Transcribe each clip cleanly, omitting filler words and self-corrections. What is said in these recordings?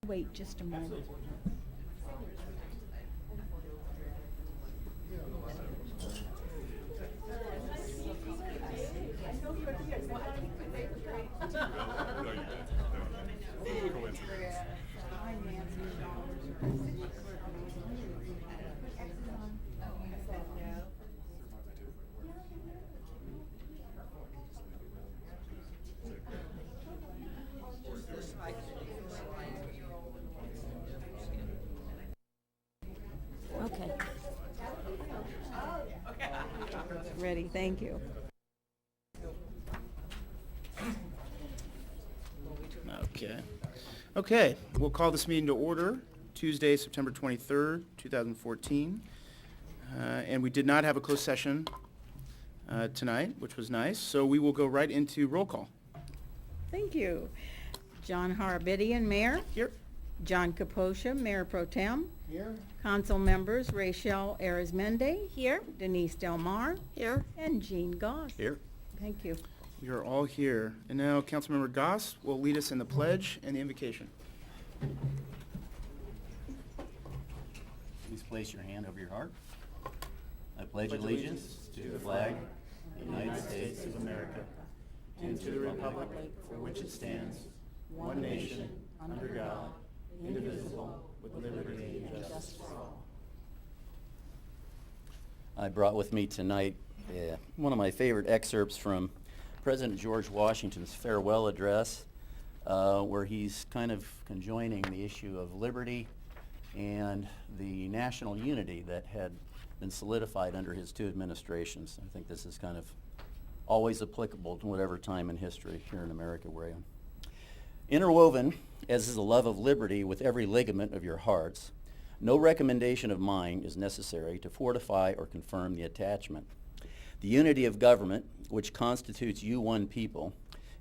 Wait just a moment. Okay. Ready, thank you. Okay. Okay, we'll call this meeting to order, Tuesday, September 23rd, 2014. And we did not have a closed session tonight, which was nice, so we will go right into roll call. Thank you. John Harabedian, Mayor. Here. John Caposcia, Mayor Pro Tem. Here. Council members, Rachel Arizmendi. Here. Denise Del Mar. Here. And Jean Goss. Here. Thank you. We are all here. And now Councilmember Goss will lead us in the pledge and the invocation. Please place your hand over your heart. I pledge allegiance to the flag of the United States of America and to the republic for which it stands, one nation, under God, indivisible, with liberty and justice for all. I brought with me tonight one of my favorite excerpts from President George Washington's farewell address, where he's kind of conjoining the issue of liberty and the national unity that had been solidified under his two administrations. I think this is kind of always applicable to whatever time in history here in America we're in. Interwoven, as is the love of liberty with every ligament of your hearts, no recommendation of mine is necessary to fortify or confirm the attachment. The unity of government, which constitutes you one people,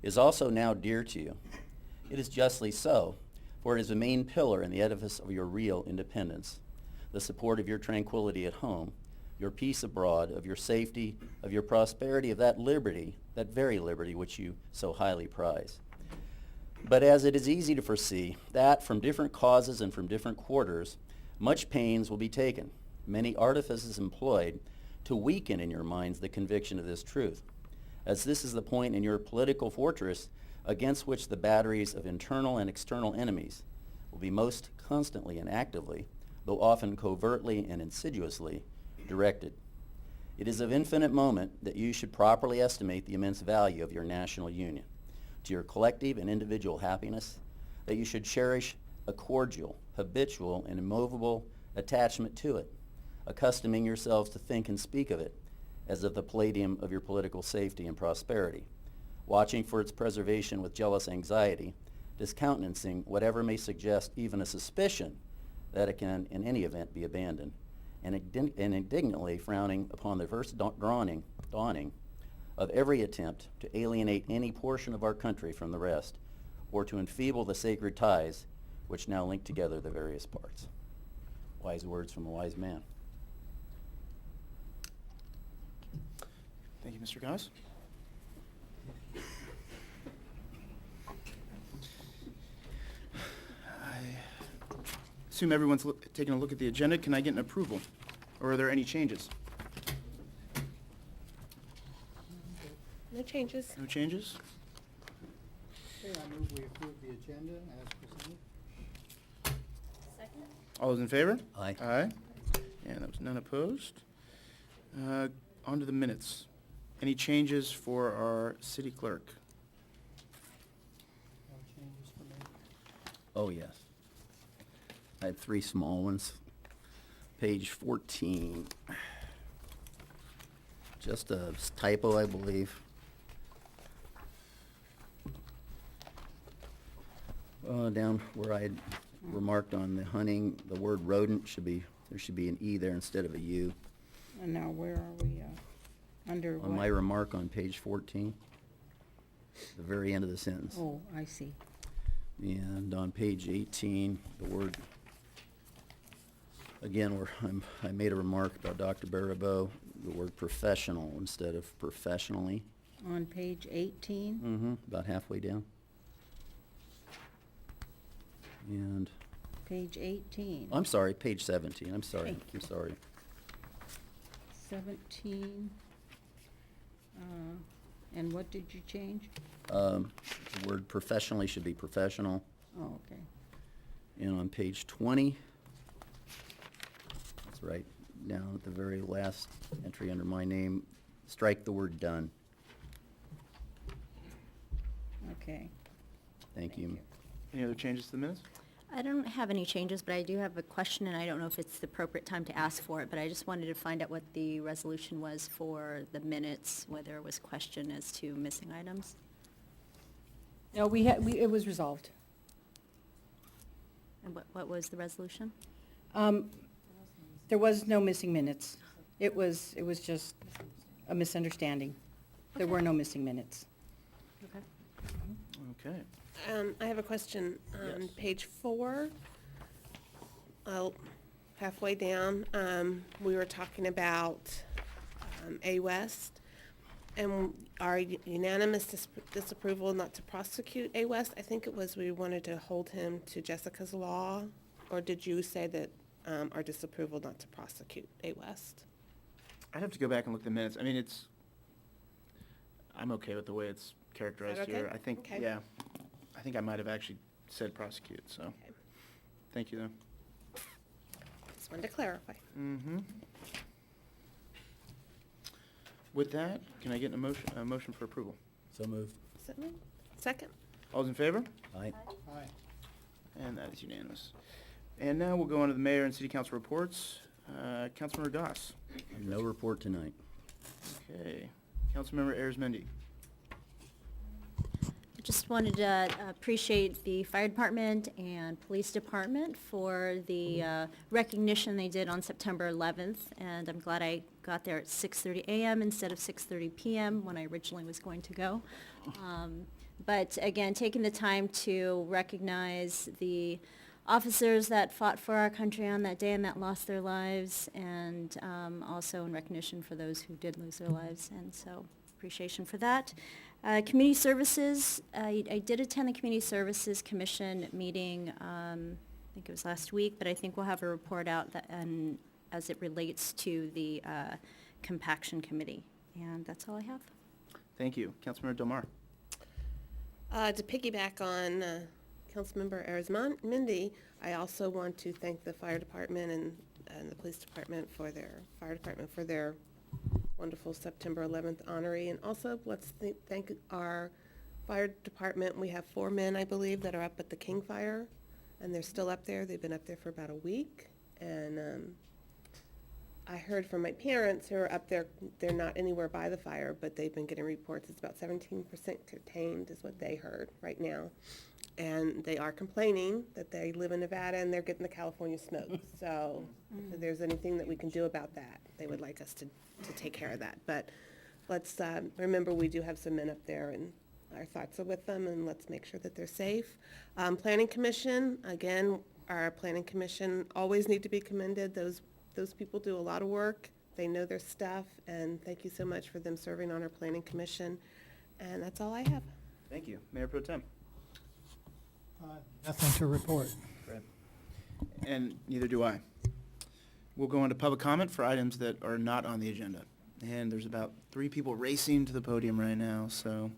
is also now dear to you. It is justly so, for it is the main pillar in the edifice of your real independence, the support of your tranquility at home, your peace abroad, of your safety, of your prosperity, of that liberty, that very liberty which you so highly prize. But as it is easy to foresee that from different causes and from different quarters, much pains will be taken, many artifices employed to weaken in your minds the conviction of this truth, as this is the point in your political fortress against which the batteries of internal and external enemies will be most constantly and actively, though often covertly and insidiously, directed. It is of infinite moment that you should properly estimate the immense value of your national union to your collective and individual happiness, that you should cherish a cordial, habitual, and immovable attachment to it, accustoming yourselves to think and speak of it as of the palladium of your political safety and prosperity, watching for its preservation with jealous anxiety, discountenancing whatever may suggest even a suspicion that it can in any event be abandoned, and indignantly frowning upon the first dawning of every attempt to alienate any portion of our country from the rest, or to enfeeble the sacred ties which now link together the various parts. Wise words from a wise man. Thank you, Mr. Goss. I assume everyone's taking a look at the agenda. Can I get an approval? Or are there any changes? No changes. No changes? Okay, I move we approve the agenda as presented. Second? All those in favor? Aye. Aye. And there was none opposed. On to the minutes. Any changes for our city clerk? No changes for me. Oh, yes. I had three small ones. Page 14. Just a typo, I believe. Down where I had remarked on the hunting, the word rodent there should be an E there instead of a U. And now where are we, under what? On my remark on page 14, the very end of the sentence. Oh, I see. And on page 18, the word, again, where I made a remark about Dr. Barabeau, the word professional instead of professionally. On page 18? About halfway down. And Page 18. I'm sorry, page 17, I'm sorry, Thank you. I'm sorry. 17. And what did you change? The word professionally should be professional. Oh, okay. And on page 20, that's right, down at the very last entry under my name, strike the word done. Okay. Thank you. Any other changes to the minutes? I don't have any changes, but I do have a question, and I don't know if it's the appropriate time to ask for it, but I just wanted to find out what the resolution was for the minutes, whether it was question as to missing items. No, it was resolved. And what was the resolution? There was no missing minutes. It was just a misunderstanding. There were no missing minutes. Okay. Okay. I have a question on Yes. page 4. Halfway down, we were talking about A West and our unanimous disapproval not to prosecute A West. I think it was we wanted to hold him to Jessica's law, or did you say that our disapproval not to prosecute A West? I'd have to go back and look at the minutes. I mean, I'm okay with the way it's characterized okay? here. I think, Okay. yeah, I think I might have actually said prosecute, so, Okay. thank you, though. Just wanted to clarify. Mm-hmm. With that, can I get a motion for approval? So moved. Second? All's in favor? Aye. Aye. And that is unanimous. And now we'll go on to the mayor and city council reports. Councilmember Goss. No report tonight. Okay. Councilmember Ayers-Mendy. I just wanted to appreciate the fire department and police department for the recognition they did on September 11th, and I'm glad I got there at 6:30 a.m. instead of 6:30 p.m. when I originally was going to go. But again, taking the time to recognize the officers that fought for our country on that day and that lost their lives, and also in recognition for those who did lose their lives, and so appreciation for that. Community services, I did attend the Community Services Commission meeting, I think it was last week, but I think we'll have a report out as it relates to the compaction committee, and that's all I have. Thank you. Councilmember Delmar. To piggyback on Councilmember Ayers-Mendy, I also want to thank the fire department and the police department for their wonderful September 11th honoree. And also, let's thank our fire department. We have 4 men, I believe, that are up at the King Fire, and they're still up there. They've been up there for about a week. And I heard from my parents who are up there, they're not anywhere by the fire, but they've been getting reports. It's about 17% contained is what they heard right now. And they are complaining that they live in Nevada and they're getting the California smoke. So if there's anything that we can do about that, they would like us to take care of that. But let's remember we do have some men up there, and our thoughts are with them, and let's make sure that they're safe. Planning Commission, again, our Planning Commission always need to be commended. Those people do a lot of work. They know their stuff, and thank you so much for them serving on our Planning Commission. And that's all I have. Thank you. Mayor Pro Tem. Nothing to report. And neither do I. We'll go on to public comment for items that are not on the agenda. And there's about 3 people racing to the podium right now, so.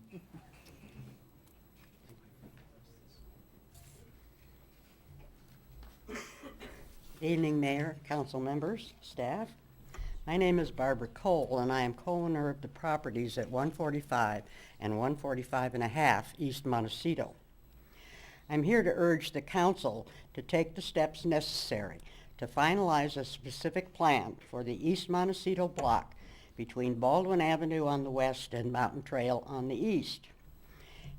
Evening, Mayor, council members, staff. My name is Barbara Cole, and I am co-owner of the properties at 145 and 145 and a half East Montecito. I'm here to urge the council to take the steps necessary to finalize a specific plan for the East Montecito block between Baldwin Avenue on the west and Mountain Trail on the east.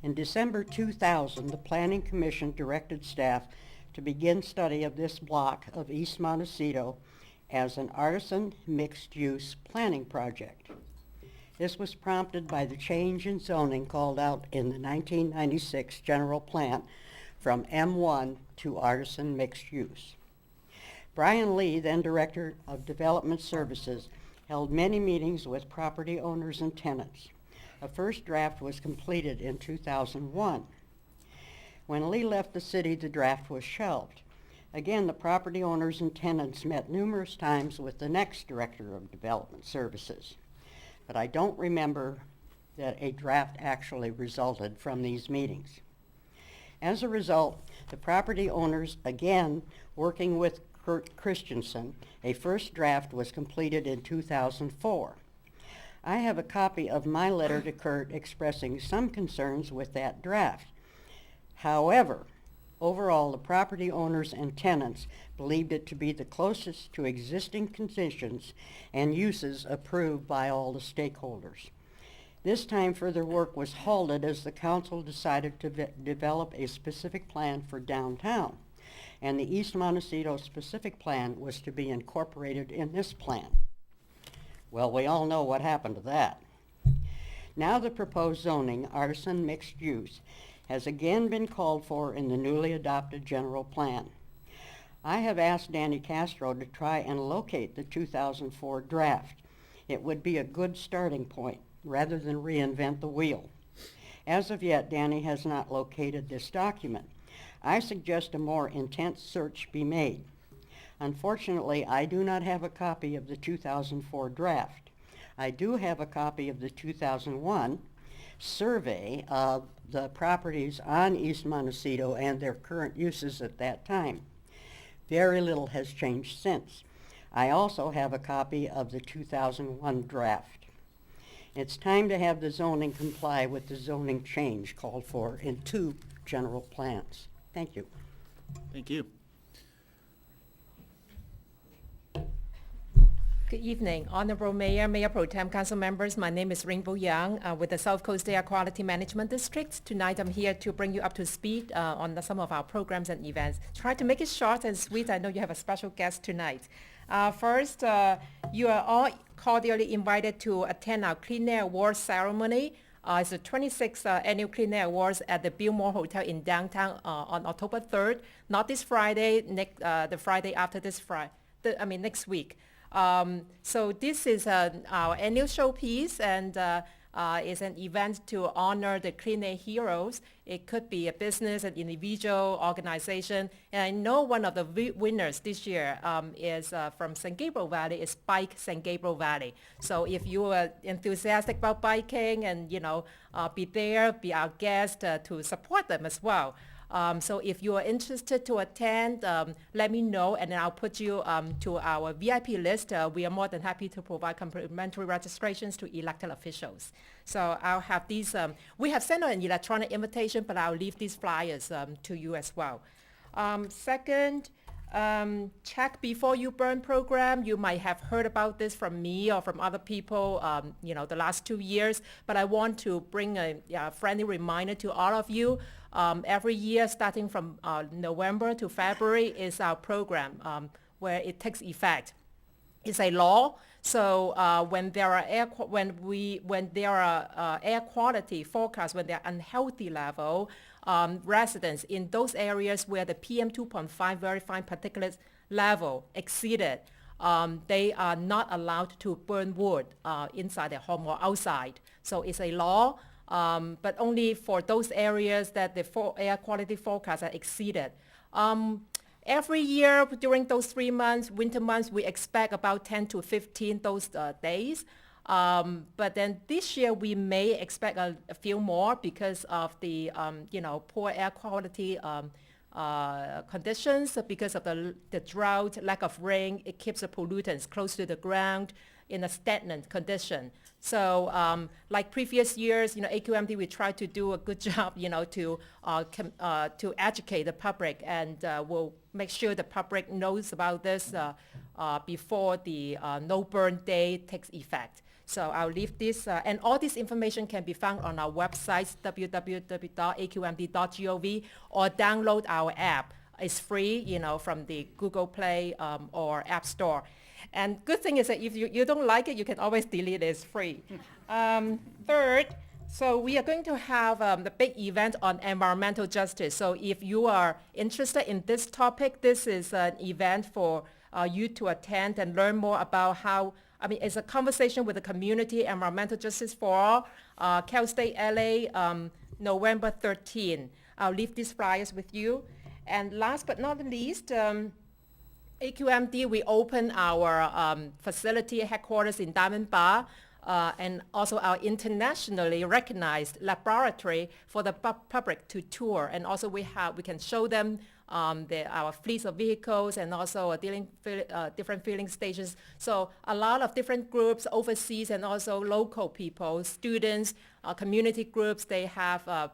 In December 2000, the Planning Commission directed staff to begin study of this block of East Montecito as an artisan mixed-use planning project. This was prompted by the change in zoning called out in the 1996 general plan from M1 to artisan mixed use. Brian Lee, then Director of Development Services, held many meetings with property owners and tenants. A first draft was completed in 2001. When Lee left the city, the draft was shelved. Again, the property owners and tenants met numerous times with the next Director of Development Services, but I don't remember that a draft actually resulted from these meetings. As a result, the property owners, again working with Kurt Christensen, a first draft was completed in 2004. I have a copy of my letter to Kurt expressing some concerns with that draft. However, overall, the property owners and tenants believed it to be the closest to existing conditions and uses approved by all the stakeholders. This time, further work was halted as the council decided to develop a specific plan for downtown, and the East Montecito specific plan was to be incorporated in this plan. Well, we all know what happened to that. Now the proposed zoning, artisan mixed use, has again been called for in the newly adopted general plan. I have asked Danny Castro to try and locate the 2004 draft. It would be a good starting point rather than reinvent the wheel. As of yet, Danny has not located this document. I suggest a more intense search be made. Unfortunately, I do not have a copy of the 2004 draft. I do have a copy of the 2001 survey of the properties on East Montecito and their current uses at that time. Very little has changed since. I also have a copy of the 2001 draft. It's time to have the zoning comply with the zoning change called for in 2 general plans. Thank you. Thank you. Good evening, Honorable Mayor, Mayor Pro Tem, Council members. My name is Rainbow Young with the South Coast Air Quality Management District. Tonight I'm here to bring you up to speed on some of our programs and events. Try to make it short and sweet. I know you have a special guest tonight. First, you are all cordially invited to attend our Clean Air Awards ceremony. It's the 26th Annual Clean Air Awards at the Billmore Hotel in downtown on October 3rd. Not this Friday, the Friday after this Friday. Next week. So this is our annual showpiece, and is an event to honor the clean air heroes. It could be a business, an individual, organization. And I know one of the winners this year is from San Gabriel Valley, is Bike San Gabriel Valley. So if you are enthusiastic about biking and, be there, be our guest to support them as well. So if you are interested to attend, let me know, and then I'll put you to our VIP list. We are more than happy to provide complimentary registrations to elected officials. So I'll have these. We have sent out an electronic invitation, but I'll leave these flyers to you as well. Second, check before you burn program. You might have heard about this from me or from other people, the last 2 years, but I want to bring a friendly reminder to all of you. Every year, starting from November to February, is our program where it takes effect. It's a law. So when there are air quality forecasts, when there are unhealthy level, residents in those areas where the PM 2.5 very fine particulate level exceeded, they are not allowed to burn wood inside their home or outside. So it's a law. But only for those areas that the air quality forecasts are exceeded. Every year during those 3 months, winter months, we expect about 10 to 15 those days. But then this year we may expect a few more because of the poor air quality conditions, because of the drought, lack of rain. It keeps the pollutants close to the ground in a stagnant condition. So like previous years, AQMD, we try to do a good job, to educate the public, and we'll make sure the public knows about this before the no burn day takes effect. So I'll leave this, and all this information can be found on our website, www.aqmd.gov, or download our app. It's free, from the Google Play or App Store. And good thing is that if you don't like it, you can always delete it. It's free. Third, so we are going to have the big event on environmental justice. So if you are interested in this topic, this is an event for you to attend and learn more about how, it's a conversation with the community, environmental justice for all, Cal State LA, November 13. I'll leave these flyers with you. And last but not least, AQMD, we opened our facility headquarters in Diamond Bar, and also our internationally recognized laboratory for the public to tour. And also we can show them our fleets of vehicles and also different filling stations. So a lot of different groups overseas and also local people, students, community groups, they have,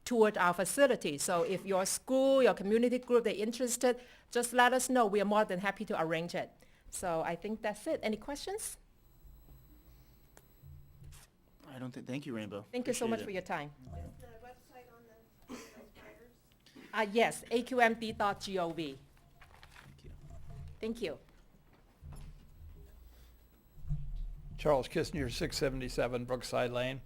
toured our facility. So if your school, your community group, they're interested, just let us know. We are more than happy to arrange it. So I think that's it. Any questions? I don't think, thank you, Rainbow. Thank you so much Appreciate for it. your time. Yes, aqmd.gov. Thank you. Thank you. Charles Kissinger, 677 Brookside Lane.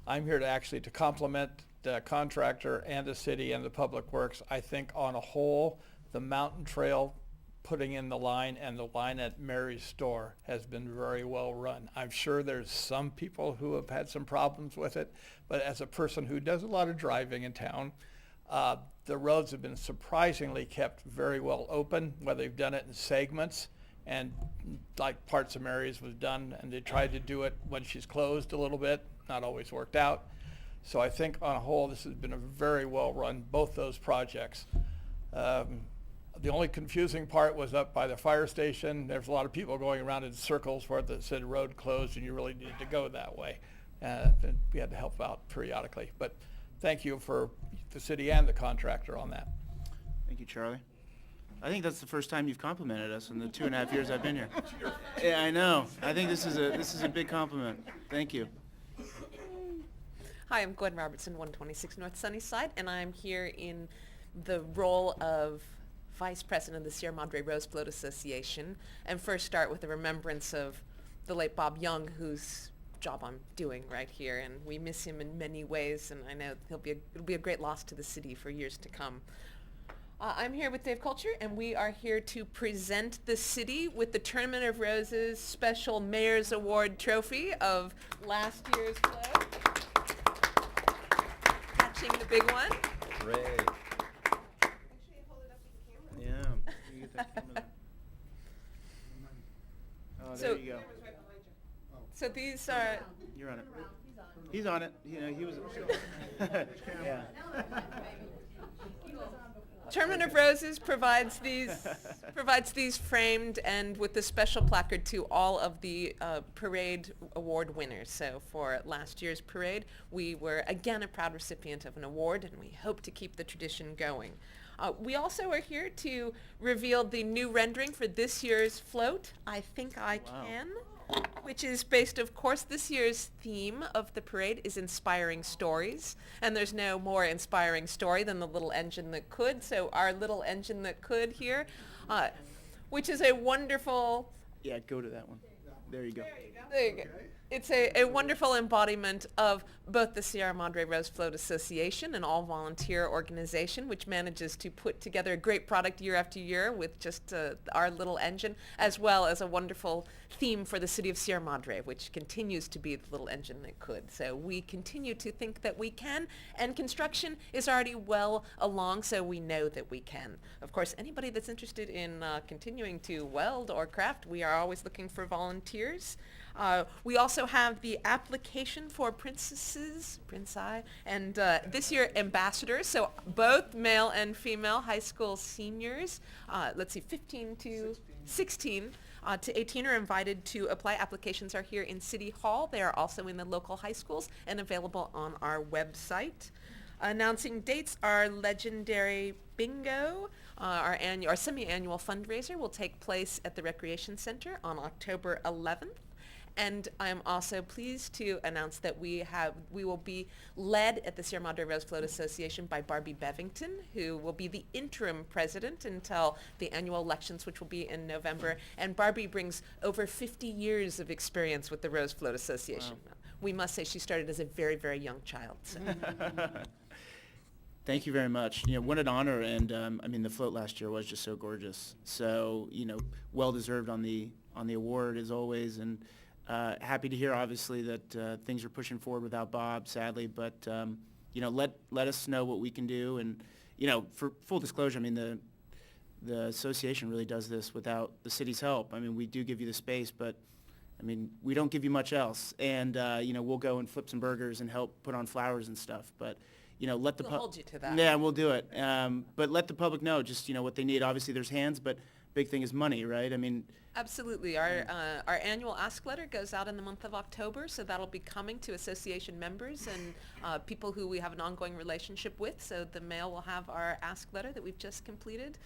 I'm here to compliment the contractor and the city and the public works. I think on a whole, the mountain trail putting in the line and the line at Mary's store has been very well run. I'm sure there's some people who have had some problems with it, but as a person who does a lot of driving in town, the roads have been surprisingly kept very well open, where they've done it in segments, and like parts of Mary's was done, and they tried to do it when she's closed a little bit, not always worked out. So I think on a whole, this has been a very well run, both those projects. The only confusing part was up by the fire station. There's a lot of people going around in circles where it said road closed and you really needed to go that way. And we had to help out periodically. But thank you for the city and the contractor on that. Thank you, Charlie. I think that's the first time you've complimented us in the 2.5 years I've been here. Yeah, I know. I think this is a big compliment. Thank you. Hi, I'm Gwen Robertson, 126 North Sunnyside, and I'm here in the role of Vice President of the Sierra Madre Rose Float Association, and first start with a remembrance of the late Bob Young, whose job I'm doing right here, and we miss him in many ways, and I know it'll be a great loss to the city for years to come. I'm here with Dave Culture, and we are here to present the city with the Tournament of Roses Special Mayor's Award Trophy of last year's float. Catching the big one. Great. Yeah. You get that camera there. Oh, there So- you go. So these are, You're on it. He's on it. You know, he was. Yeah. Tournament of Roses provides these framed and with the special placard to all of the parade award winners. So for last year's parade, we were again a proud recipient of an award, and we hope to keep the tradition going. We also are here to reveal the new rendering for this year's float, I Think I Wow. Can, which is based, of course, this year's theme of the parade is inspiring stories, and there's no more inspiring story than the little engine that could. So our little engine that could here, which is a wonderful, Yeah, go to that one. There you go. there you go. It's a wonderful embodiment of both the Sierra Madre Rose Float Association, an all-volunteer organization which manages to put together a great product year after year with just our little engine, as well as a wonderful theme for the city of Sierra Madre, which continues to be the little engine that could. So we continue to think that we can, and construction is already well along, so we know that we can. Of course, anybody that's interested in continuing to weld or craft, we are always looking for volunteers. We also have the application for princesses, and this year ambassadors, so both male and female high school seniors, 15 to 16 to 18 are invited to apply. Applications are here in City Hall. They are also in the local high schools and available on our website. Announcing dates, our legendary bingo, our semi-annual fundraiser will take place at the Recreation Center on October 11th. And I'm also pleased to announce that we will be led at the Sierra Madre Rose Float Association by Barbie Bevington, who will be the interim president until the annual elections, which will be in November. And Barbie brings over 50 years of experience with the Rose Float Association. Wow. We must say she started as a very, very young child. So. Thank you very much. You know, what an honor, and the float last year was just so gorgeous. So, well deserved on the award as always, and happy to hear obviously that things are pushing forward without Bob, sadly. But let us know what we can do, and for full disclosure, I mean, the association really does this without the city's help. I mean, we do give you the space, but, I mean, we don't give you much else. And, we'll go and flip some burgers and help put on flowers and stuff, but, let the We'll hold you to that. Yeah, we'll do it. But let the public know just, what they need. Obviously, there's hands, but big thing is money, right? I mean, Absolutely. Our annual ask letter goes out in the month of October, so that'll be coming to association members and people who we have an ongoing relationship with. So the mail will have our ask letter that we've just completed.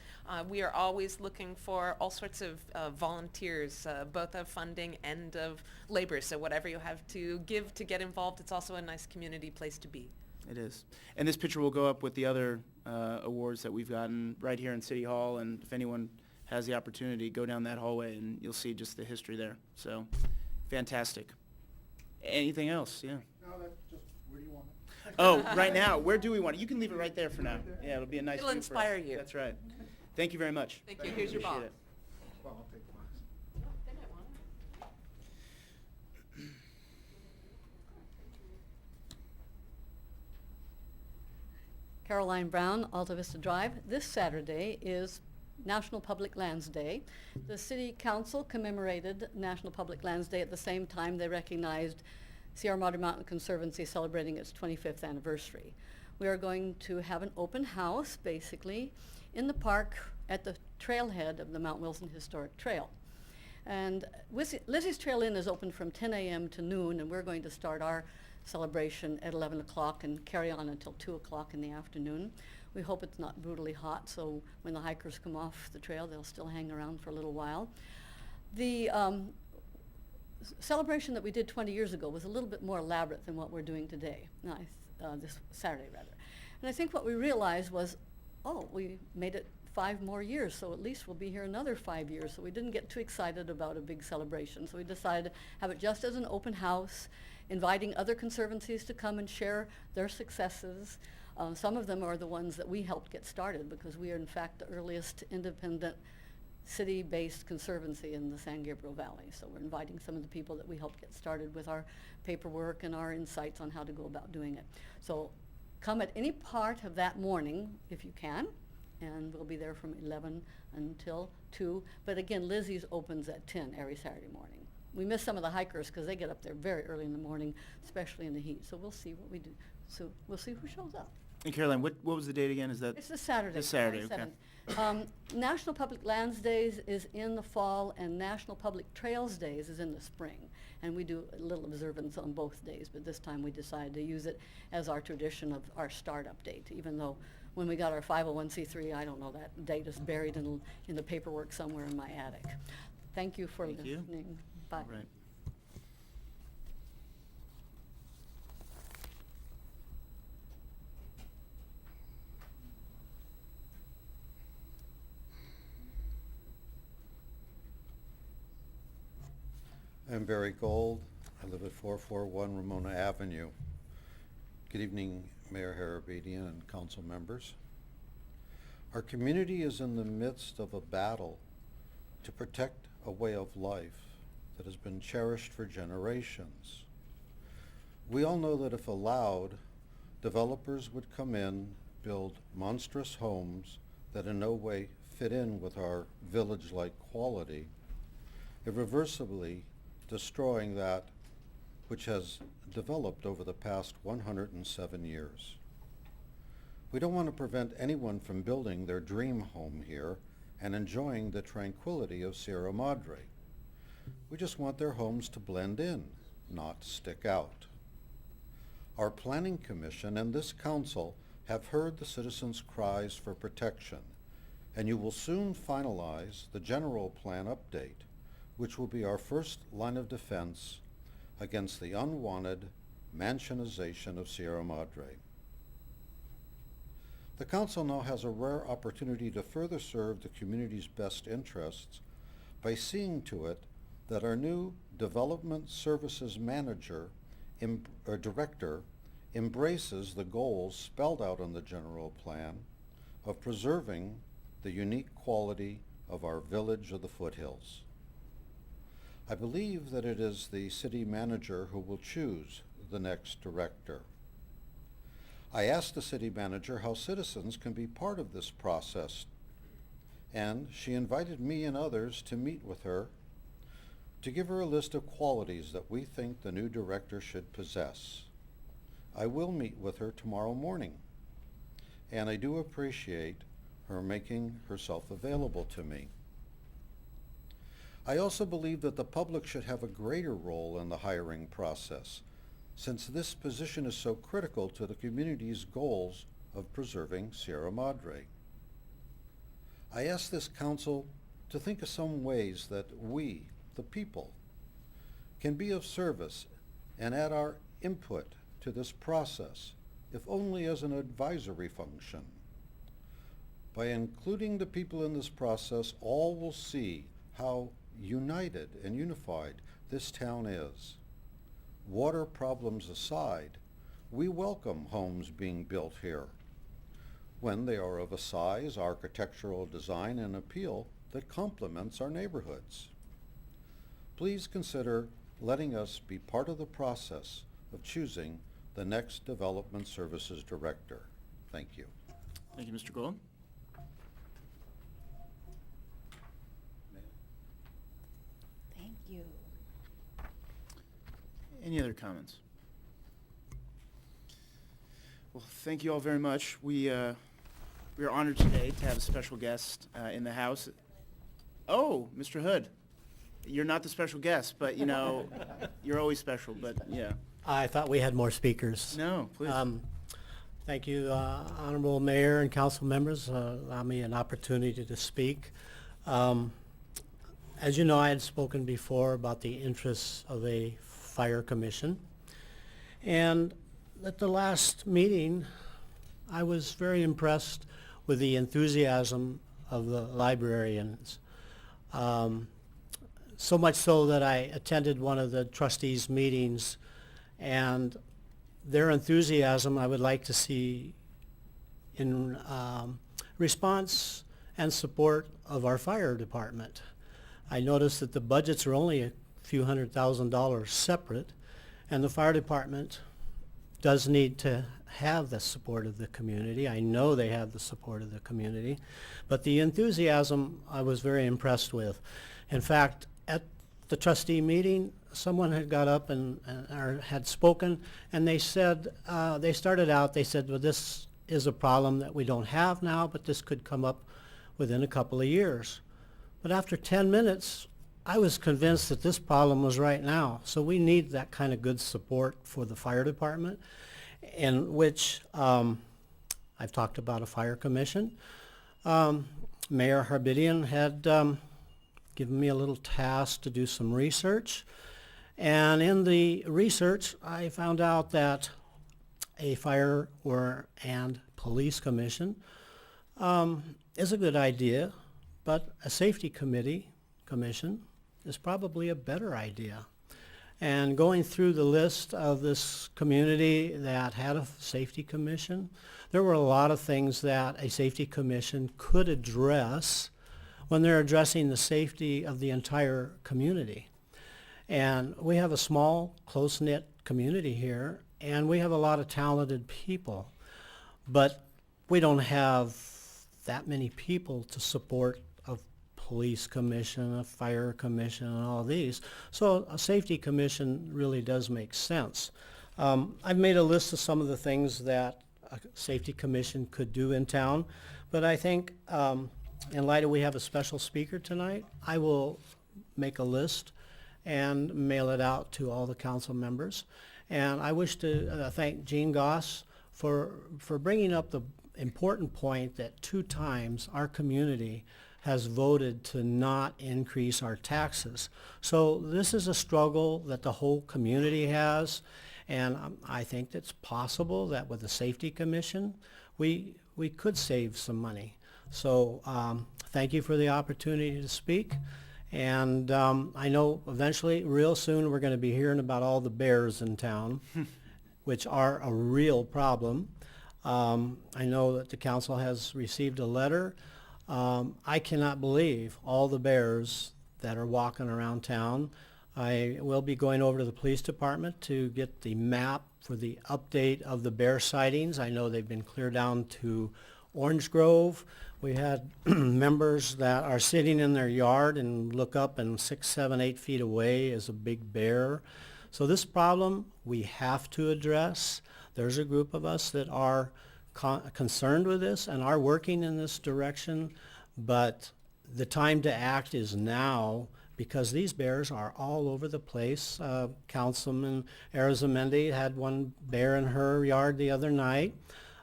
We are always looking for all sorts of volunteers, both of funding and of labor. So whatever you have to give to get involved, it's also a nice community place to be. it is. And this picture will go up with the other awards that we've gotten right here in City Hall, and if anyone has the opportunity, go down that hallway and you'll see just the history there. So, fantastic. Anything else? Yeah. No, that's just, where do you want it? Oh, right now, where do we want it? You can leave it right there for now. Yeah, it'll be a nice It'll view for inspire us. you. That's right. Thank you very much. Thank you. Here's your Appreciate box. it. Well, I'll take the box. They might want it. Caroline Brown, Alta Vista Drive. This Saturday is National Public Lands Day. The City Council commemorated National Public Lands Day at the same time they recognized Sierra Madre Mountain Conservancy celebrating its 25th anniversary. We are going to have an open house, basically, in the park at the trailhead of the Mount Wilson Historic Trail. And Lizzie's Trail Inn is open from 10 a.m. to noon, and we're going to start our celebration at 11 o'clock and carry on until 2 o'clock in the afternoon. We hope it's not brutally hot, so when the hikers come off the trail, they'll still hang around for a little while. The celebration that we did 20 years ago was a little bit more elaborate than what we're doing today, this Saturday rather. And I think what we realized was, oh, we made it 5 more years, so at least we'll be here another 5 years. So we didn't get too excited about a big celebration. So we decided to have it just as an open house, inviting other conservancies to come and share their successes. Some of them are the ones that we helped get started, because we are in fact the earliest independent city-based conservancy in the San Gabriel Valley. So we're inviting some of the people that we helped get started with our paperwork and our insights on how to go about doing it. So come at any part of that morning if you can, and we'll be there from 11 until 2. But again, Lizzie's opens at 10 every Saturday morning. We miss some of the hikers because they get up there very early in the morning, especially in the heat. So we'll see what we do. So we'll see who shows up. And Caroline, what was the date again? Is that? It's this Saturday. This Saturday, okay. 27th. National Public Lands Days is in the fall, and National Public Trails Days is in the spring. And we do a little observance on both days, but this time we decided to use it as our tradition of our startup date, even though when we got our 501c3, I don't know, that date is buried in the paperwork somewhere in my attic. Thank you for Thank you. listening. Bye. Right. I'm Barry Gold. I live at 441 Ramona Avenue. Good evening, Mayor Harabedian and council members. Our community is in the midst of a battle to protect a way of life that has been cherished for generations. We all know that if allowed, developers would come in, build monstrous homes that in no way fit in with our village-like quality, irreversibly destroying that which has developed over the past 107 years. We don't want to prevent anyone from building their dream home here and enjoying the tranquility of Sierra Madre. We just want their homes to blend in, not stick out. Our Planning Commission and this council have heard the citizens' cries for protection, and you will soon finalize the general plan update, which will be our first line of defense against the unwanted mansionization of Sierra Madre. The council now has a rare opportunity to further serve the community's best interests by seeing to it that our new Development Services Manager or Director embraces the goals spelled out in the general plan of preserving the unique quality of our village of the foothills. I believe that it is the city manager who will choose the next director. I asked the city manager how citizens can be part of this process, and she invited me and others to meet with her to give her a list of qualities that we think the new director should possess. I will meet with her tomorrow morning, and I do appreciate her making herself available to me. I also believe that the public should have a greater role in the hiring process, since this position is so critical to the community's goals of preserving Sierra Madre. I ask this council to think of some ways that we, the people, can be of service and add our input to this process, if only as an advisory function. By including the people in this process, all will see how united and unified this town is. Water problems aside, we welcome homes being built here when they are of a size, architectural design, and appeal that complements our neighborhoods. Please consider letting us be part of the process of choosing the next Development Services Director. Thank you. Thank you, Mr. Gold. Thank you. Any other comments? Well, thank you all very much. We are honored today to have a special guest in the house. Oh, Mr. Hood. You're not the special guest, but you know, you're always special, but yeah. I thought we had more speakers. No, please. Thank you, Honorable Mayor and council members. Allow me an opportunity to speak. As you know, I had spoken before about the interests of a fire commission. And at the last meeting, I was very impressed with the enthusiasm of the librarians. So much so that I attended one of the trustees' meetings, and their enthusiasm I would like to see in response and support of our fire department. I noticed that the budgets are only a few $100,000 separate, and the fire department does need to have the support of the community. I know they have the support of the community, but the enthusiasm I was very impressed with. In fact, at the trustee meeting, someone had got up and or had spoken, and they said, they started out, they said, well, this is a problem that we don't have now, but this could come up within a couple of years. But after 10 minutes, I was convinced that this problem was right now. So we need that kind of good support for the fire department, in which I've talked about a fire commission. Mayor Harbidian had given me a little task to do some research. And in the research, I found out that a fire and police commission is a good idea, but a safety commission is probably a better idea. And going through the list of this community that had a safety commission, there were a lot of things that a safety commission could address when they're addressing the safety of the entire community. And we have a small, close-knit community here, and we have a lot of talented people, but we don't have that many people to support a police commission, a fire commission, and all these. So a safety commission really does make sense. I've made a list of some of the things that a safety commission could do in town, but I think in light of we have a special speaker tonight, I will make a list and mail it out to all the council members. And I wish to thank Gene Goss for bringing up the important point that 2 times our community has voted to not increase our taxes. So this is a struggle that the whole community has, and I think it's possible that with the safety commission, we could save some money. So thank you for the opportunity to speak. And I know eventually, real soon, we're going to be hearing about all the bears in town, which are a real problem. I know that the council has received a letter. I cannot believe all the bears that are walking around town. I will be going over to the police department to get the map for the update of the bear sightings. I know they've been clear down to Orange Grove. We had members that are sitting in their yard and look up and 6, 7, 8 feet away is a big bear. So this problem we have to address. There's a group of us that are concerned with this and are working in this direction, but the time to act is now because these bears are all over the place. Councilman Arizamendi had one bear in her yard the other night.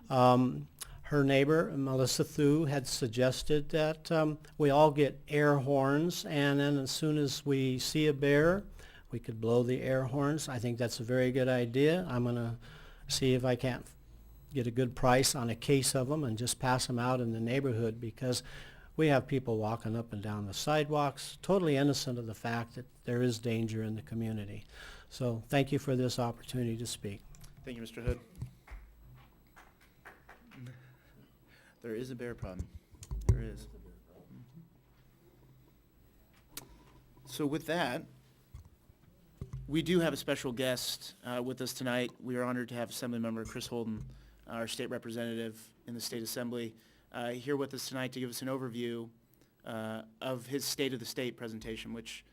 Her neighbor, Melissa Thu, had suggested that we all get air horns, and then as soon as we see a bear, we could blow the air horns. I think that's a very good idea. I'm going to see if I can't get a good price on a case of them and just pass them out in the neighborhood, because we have people walking up and down the sidewalks, totally innocent of the fact that there is danger in the community. So thank you for this opportunity to speak. Thank you, Mr. Hood. There is a bear problem. There is. So with that, we do have a special guest with us tonight. We are honored to have Assemblymember Chris Holden, our state representative in the State Assembly, here with us tonight to give us an overview of his State of the State presentation, which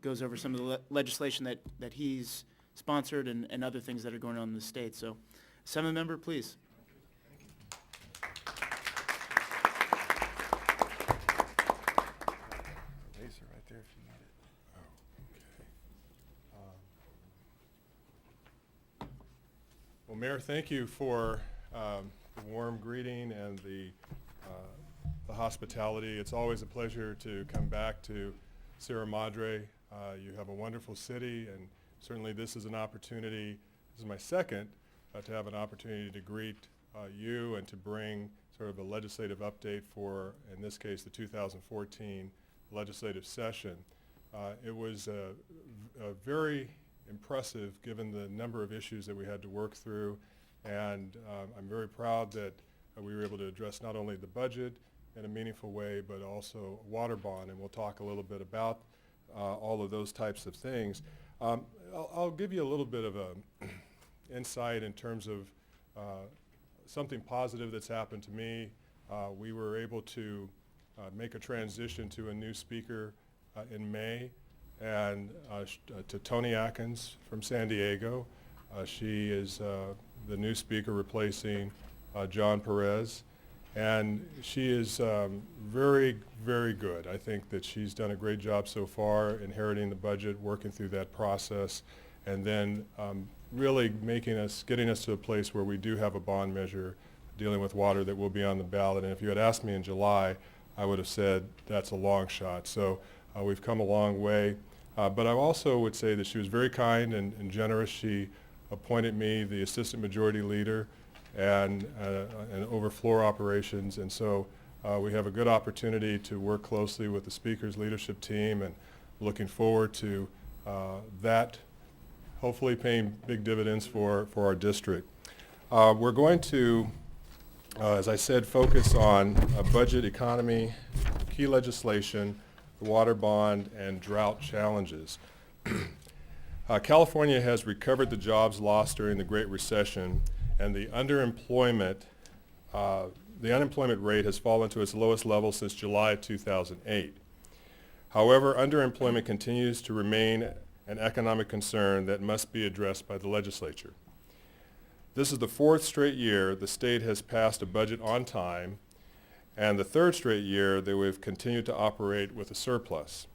goes over some of the legislation that he's sponsored and other things that are going on in the state. So, Assemblymember, please. Well, Mayor, thank you for the warm greeting and the hospitality. It's always a pleasure to come back to Sierra Madre. You have a wonderful city, and certainly this is an opportunity, this is my second, to have an opportunity to greet you and to bring sort of a legislative update for, in this case, the 2014 legislative session. It was a very impressive given the number of issues that we had to work through, and I'm very proud that we were able to address not only the budget in a meaningful way, but also water bond, and we'll talk a little bit about all of those types of things. I'll give you a little bit of a insight in terms of something positive that's happened to me. We were able to make a transition to a new speaker in May, and to Toni Atkins from San Diego. She is the new speaker replacing John Perez, and she is very, very good. I think that she's done a great job so far inheriting the budget, working through that process, and then really getting us to a place where we do have a bond measure dealing with water that will be on the ballot. And if you had asked me in July, I would have said that's a long shot. So we've come a long way. But I also would say that she was very kind and generous. She appointed me the assistant majority leader and over floor operations. And so we have a good opportunity to work closely with the speaker's leadership team, and looking forward to that hopefully paying big dividends for our district. We're going to, as I said, focus on budget, economy, key legislation, the water bond, and drought challenges. California has recovered the jobs lost during the Great Recession, and the unemployment rate has fallen to its lowest level since July of 2008. However, underemployment continues to remain an economic concern that must be addressed by the legislature. This is the fourth straight year the state has passed a budget on time, and the third straight year that we've continued to operate with a surplus.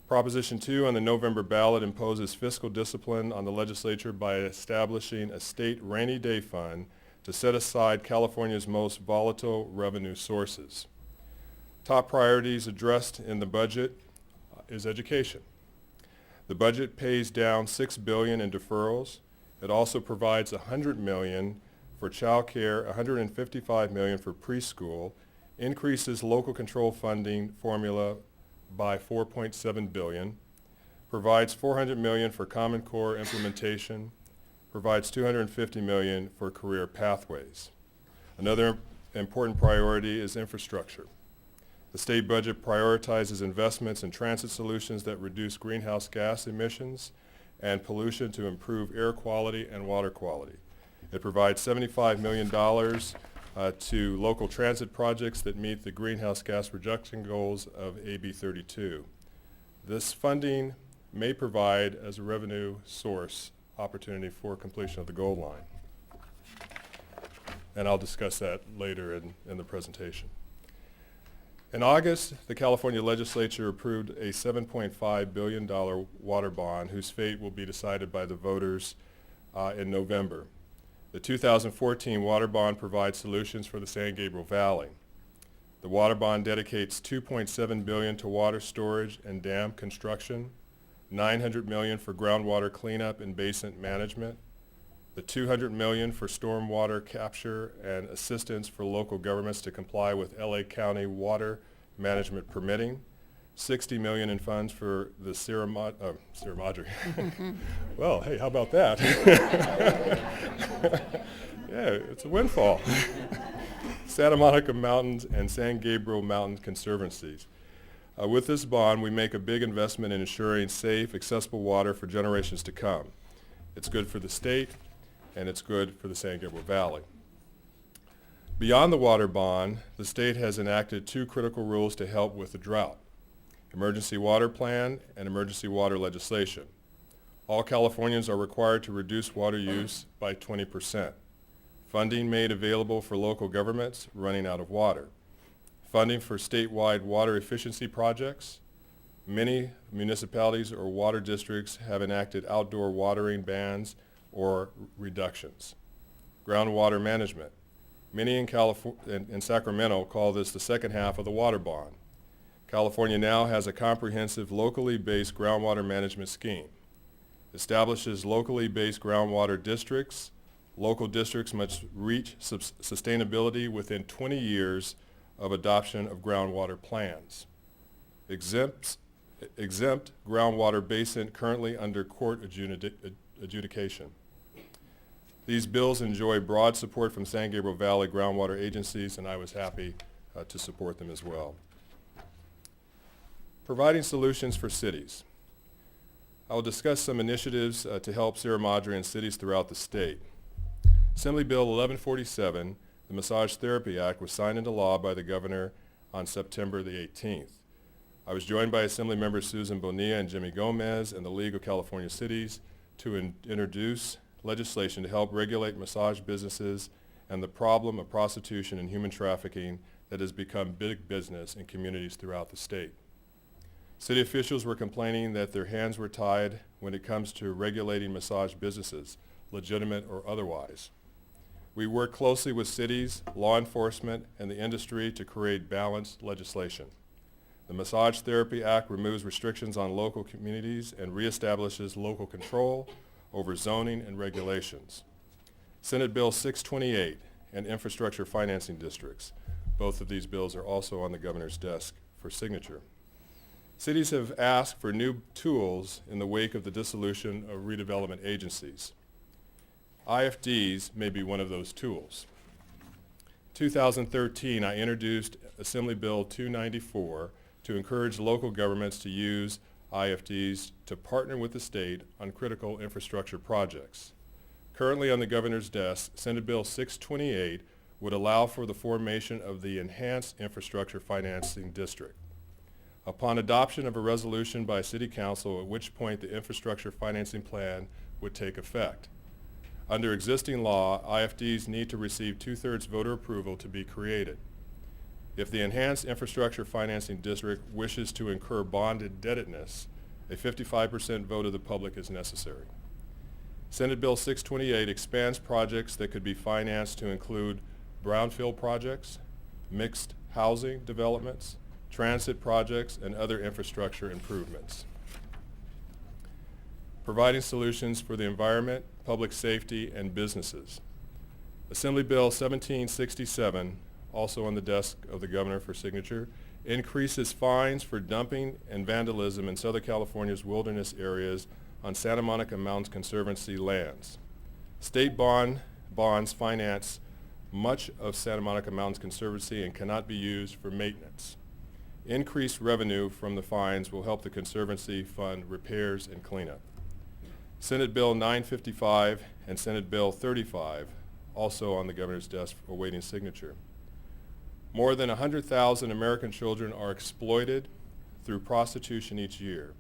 Proposition 2 on the November ballot imposes fiscal discipline on the legislature by establishing a state rainy day fund to set aside California's most volatile revenue sources. Top priorities addressed in the budget is education. The budget pays down $6 billion in deferrals. It also provides $100 million for child care, $155 million for preschool, increases local control funding formula by $4.7 billion, provides $400 million for Common Core implementation, provides $250 million for career pathways. Another important priority is infrastructure. The state budget prioritizes investments in transit solutions that reduce greenhouse gas emissions and pollution to improve air quality and water quality. It provides $75 million to local transit projects that meet the greenhouse gas reduction goals of AB 32. This funding may provide as a revenue source opportunity for completion of the gold line. And I'll discuss that later in the presentation. In August, the California legislature approved a $7.5 billion water bond whose fate will be decided by the voters in November. The 2014 water bond provides solutions for the San Gabriel Valley. The water bond dedicates $2.7 billion to water storage and dam construction, $900 million for groundwater cleanup and basin management, the $200 million for stormwater capture and assistance for local governments to comply with LA County water management permitting, $60 million in funds for the Sierra Madre. Well, hey, how about that? Yeah, it's a windfall. Santa Monica Mountains and San Gabriel Mountain Conservancies. With this bond, we make a big investment in ensuring safe, accessible water for generations to come. It's good for the state, and it's good for the San Gabriel Valley. Beyond the water bond, the state has enacted two critical rules to help with the drought: emergency water plan and emergency water legislation. All Californians are required to reduce water use by 20%. Funding made available for local governments running out of water. Funding for statewide water efficiency projects. Many municipalities or water districts have enacted outdoor watering bans or reductions. Groundwater management. Many in Sacramento call this the second half of the water bond. California now has a comprehensive locally based groundwater management scheme. Establishes locally based groundwater districts. Local districts must reach sustainability within 20 years of adoption of groundwater plans. Exempt groundwater basin currently under court adjudication. These bills enjoy broad support from San Gabriel Valley groundwater agencies, and I was happy to support them as well. Providing solutions for cities. I will discuss some initiatives to help Sierra Madre and cities throughout the state. Assembly Bill 1147, the Massage Therapy Act, was signed into law by the governor on September the 18th. I was joined by Assembly members Susan Bonilla and Jimmy Gomez and the League of California Cities to introduce legislation to help regulate massage businesses and the problem of prostitution and human trafficking that has become big business in communities throughout the state. City officials were complaining that their hands were tied when it comes to regulating massage businesses, legitimate or otherwise. We work closely with cities, law enforcement, and the industry to create balanced legislation. The Massage Therapy Act removes restrictions on local communities and reestablishes local control over zoning and regulations. Senate Bill 628 and infrastructure financing districts. Both of these bills are also on the governor's desk for signature. Cities have asked for new tools in the wake of the dissolution of redevelopment agencies. IFDs may be one of those tools. 2013, I introduced Assembly Bill 294 to encourage local governments to use IFDs to partner with the state on critical infrastructure projects. Currently on the governor's desk, Senate Bill 628 would allow for the formation of the Enhanced Infrastructure Financing District. Upon adoption of a resolution by City Council, at which point the infrastructure financing plan would take effect. Under existing law, IFDs need to receive 2/3 voter approval to be created. If the Enhanced Infrastructure Financing District wishes to incur bond indebtedness, a 55% vote of the public is necessary. Senate Bill 628 expands projects that could be financed to include brownfield projects, mixed housing developments, transit projects, and other infrastructure improvements. Providing solutions for the environment, public safety, and businesses. Assembly Bill 1767, also on the desk of the governor for signature, increases fines for dumping and vandalism in Southern California's wilderness areas on Santa Monica Mountains Conservancy lands. State bonds finance much of Santa Monica Mountains Conservancy and cannot be used for maintenance. Increased revenue from the fines will help the Conservancy fund repairs and cleanup. Senate Bill 955 and Senate Bill 35, also on the governor's desk awaiting signature. More than 100,000 American children are exploited through prostitution each year.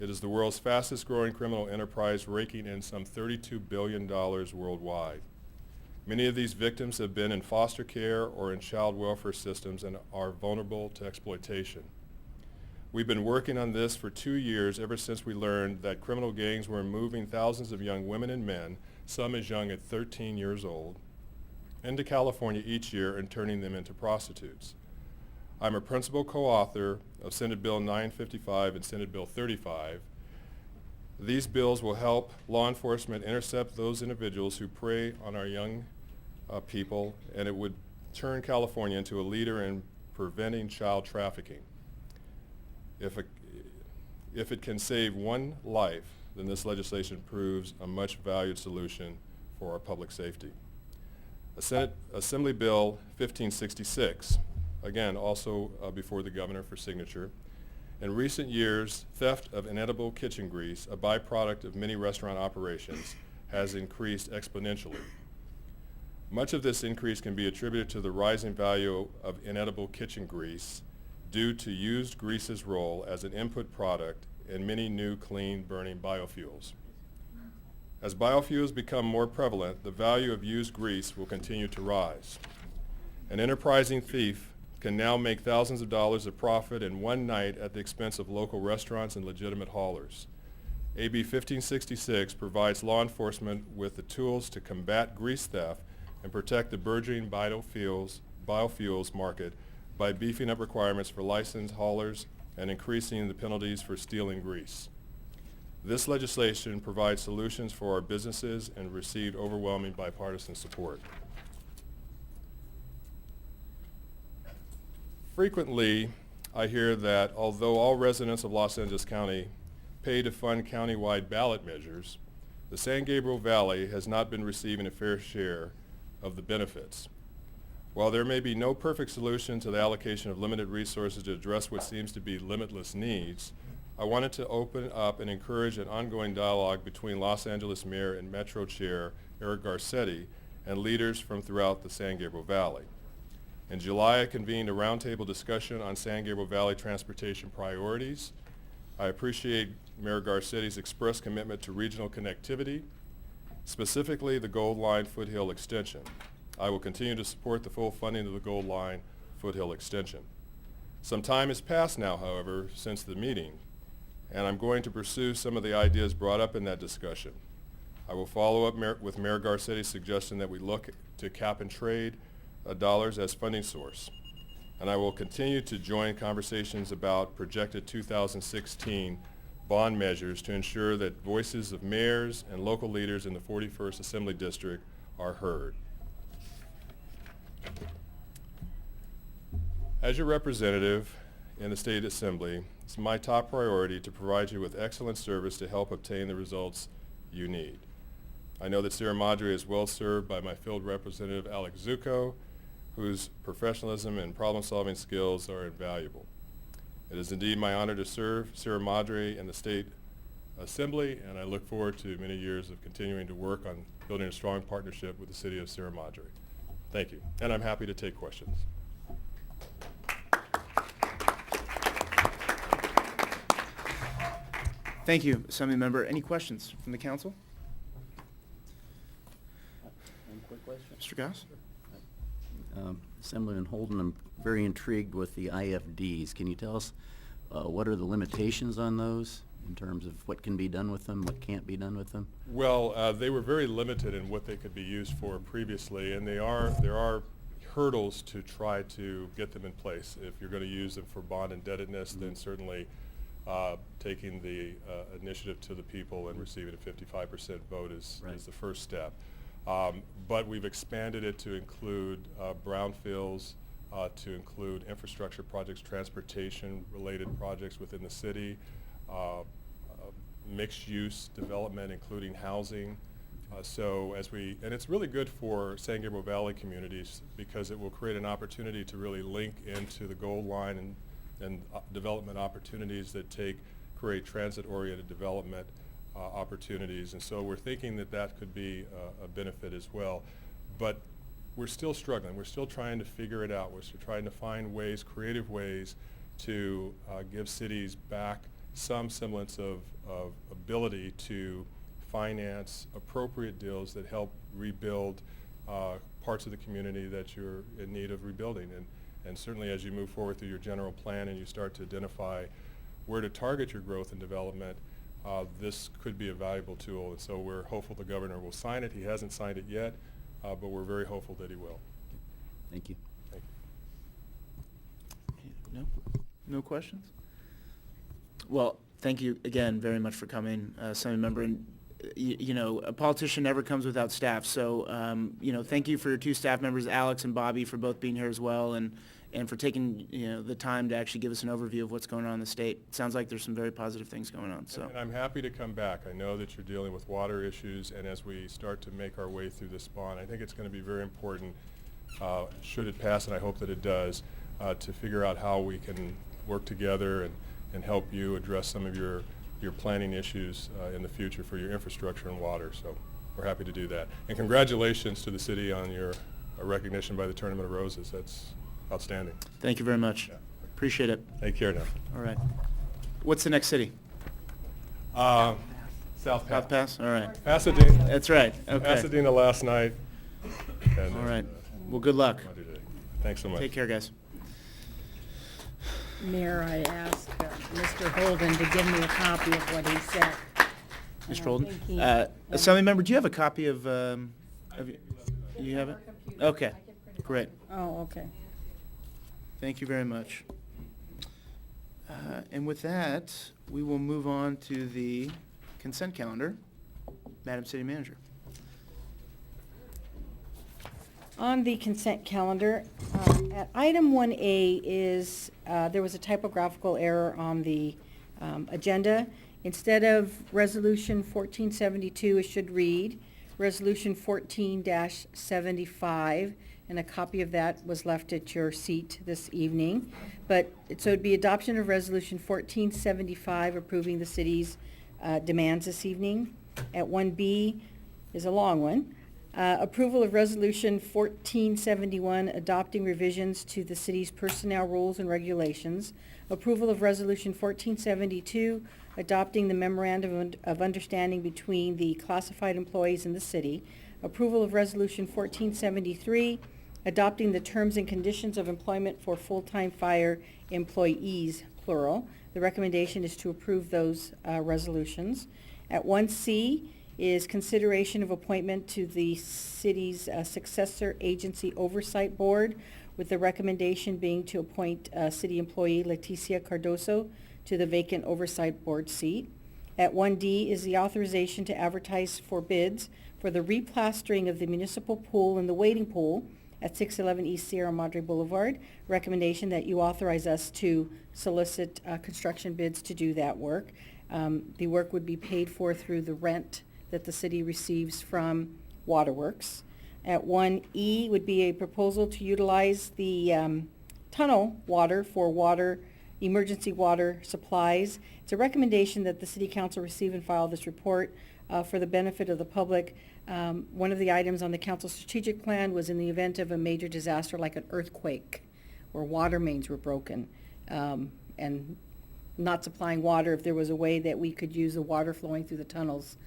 It is the world's fastest growing criminal enterprise, raking in some $32 billion worldwide. Many of these victims have been in foster care or in child welfare systems and are vulnerable to exploitation. We've been working on this for 2 years, ever since we learned that criminal gangs were moving thousands of young women and men, some as young as 13 years old, into California each year and turning them into prostitutes. I'm a principal co-author of Senate Bill 955 and Senate Bill 35. These bills will help law enforcement intercept those individuals who prey on our young people, and it would turn California into a leader in preventing child trafficking. If it can save one life, then this legislation proves a much valued solution for our public safety. Senate Assembly Bill 1566, again also before the governor for signature. In recent years, theft of inedible kitchen grease, a byproduct of many restaurant operations, has increased exponentially. Much of this increase can be attributed to the rising value of inedible kitchen grease due to used grease's role as an input product in many new clean burning biofuels. As biofuels become more prevalent, the value of used grease will continue to rise. An enterprising thief can now make thousands of dollars of profit in one night at the expense of local restaurants and legitimate haulers. AB 1566 provides law enforcement with the tools to combat grease theft and protect the burgeoning biofuels market by beefing up requirements for licensed haulers and increasing the penalties for stealing grease. This legislation provides solutions for our businesses and received overwhelming bipartisan support. Frequently, I hear that although all residents of Los Angeles County pay to fund countywide ballot measures, the San Gabriel Valley has not been receiving a fair share of the benefits. While there may be no perfect solution to the allocation of limited resources to address what seems to be limitless needs, I wanted to open up and encourage an ongoing dialogue between Los Angeles Mayor and Metro Chair Eric Garcetti and leaders from throughout the San Gabriel Valley. In July, I convened a roundtable discussion on San Gabriel Valley transportation priorities. I appreciate Mayor Garcetti's express commitment to regional connectivity, specifically the Gold Line Foothill Extension. I will continue to support the full funding of the Gold Line Foothill Extension. Some time has passed now, however, since the meeting, and I'm going to pursue some of the ideas brought up in that discussion. I will follow up with Mayor Garcetti's suggestion that we look to cap and trade dollars as funding source. And I will continue to join conversations about projected 2016 bond measures to ensure that voices of mayors and local leaders in the 41st Assembly District are heard. As your representative in the State Assembly, it's my top priority to provide you with excellent service to help obtain the results you need. I know that Sierra Madre is well served by my field representative, Alex Zucco, whose professionalism and problem-solving skills are invaluable. It is indeed my honor to serve Sierra Madre in the State Assembly, and I look forward to many years of continuing to work on building a strong partnership with the City of Sierra Madre. Thank you, and I'm happy to take questions. Thank you, Assembly Member. Any questions from the council? One quick question. Mr. Goss? Assemblyman Holden, I'm very intrigued with the IFDs. Can you tell us what are the limitations on those in terms of what can be done with them, what can't be done with them? Well, they were very limited in what they could be used for previously, and there are hurdles to try to get them in place. If you're going to use them for bond indebtedness, then certainly taking the initiative to the people and receiving a 55% vote is the first step. But we've expanded it to include brownfields, to include infrastructure projects, transportation-related projects within the city, mixed-use development, including housing. And it's really good for San Gabriel Valley communities because it will create an opportunity to really link into the Gold Line and development opportunities that create transit-oriented development opportunities. And so we're thinking that that could be a benefit as well. But we're still struggling. We're still trying to figure it out. We're still trying to find ways, creative ways, to give cities back some semblance of ability to finance appropriate deals that help rebuild parts of the community that you're in need of rebuilding. And certainly as you move forward through your general plan and you start to identify where to target your growth and development, this could be a valuable tool. And so we're hopeful the governor will sign it. He hasn't signed it yet, but we're very hopeful that he will. Thank you. Thank you. No? No questions? Well, thank you again very much for coming, Assembly Member. And, you know, a politician never comes without staff. So, you know, thank you for your two staff members, Alex and Bobby, for both being here as well, and for taking, you know, the time to actually give us an overview of what's going on in the state. It sounds like there's some very positive things going on. So. And I'm happy to come back. I know that you're dealing with water issues, and as we start to make our way through this bond, I think it's going to be very important, should it pass, and I hope that it does, to figure out how we can work together and help you address some of your planning issues in the future for your infrastructure and water. So we're happy to do that. And congratulations to the city on your recognition by the Tournament of Roses. That's outstanding. Thank you very much. Yeah. Appreciate it. Take care now. All right. What's the next city? South Pass. South Pass? All right. Pasadena. That's right. Okay. Pasadena last night. And, All right. Well, good luck. Monday today. Thanks so much. Take care, guys. Mayor, I asked Mr. Holden to give me a copy of what he said. And Mr. I Holden? think he- Assembly Member, do you have a copy of you have it? Okay. Great. Oh, okay. Thank you very much. And with that, we will move on to the consent calendar. Madam City Manager. On the consent calendar, at item 1A is, there was a typographical error on the agenda. Instead of Resolution 1472, it should read Resolution 14-75, and a copy of that was left at your seat this evening. But, so it'd be adoption of Resolution 1475, approving the city's demands this evening. At 1B is a long one. Approval of Resolution 1471, adopting revisions to the city's personnel rules and regulations. Approval of Resolution 1472, adopting the memorandum of understanding between the classified employees and the city. Approval of Resolution 1473, adopting the terms and conditions of employment for full-time fire employees, plural. The recommendation is to approve those resolutions. At 1C is consideration of appointment to the city's successor agency oversight board, with the recommendation being to appoint city employee Leticia Cardoso to the vacant oversight board seat. At 1D is the authorization to advertise for bids for the replastering of the municipal pool and the wading pool at 611 East Sierra Madre Boulevard. Recommendation that you authorize us to solicit construction bids to do that work. The work would be paid for through the rent that the city receives from Waterworks. At 1E would be a proposal to utilize the tunnel water for emergency water supplies. It's a recommendation that the City Council receive and file this report for the benefit of the public. One of the items on the council strategic plan was in the event of a major disaster like an earthquake where water mains were broken and not supplying water, if there was a way that we could use the water flowing through the tunnels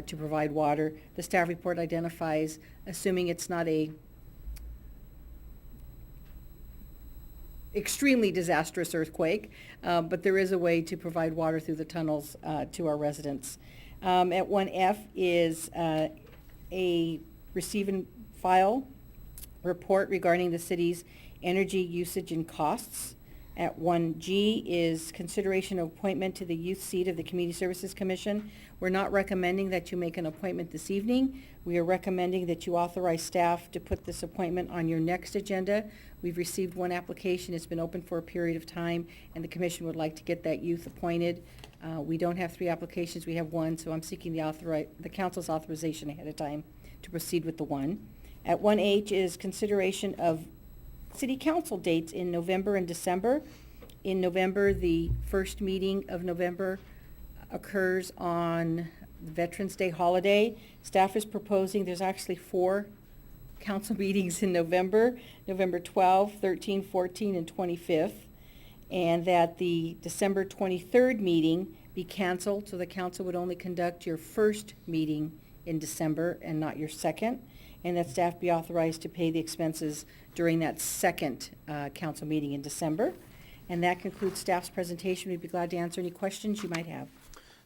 to provide water. The staff report identifies, assuming it's not a extremely disastrous earthquake, but there is a way to provide water through the tunnels to our residents. At 1F is a receive and file report regarding the city's energy usage and costs. At 1G is consideration of appointment to the youth seat of the Community Services Commission. We're not recommending that you make an appointment this evening. We are recommending that you authorize staff to put this appointment on your next agenda. We've received one application. It's been open for a period of time, and the commission would like to get that youth appointed. We don't have 3 applications. We have 1, so I'm seeking the council's authorization ahead of time to proceed with the 1. At 1H is consideration of city council dates in November and December. In November, the first meeting of November occurs on Veterans Day holiday. Staff is proposing, there's actually 4 council meetings in November, November 12, 13, 14, and 25th, and that the December 23rd meeting be canceled, so the council would only conduct your first meeting in December and not your second, and that staff be authorized to pay the expenses during that second council meeting in December. And that concludes staff's presentation. We'd be glad to answer any questions you might have.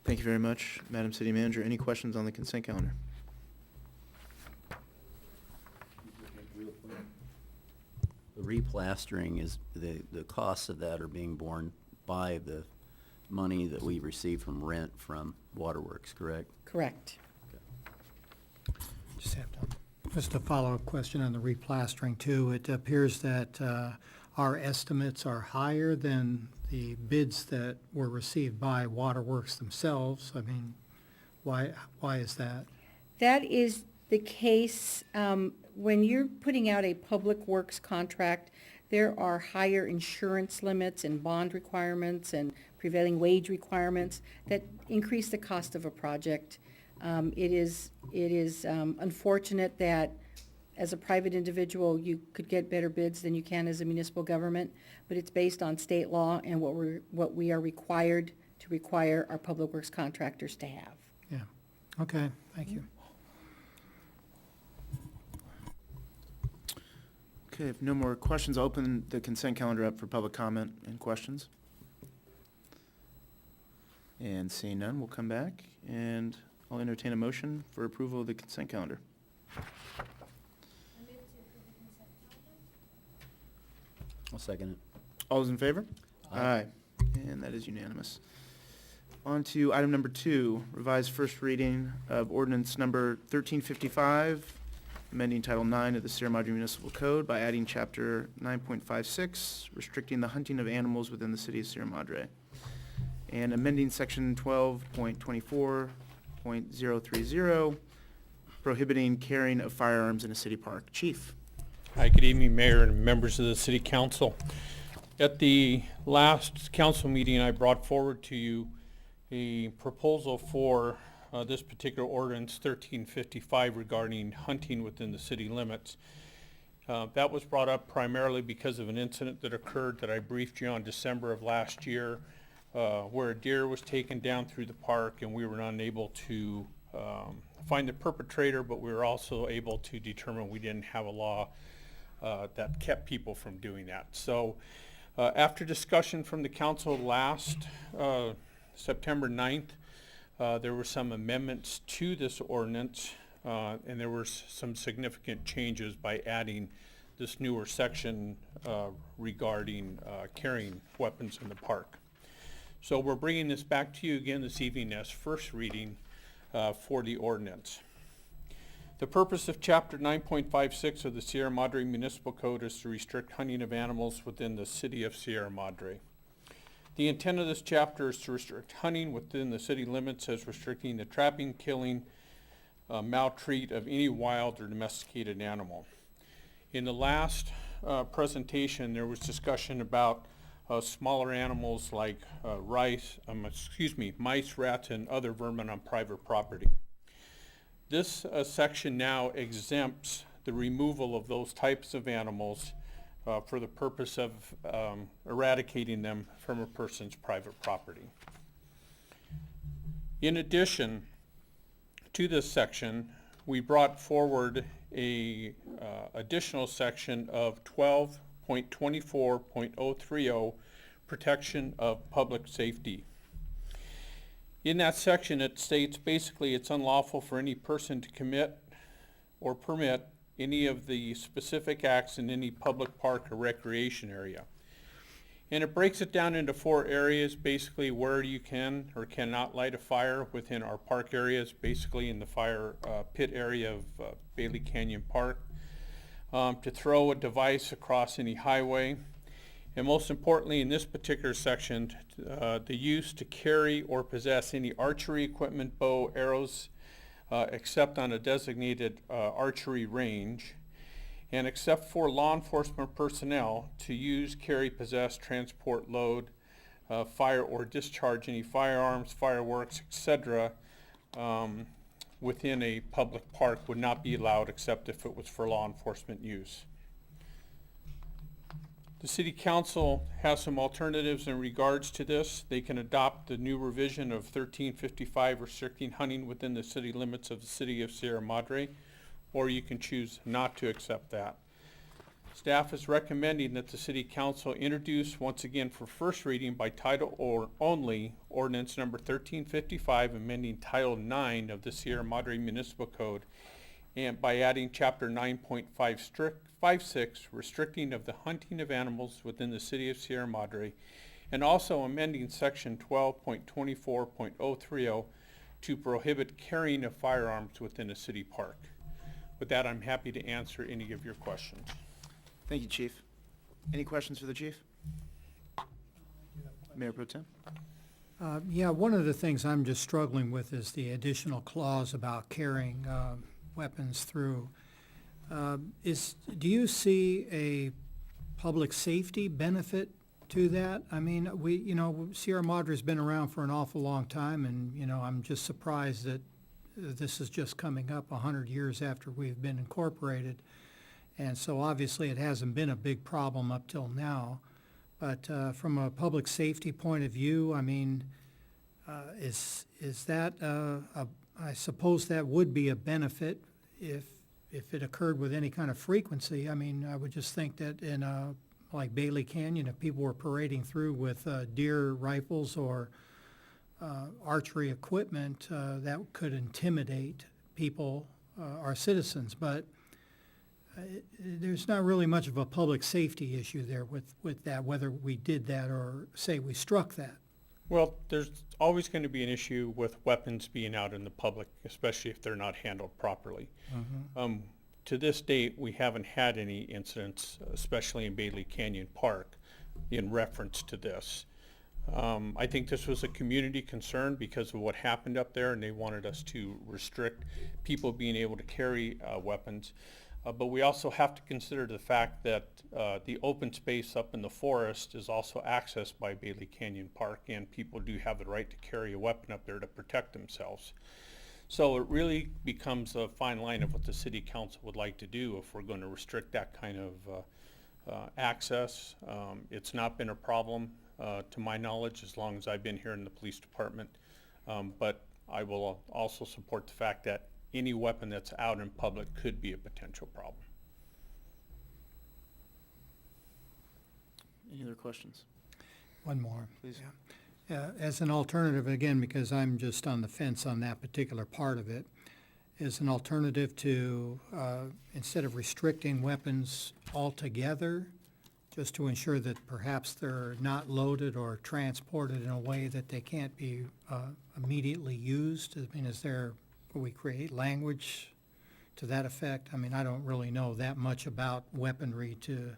Thank you very much, Madam City Manager. Any questions on the consent calendar? The replastering is, the costs of that are being borne by the money that we receive from rent from Waterworks, correct? Correct. Just a follow-up question on the replastering too. It appears that our estimates are higher than the bids that were received by Waterworks themselves. I mean, why is that? That is the case when you're putting out a public works contract. There are higher insurance limits and bond requirements and prevailing wage requirements that increase the cost of a project. It is unfortunate that as a private individual you could get better bids than you can as a municipal government, but it's based on state law and what we are required to require our public works contractors to have. Yeah. Okay, thank you. Okay, if no more questions, I'll open the consent calendar up for public comment and questions. And seeing none, we'll come back and I'll entertain a motion for approval of the consent calendar. I'll second it. All those in favor? Aye. And that is unanimous. On to item number 2, revised first reading of ordinance number 1355, amending Title 9 of the Sierra Madre Municipal Code by adding Chapter 9.56, restricting the hunting of animals within the city of Sierra Madre, and amending Section 12.24.030, prohibiting carrying of firearms in a city park. Chief. Hi, good evening, Mayor and members of the City Council. At the last council meeting, I brought forward to you a proposal for this particular ordinance 1355 regarding hunting within the city limits. That was brought up primarily because of an incident that occurred that I briefed you on December of last year, where a deer was taken down through the park and we were unable to find the perpetrator, but we were also able to determine we didn't have a law that kept people from doing that. So after discussion from the council last September 9th, there were some amendments to this ordinance, and there were some significant changes by adding this newer section regarding carrying weapons in the park. So we're bringing this back to you again this evening as first reading for the ordinance. The purpose of Chapter 9.56 of the Sierra Madre Municipal Code is to restrict hunting of animals within the city of Sierra Madre. The intent of this chapter is to restrict hunting within the city limits as restricting the trapping, killing, maltreat of any wild or domesticated animal. In the last presentation, there was discussion about smaller animals like mice, rats, and other vermin on private property. This section now exempts the removal of those types of animals for the purpose of eradicating them from a person's private property. In addition to this section, we brought forward a additional section of 12.24.030, protection of public safety. In that section, it states basically it's unlawful for any person to commit or permit any of the specific acts in any public park or recreation area. And it breaks it down into 4 areas, basically where you can or cannot light a fire within our park areas, basically in the fire pit area of Bailey Canyon Park, to throw a device across any highway, and most importantly in this particular section, the use to carry or possess any archery equipment, bow, arrows, except on a designated archery range, and except for law enforcement personnel to use, carry, possess, transport, load, fire or discharge any firearms, fireworks, etc., within a public park would not be allowed except if it was for law enforcement use. The City Council has some alternatives in regards to this. They can adopt the new revision of 1355 restricting hunting within the city limits of the City of Sierra Madre, or you can choose not to accept that. Staff is recommending that the City Council introduce once again for first reading by title or only ordinance number 1355 amending Title 9 of the Sierra Madre Municipal Code and by adding Chapter 9.56 restricting of the hunting of animals within the City of Sierra Madre and also amending Section 12.24.030 to prohibit carrying of firearms within a city park. With that, I'm happy to answer any of your questions. Thank you, Chief. Any questions for the Chief? Mayor Pro Tem? Yeah, one of the things I'm just struggling with is the additional clause about carrying weapons through. Do you see a public safety benefit to that? I mean, Sierra Madre's been around for an awful long time, and, I'm just surprised that this is just coming up 100 years after we've been incorporated. And so obviously it hasn't been a big problem up till now. But from a public safety point of view, I mean, is that, I suppose that would be a benefit if it occurred with any kind of frequency. I mean, I would just think that in like Bailey Canyon, if people were parading through with deer rifles or archery equipment, that could intimidate people, our citizens. But there's not really much of a public safety issue there with that, whether we did that or say we struck that. Well, there's always going to be an issue with weapons being out in the public, especially if they're not handled properly. To this date, we haven't had any incidents, especially in Bailey Canyon Park, in reference to this. I think this was a community concern because of what happened up there, and they wanted us to restrict people being able to carry weapons. But we also have to consider the fact that the open space up in the forest is also accessed by Bailey Canyon Park, and people do have the right to carry a weapon up there to protect themselves. So it really becomes a fine line of what the City Council would like to do if we're going to restrict that kind of access. It's not been a problem to my knowledge as long as I've been here in the police department, but I will also support the fact that any weapon that's out in public could be a potential problem. Any other questions? One more. Please. Yeah. As an alternative, again, because I'm just on the fence on that particular part of it, is an alternative to, instead of restricting weapons altogether, just to ensure that perhaps they're not loaded or transported in a way that they can't be immediately used? I mean, will we create language to that effect? I mean, I don't really know that much about weaponry to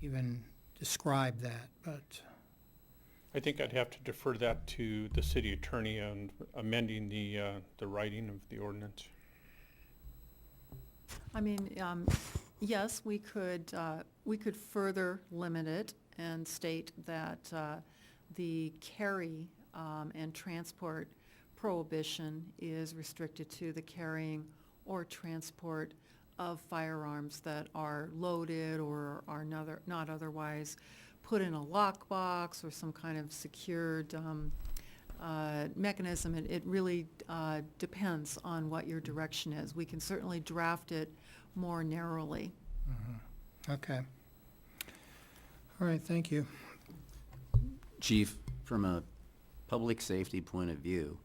even describe that, but I think I'd have to defer that to the city attorney and amending the writing of the ordinance. I mean, yes, we could further limit it and state that the carry and transport prohibition is restricted to the carrying or transport of firearms that are loaded or are not otherwise put in a lockbox or some kind of secured mechanism. It really depends on what your direction is. We can certainly draft it more narrowly. okay. All right, thank you. Chief, from a public safety point of view,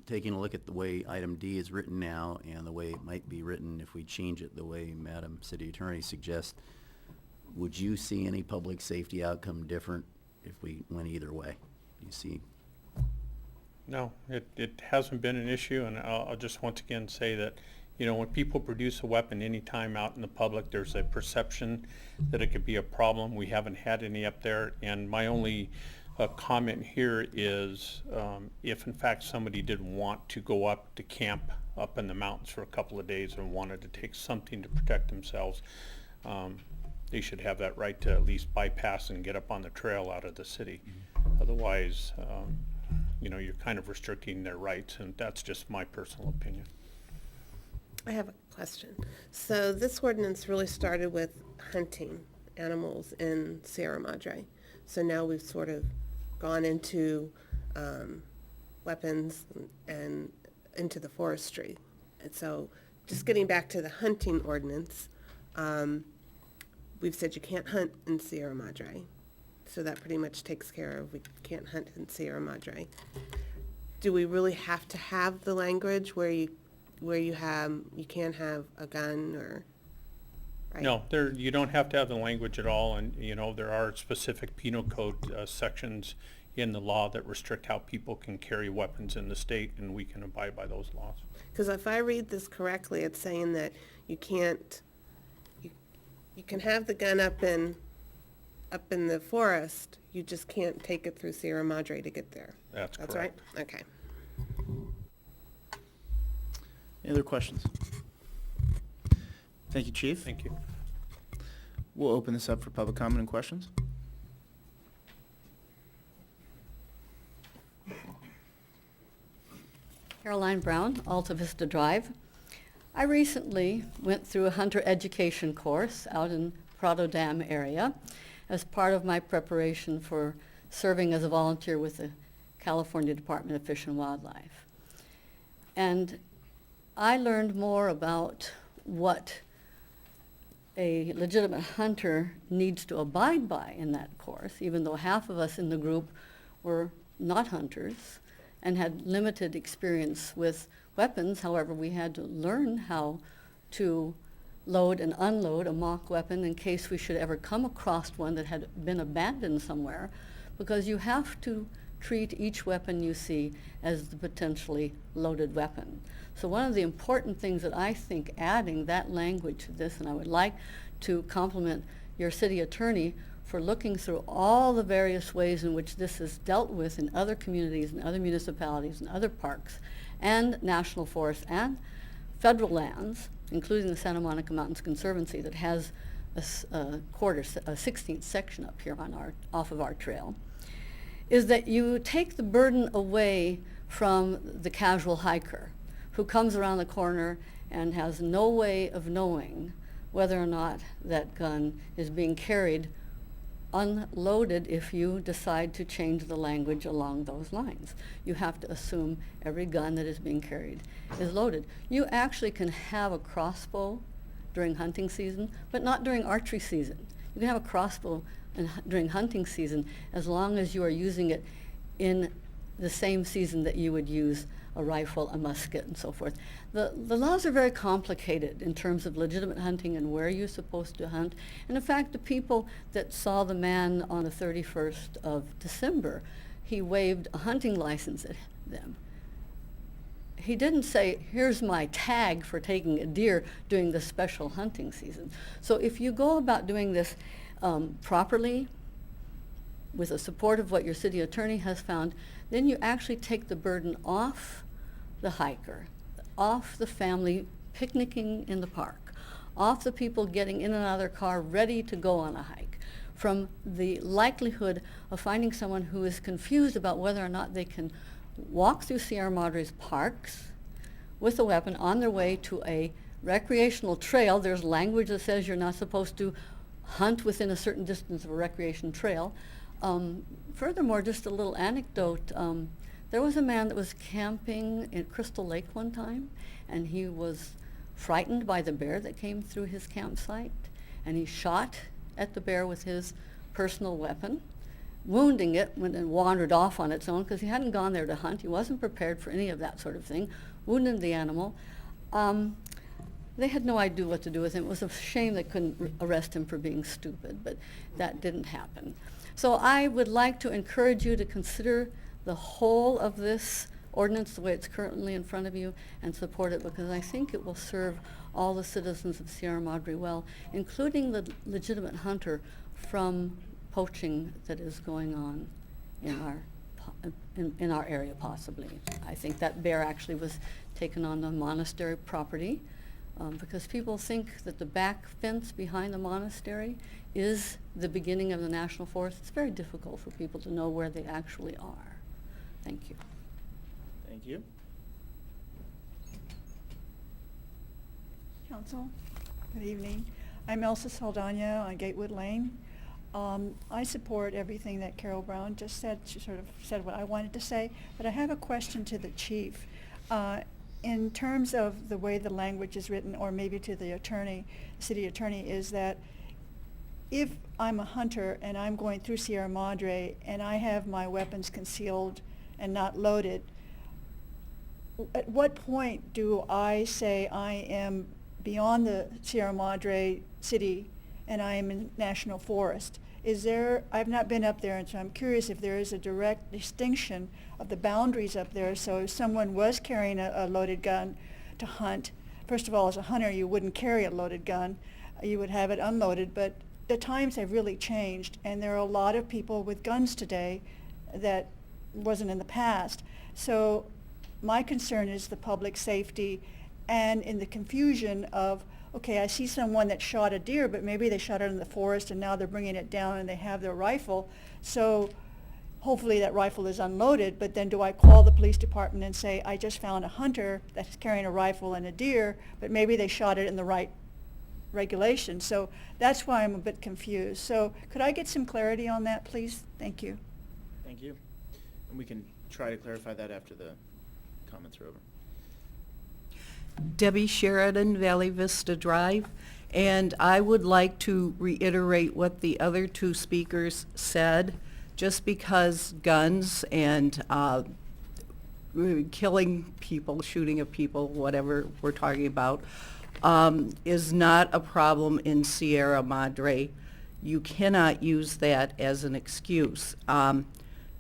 taking a look at the way item D is written now and the way it might be written if we change it the way Madam City Attorney suggests, would you see any public safety outcome different if we went either way? Do you see? No, it hasn't been an issue, and I'll just once again say that, when people produce a weapon anytime out in the public, there's a perception that it could be a problem. We haven't had any up there, and my only comment here is if in fact somebody did want to go up to camp up in the mountains for a couple of days and wanted to take something to protect themselves, they should have that right to at least bypass and get up on the trail out of the city. Otherwise, you're kind of restricting their rights, and that's just my personal opinion. I have a question. So this ordinance really started with hunting animals in Sierra Madre. So now we've sort of gone into weapons and into the forestry. And so just getting back to the hunting ordinance, we've said you can't hunt in Sierra Madre. So that pretty much takes care of, we can't hunt in Sierra Madre. Do we really have to have the language where you can't have a gun or, right? No, you don't have to have the language at all, and, there are specific penal code sections in the law that restrict how people can carry weapons in the state, and we can abide by those laws. Because if I read this correctly, it's saying that you can't, you can have the gun up in the forest, you just can't take it through Sierra Madre to get there. That's That's right? correct. Okay. Any other questions? Thank you, Chief. Thank you. We'll open this up for public comment and questions. Caroline Brown, Alta Vista Drive. I recently went through a hunter education course out in Prado Dam area as part of my preparation for serving as a volunteer with the California Department of Fish and Wildlife. And I learned more about what a legitimate hunter needs to abide by in that course, even though half of us in the group were not hunters and had limited experience with weapons. However, we had to learn how to load and unload a mock weapon in case we should ever come across one that had been abandoned somewhere, because you have to treat each weapon you see as the potentially loaded weapon. So one of the important things that I think adding that language to this, and I would like to compliment your city attorney for looking through all the various ways in which this is dealt with in other communities and other municipalities and other parks and national forests and federal lands, including the Santa Monica Mountains Conservancy that has a 16th section up here on off of our trail, is that you take the burden away from the casual hiker who comes around the corner and has no way of knowing whether or not that gun is being carried unloaded if you decide to change the language along those lines. You have to assume every gun that is being carried is loaded. You actually can have a crossbow during hunting season, but not during archery season. You can have a crossbow during hunting season as long as you are using it in the same season that you would use a rifle, a musket, and so forth. The laws are very complicated in terms of legitimate hunting and where you're supposed to hunt. And in fact, the people that saw the man on the 31st of December, he waved a hunting license at them. He didn't say, here's my tag for taking a deer during the special hunting season. So if you go about doing this properly, with the support of what your city attorney has found, then you actually take the burden off the hiker, off the family picnicking in the park, off the people getting in and out of their car ready to go on a hike, from the likelihood of finding someone who is confused about whether or not they can walk through Sierra Madre's parks with a weapon on their way to a recreational trail. There's language that says you're not supposed to hunt within a certain distance of a recreation trail. Furthermore, just a little anecdote, there was a man that was camping in Crystal Lake one time, and he was frightened by the bear that came through his campsite, and he shot at the bear with his personal weapon, wounding it when it wandered off on its own because he hadn't gone there to hunt. He wasn't prepared for any of that sort of thing, wounded the animal. They had no idea what to do with him. It was a shame they couldn't arrest him for being stupid, but that didn't happen. So I would like to encourage you to consider the whole of this ordinance the way it's currently in front of you and support it, because I think it will serve all the citizens of Sierra Madre well, including the legitimate hunter, from poaching that is going on in our area possibly. I think that bear actually was taken on the monastery property Because people think that the back fence behind the monastery is the beginning of the national forest. It's very difficult for people to know where they actually are. Thank you. Thank you. Council, good evening. I'm Elsa Saldana on Gatewood Lane. I support everything that Carol Brown just said. She sort of said what I wanted to say, but I have a question to the chief. In terms of the way the language is written, or maybe to the attorney, city attorney, is that if I'm a hunter and I'm going through Sierra Madre and I have my weapons concealed and not loaded, at what point do I say I am beyond the Sierra Madre city and I am in national forest? I've not been up there, and so I'm curious if there is a direct distinction of the boundaries up there. So if someone was carrying a loaded gun to hunt, first of all, as a hunter, you wouldn't carry a loaded gun. You would have it unloaded, but the times have really changed, and there are a lot of people with guns today that wasn't in the past. So my concern is the public safety, and in the confusion of, okay, I see someone that shot a deer, but maybe they shot it in the forest and now they're bringing it down and they have their rifle. So hopefully that rifle is unloaded, but then do I call the police department and say, I just found a hunter that's carrying a rifle and a deer, but maybe they shot it in the right regulation. So that's why I'm a bit confused. So could I get some clarity on that, please? Thank you. Thank you. And we can try to clarify that after the comments are over. Debbie Sheridan, Valley Vista Drive, and I would like to reiterate what the other two speakers said. Just because guns and killing people, shooting at people, whatever we're talking about, is not a problem in Sierra Madre. You cannot use that as an excuse.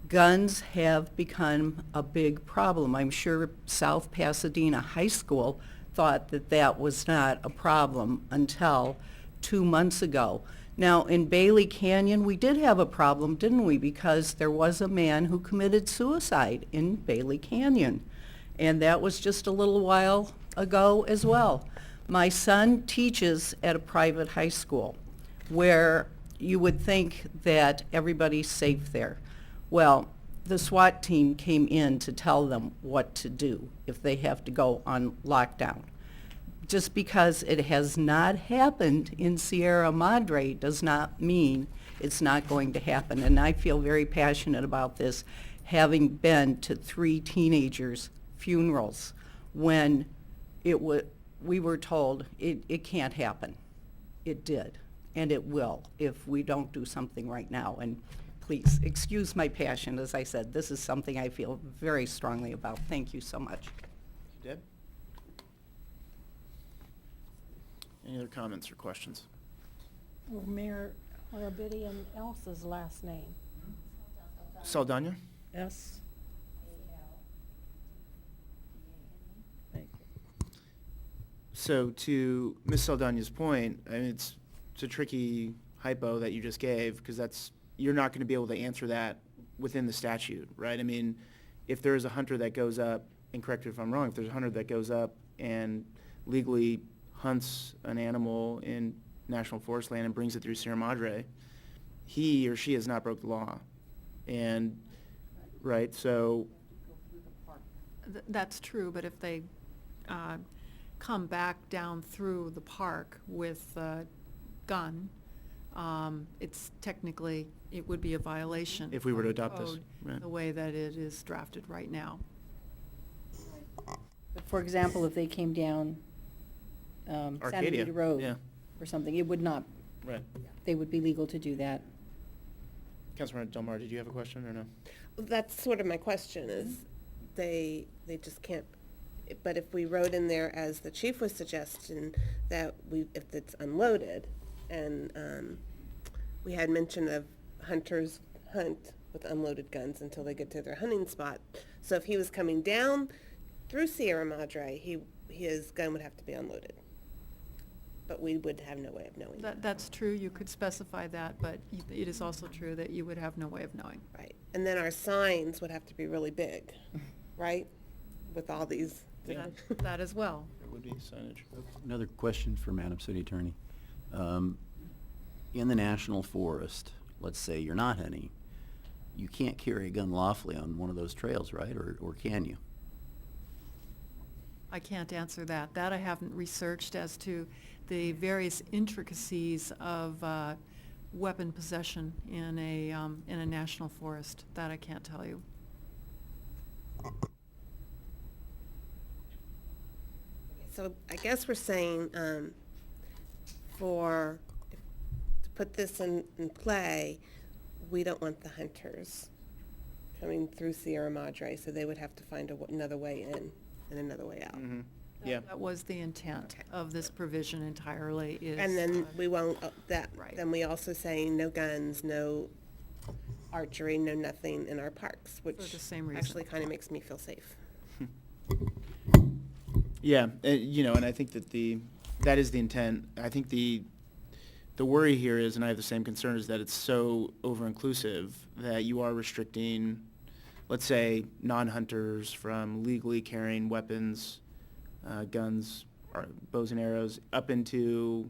Guns have become a big problem. I'm sure South Pasadena High School thought that that was not a problem until 2 months ago. Now, in Bailey Canyon, we did have a problem, didn't we? Because there was a man who committed suicide in Bailey Canyon. And that was just a little while ago as well. My son teaches at a private high school where you would think that everybody's safe there. Well, the SWAT team came in to tell them what to do if they have to go on lockdown. Just because it has not happened in Sierra Madre does not mean it's not going to happen. And I feel very passionate about this, having been to 3 teenagers' funerals when we were told it can't happen. It did, and it will if we don't do something right now. And please, excuse my passion. As I said, this is something I feel very strongly about. Thank you so much. Deb? Any other comments or questions? Well, Mayor Arabidian Elsa's last name. Saldana? S. So to Ms. Saldana's point, I mean, it's a tricky hypo that you just gave, because you're not going to be able to answer that within the statute, right? I mean, if there is a hunter that goes up, and correct me if I'm wrong, if there's a hunter that goes up and legally hunts an animal in national forest land and brings it through Sierra Madre, he or she has not broke the law. And, right, so... That's true, but if they come back down through the park with a gun, it's technically, it would be a violation. If we were to of the adopt this, code right. The way that it is drafted right now. But for example, if they came down Santa Arcadia, Rita Road yeah. or something, it would not, Right. they would be legal to do that. Councilmember Del Mar, did you have a question or no? That's sort of my question, is they just can't, but if we wrote in there, as the chief was suggesting, that if it's unloaded, and we had mention of hunters hunt with unloaded guns until they get to their hunting spot. So if he was coming down through Sierra Madre, his gun would have to be unloaded. But we would have no way of knowing that. That's true, you could specify that, but it is also true that you would have no way of knowing. Right. And then our signs would have to be really big, right? With all these. That as well. would be signage. Another question for Madam City Attorney. In the National Forest, let's say you're not hunting, you can't carry a gun lawfully on one of those trails, right? Or can you? I can't answer that. That I haven't researched as to the various intricacies of weapon possession in a national forest. That I can't tell you. So I guess we're saying, to put this in play, we don't want the hunters coming through Sierra Madre, so they would have to find another way in and another way out. Mm-hmm. Yeah. That was the intent of this provision entirely is. And then we won't, Right. then we also saying no guns, no archery, no nothing in our parks, which For the same reason. actually kind of makes me feel safe. Yeah, and I think that is the intent. I think the worry here is, and I have the same concern, is that it's so over-inclusive that you are restricting, let's say, non-hunters from legally carrying weapons, guns, or bows and arrows, up into,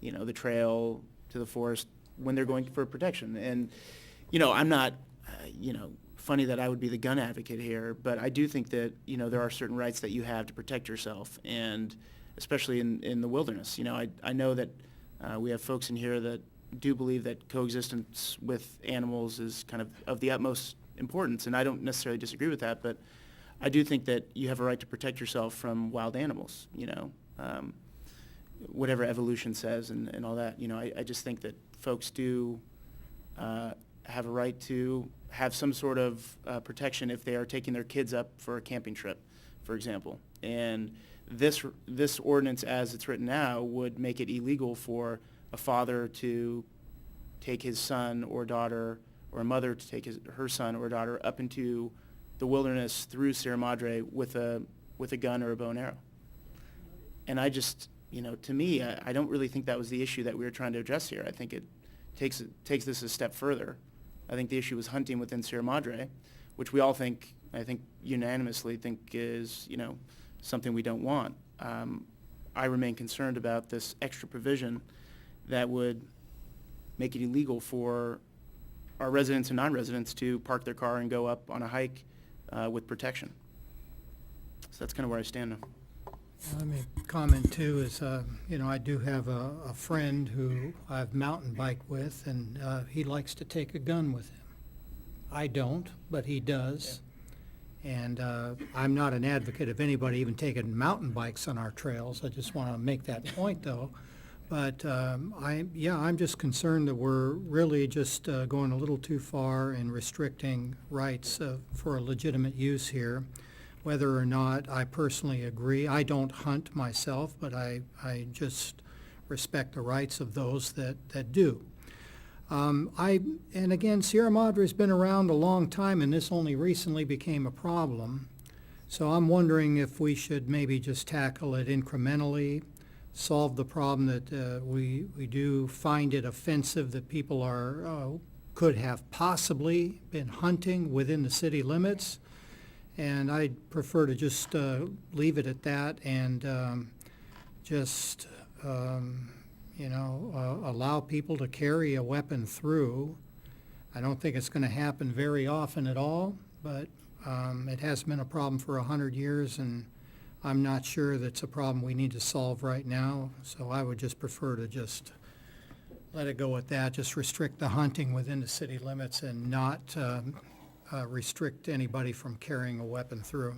the trail, to the forest, when they're going for protection. And, I'm not, funny that I would be the gun advocate here, but I do think that, there are certain rights that you have to protect yourself, and especially in the wilderness. I know that we have folks in here that do believe that coexistence with animals is kind of the utmost importance, and I don't necessarily disagree with that, but I do think that you have a right to protect yourself from wild animals, whatever evolution says and all that. I just think that folks do have a right to have some sort of protection if they are taking their kids up for a camping trip, for example. And this ordinance, as it's written now, would make it illegal for a father to take his son or daughter, or a mother to take her son or daughter up into the wilderness through Sierra Madre with a gun or a bow and arrow. And I just, to me, I don't really think that was the issue that we were trying to address here. I think it takes this a step further. I think the issue was hunting within Sierra Madre, which we all think, I think unanimously think is, something we don't want. I remain concerned about this extra provision that would make it illegal for our residents and non-residents to park their car and go up on a hike with protection. So that's kind of where I stand now. Let me comment too is, I do have a friend who I've mountain biked with, and he likes to take a gun with him. I don't, but he does. And I'm not an advocate of anybody even taking mountain bikes on our trails. I just want to make that point though. But I'm just concerned that we're really just going a little too far in restricting rights for a legitimate use here. Whether or not I personally agree, I don't hunt myself, but I just respect the rights of those that do. And again, Sierra Madre's been around a long time, and this only recently became a problem. So I'm wondering if we should maybe just tackle it incrementally, solve the problem that we do find it offensive that people could have possibly been hunting within the city limits. And I'd prefer to just leave it at that and allow people to carry a weapon through. I don't think it's going to happen very often at all, but it has been a problem for 100 years, and I'm not sure that's a problem we need to solve right now. So I would just prefer to just let it go at that, just restrict the hunting within the city limits and not restrict anybody from carrying a weapon through.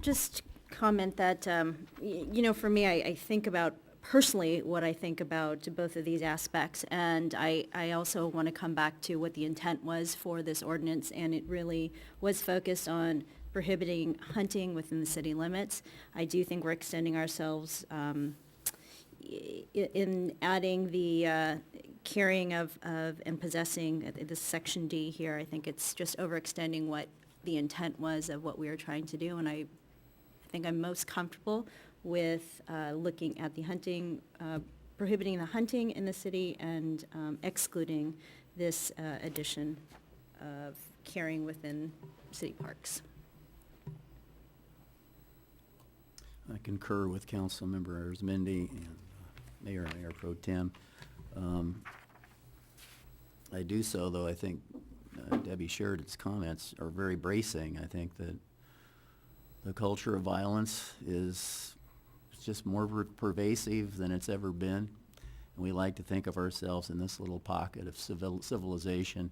Just comment that, for me, I think about personally what I think about both of these aspects, and I also want to come back to what the intent was for this ordinance, and it really was focused on prohibiting hunting within the city limits. I do think we're extending ourselves in adding the carrying of and possessing, this section D here. I think it's just overextending what the intent was of what we were trying to do, and I think I'm most comfortable with looking at the hunting, prohibiting the hunting in the city and excluding this addition of carrying within city parks. I concur with Councilmember Arizmendi and Mayor and Mayor Pro Tem. I do so, though I think Debbie Sheridan's comments are very bracing. I think that the culture of violence is just more pervasive than it's ever been. And we like to think of ourselves in this little pocket of civilization.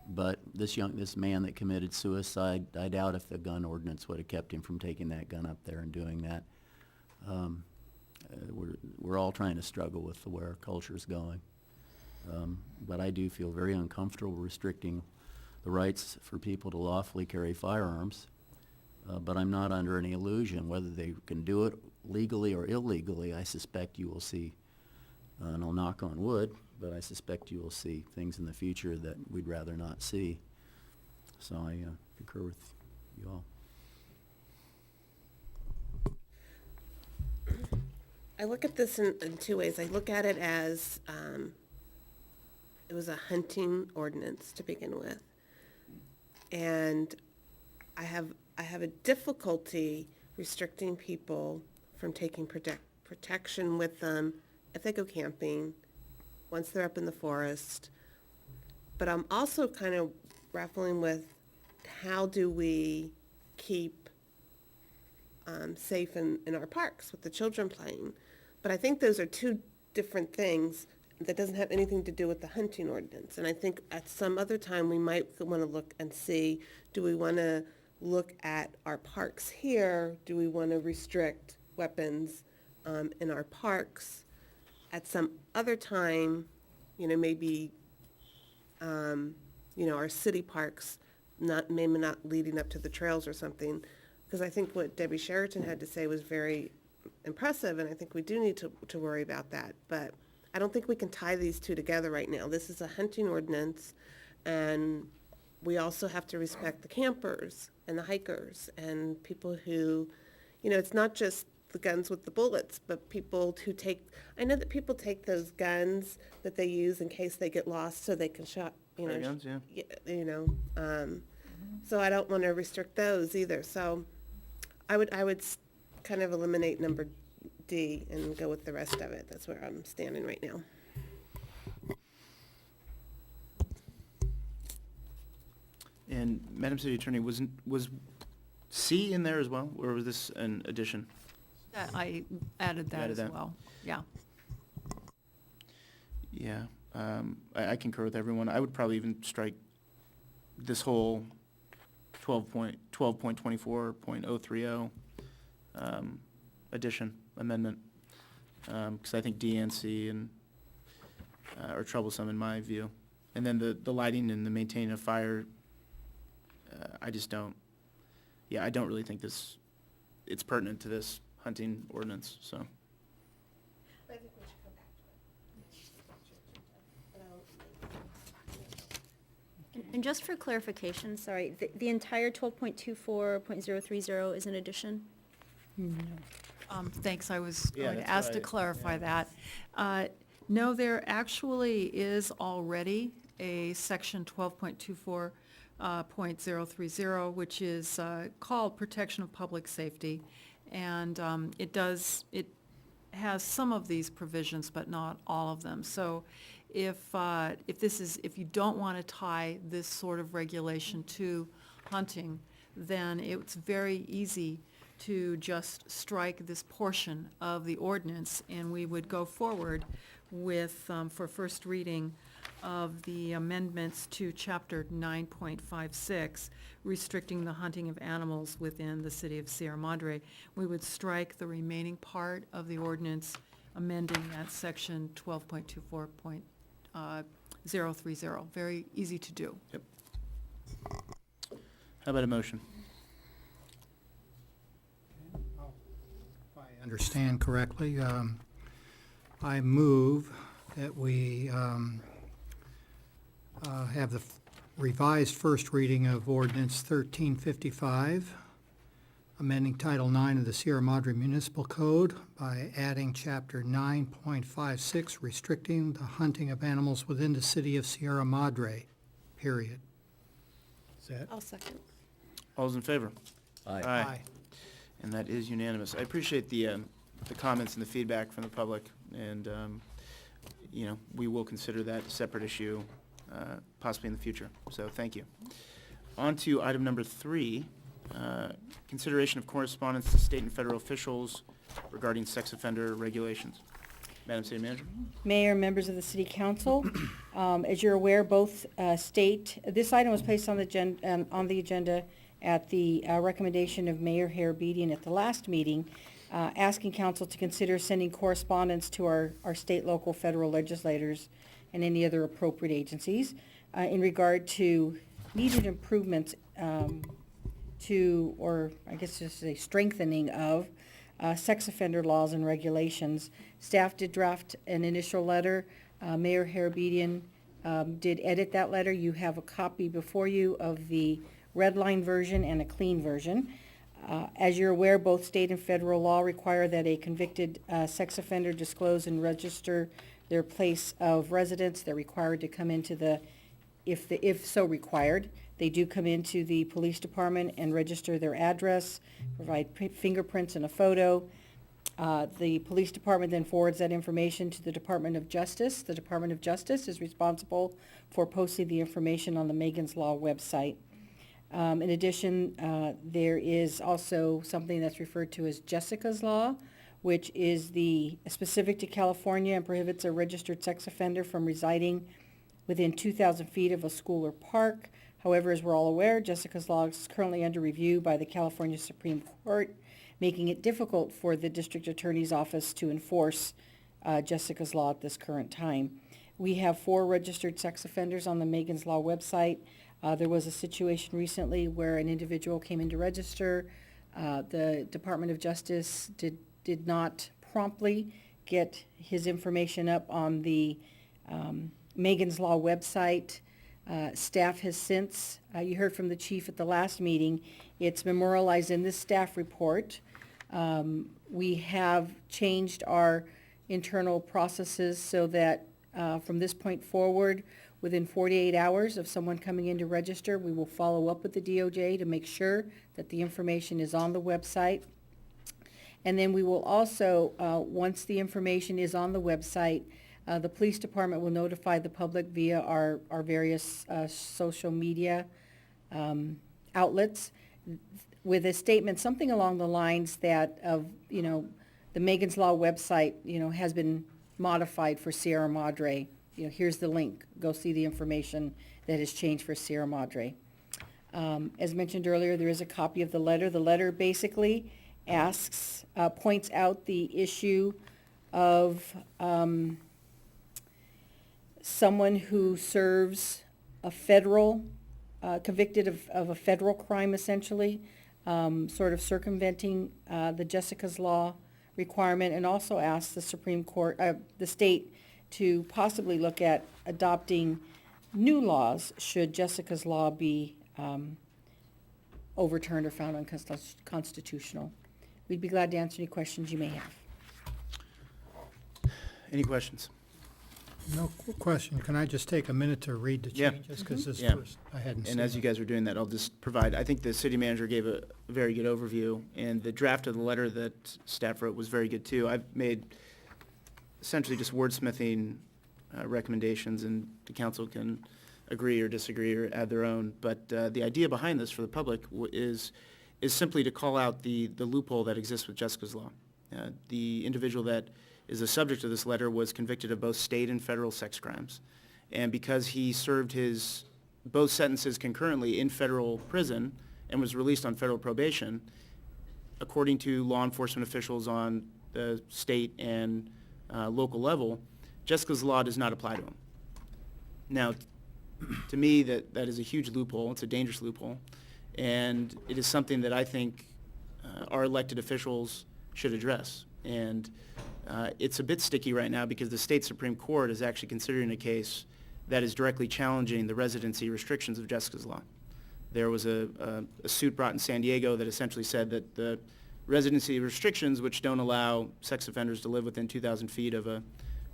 But this man that committed suicide, I doubt if the gun ordinance would have kept him from taking that gun up there and doing that. We're all trying to struggle with where our culture is going. But I do feel very uncomfortable restricting the rights for people to lawfully carry firearms. But I'm not under any illusion whether they can do it legally or illegally. I suspect you will see, and I'll knock on wood, but I suspect you will see things in the future that we'd rather not see. So I concur with you all. I look at this in two ways. I look at it as it was a hunting ordinance to begin with. And I have a difficulty restricting people from taking protection with them if they go camping, once they're up in the forest. But I'm also kind of grappling with how do we keep safe in our parks with the children playing. But I think those are two different things that doesn't have anything to do with the hunting ordinance. And I think at some other time we might want to look and see, do we want to look at our parks here? Do we want to restrict weapons in our parks? At some other time, maybe, our city parks, maybe not leading up to the trails or something. Because I think what Debbie Sheridan had to say was very impressive, and I think we do need to worry about that. But I don't think we can tie these two together right now. This is a hunting ordinance, and we also have to respect the campers and the hikers and people who, it's not just the guns with the bullets, but people who I know that people take those guns that they use in case they get lost so they can shot, Flare guns, yeah. So I don't want to restrict those either. So I would kind of eliminate number D and go with the rest of it. That's where I'm standing right now. And Madam City Attorney, was C in there as well, or was this an addition? I added that as well, yeah. Yeah, I concur with everyone. I would probably even strike this whole 12.24.030 addition, amendment, because I think D and C are troublesome in my view. And then the lighting and the maintaining of fire, I just don't, I don't really think it's pertinent to this hunting ordinance, so. I think we should come back to it. And just for clarification, sorry, the entire 12.24.030 is an addition? Thanks, I was going to that's ask to right. clarify that. No, there actually is already a section 12.24.030, which is called Protection of Public Safety. And it has some of these provisions, but not all of them. So if you don't want to tie this sort of regulation to hunting, then it's very easy to just strike this portion of the ordinance, and we would go forward with, for first reading of the amendments to Chapter 9.56, restricting the hunting of animals within the city of Sierra Madre. We would strike the remaining part of the ordinance, amending that section 12.24.030. Very easy to do. Yep. How about a motion? If I understand correctly, I move that we have the revised first reading of ordinance 1355, amending Title 9 of the Sierra Madre Municipal Code by adding Chapter 9.56, restricting the hunting of animals within the city of Sierra Madre, period. Is that? I'll second. All those in favor? Aye. Aye. And that is unanimous. I appreciate the comments and the feedback from the public, and, we will consider that a separate issue, possibly in the future. So thank you. On to item number 3, consideration of correspondence to state and federal officials regarding sex offender regulations. Madam City Manager? Mayor, members of the City Council, as you're aware, both this item was placed on the agenda at the recommendation of Mayor Harabedian at the last meeting, asking council to consider sending correspondence to our state, local, federal legislators and any other appropriate agencies in regard to needed improvements or I guess just a strengthening of sex offender laws and regulations. Staff did draft an initial letter. Mayor Harabedian did edit that letter. You have a copy before you of the red line version and a clean version. As you're aware, both state and federal law require that a convicted sex offender disclose and register their place of residence. They're required to come into if so required, they do come into the police department and register their address, provide fingerprints and a photo. The police department then forwards that information to the Department of Justice. The Department of Justice is responsible for posting the information on the Megan's Law website. In addition, there is also something that's referred to as Jessica's Law, which is specific to California and prohibits a registered sex offender from residing within 2,000 feet of a school or park. However, as we're all aware, Jessica's Law is currently under review by the California Supreme Court, making it difficult for the District Attorney's Office to enforce Jessica's Law at this current time. We have 4 registered sex offenders on the Megan's Law website. There was a situation recently where an individual came in to register. The Department of Justice did not promptly get his information up on the Megan's Law website. Staff has since, you heard from the chief at the last meeting, it's memorialized in this staff report. We have changed our internal processes so that from this point forward, within 48 hours of someone coming in to register, we will follow up with the DOJ to make sure that the information is on the website. And then we will also, once the information is on the website, the police department will notify the public via our various social media outlets with a statement, something along the lines that the Megan's Law website, has been modified for Sierra Madre. Here's the link. Go see the information that has changed for Sierra Madre. As mentioned earlier, there is a copy of the letter. The letter basically points out the issue of someone who serves a federal, convicted of a federal crime essentially, sort of circumventing the Jessica's Law requirement, and also asks the Supreme Court, the state, to possibly look at adopting new laws should Jessica's Law be overturned or found unconstitutional. We'd be glad to answer any questions you may have. Any questions? No question. Can I just take a minute to read the Yeah. changes? Because this Yeah. first, I hadn't seen And as you it. guys are doing that, I'll just provide, I think the city manager gave a very good overview, and the draft of the letter that staff wrote was very good too. I've made essentially just wordsmithing recommendations, and the council can agree or disagree or add their own. But the idea behind this for the public is simply to call out the loophole that exists with Jessica's Law. The individual that is the subject of this letter was convicted of both state and federal sex crimes. And because he served both sentences concurrently in federal prison and was released on federal probation, according to law enforcement officials on the state and local level, Jessica's Law does not apply to him. Now, to me, that is a huge loophole. It's a dangerous loophole. And it is something that I think our elected officials should address. And it's a bit sticky right now because the state Supreme Court is actually considering a case that is directly challenging the residency restrictions of Jessica's Law. There was a suit brought in San Diego that essentially said that the residency restrictions, which don't allow sex offenders to live within 2,000 feet of a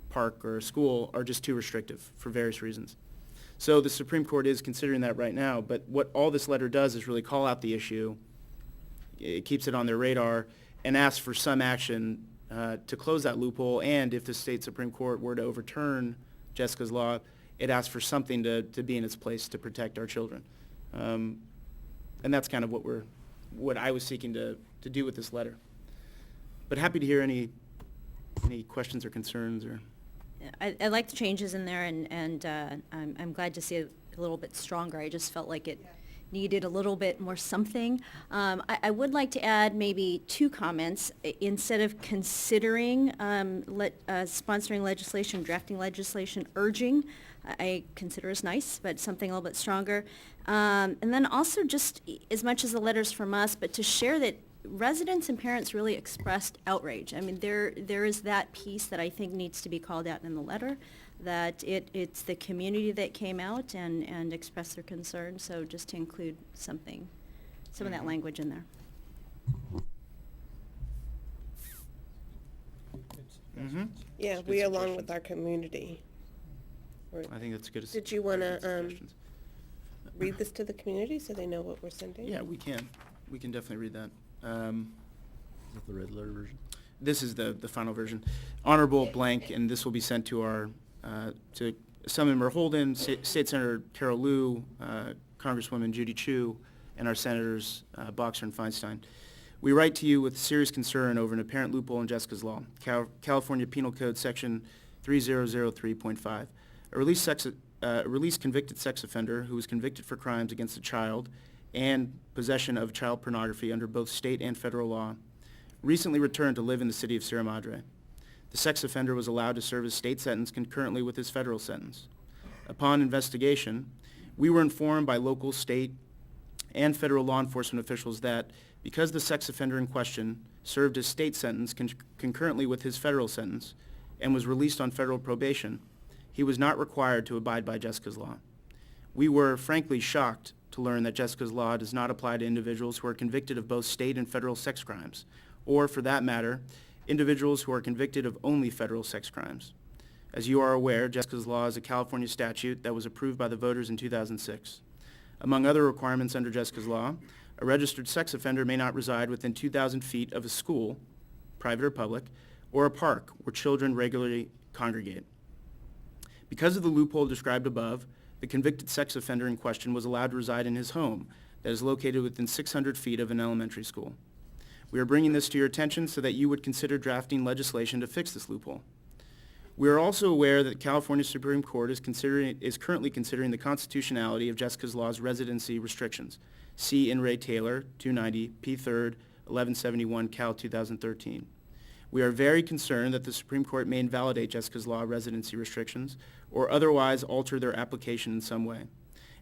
park or a school, are just too restrictive for various reasons. So the Supreme Court is considering that right now, but what all this letter does is really call out the issue. It keeps it on their radar and asks for some action to close that loophole, and if the state Supreme Court were to overturn Jessica's law, it asks for something to be in its place to protect our children. And that's kind of what I was seeking to do with this letter. But happy to hear any questions or concerns or... I like the changes in there, and I'm glad to see it a little bit stronger. I just felt like it needed a little bit more something. I would like to add maybe 2 comments. Instead of considering sponsoring legislation, drafting legislation, urging, I consider is nice, but something a little bit stronger. And then also just as much as the letters from us, but to share that residents and parents really expressed outrage. I mean, there is that piece that I think needs to be called out in the letter, that it's the community that came out and expressed their concern, so just to include some of that language in there. Mm-hmm. Yeah, we along with our community. I think that's good. Did you want to read this to the community so they know what we're sending? Yeah, we can. We can definitely read that. Is that the red letter version? This is the final version. Honorable blank, and this will be sent to our to Assemblymember Holden, State Senator Carol Liu, Congresswoman Judy Chu, and our Senators Boxer and Feinstein. We write to you with serious concern over an apparent loophole in Jessica's law, California Penal Code Section 3003.5. A released convicted sex offender who was convicted for crimes against a child and possession of child pornography under both state and federal law recently returned to live in the city of Sierra Madre. The sex offender was allowed to serve his state sentence concurrently with his federal sentence. Upon investigation, we were informed by local, state, and federal law enforcement officials that because the sex offender in question served his state sentence concurrently with his federal sentence and was released on federal probation, he was not required to abide by Jessica's law. We were frankly shocked to learn that Jessica's law does not apply to individuals who are convicted of both state and federal sex crimes, or for that matter, individuals who are convicted of only federal sex crimes. As you are aware, Jessica's law is a California statute that was approved by the voters in 2006. Among other requirements under Jessica's law, a registered sex offender may not reside within 2,000 feet of a school, private or public, or a park where children regularly congregate. Because of the loophole described above, the convicted sex offender in question was allowed to reside in his home that is located within 600 feet of an elementary school. We are bringing this to your attention so that you would consider drafting legislation to fix this loophole. We are also aware that the California Supreme Court is currently considering the constitutionality of Jessica's law's residency restrictions. See In re Taylor, 290, P. 3rd, 1171, Cal 2013. We are very concerned that the Supreme Court may invalidate Jessica's law residency restrictions or otherwise alter their application in some way.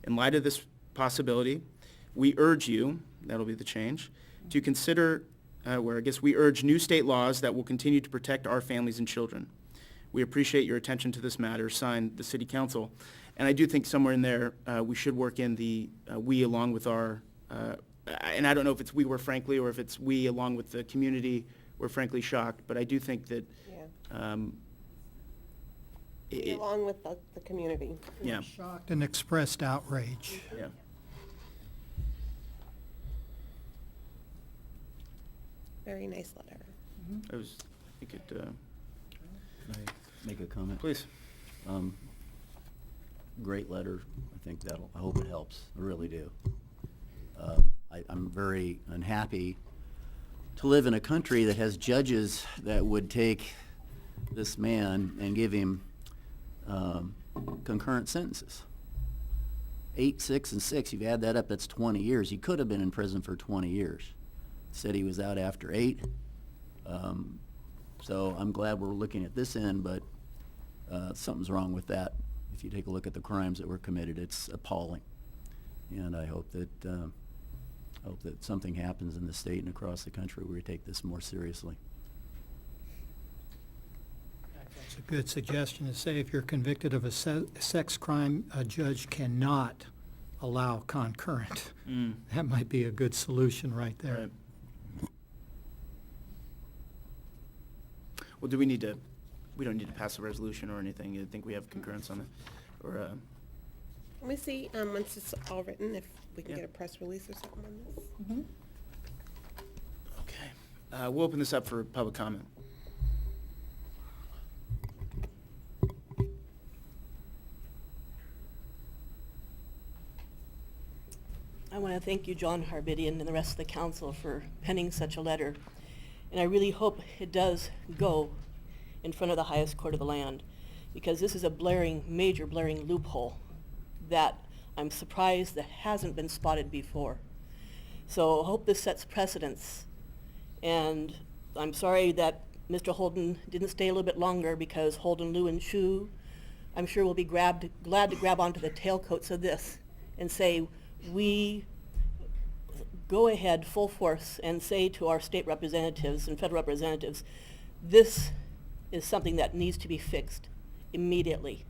In light of this possibility, we urge you, that'll be the change, to consider, we urge new state laws that will continue to protect our families and children. We appreciate your attention to this matter, signed the City Council. And I do think somewhere in there, we should work in the we along with our, and I don't know if it's we were frankly or if it's we along with the community we're frankly shocked, but I do think that along with the community. Yeah. Shocked and expressed outrage. Yeah. Very nice letter. I think it, Can I make a comment? please. Great letter. I hope it helps. I really do. I'm very unhappy to live in a country that has judges that would take this man and give him concurrent sentences. 8, 6, and 6, you add that up, that's 20 years. He could have been in prison for 20 years. Said he was out after 8. So I'm glad we're looking at this end, but something's wrong with that. If you take a look at the crimes that were committed, it's appalling. And I hope that something happens in the state and across the country where we take this more seriously. It's a good suggestion to say if you're convicted of a sex crime, a judge cannot allow concurrent. That might be a good solution right there. Right. Well, we don't need to pass a resolution or anything. I think we have concurrence on it. Or, Let me see, once it's all written, if we can Yeah. get a press release or something on this. Mhm. Okay. We'll open this up for public comment. I want to thank you, John Harbidian, and the rest of the council for penning such a letter. And I really hope it does go in front of the highest court of the land, because this is a major blaring loophole that I'm surprised that hasn't been spotted before. So I hope this sets precedence. And I'm sorry that Mr. Holden didn't stay a little bit longer, because Holden, Liu, and Shu, I'm sure will be glad to grab onto the tailcoats of this and say, we go ahead full force and say to our state representatives and federal representatives, this is something that needs to be fixed immediately.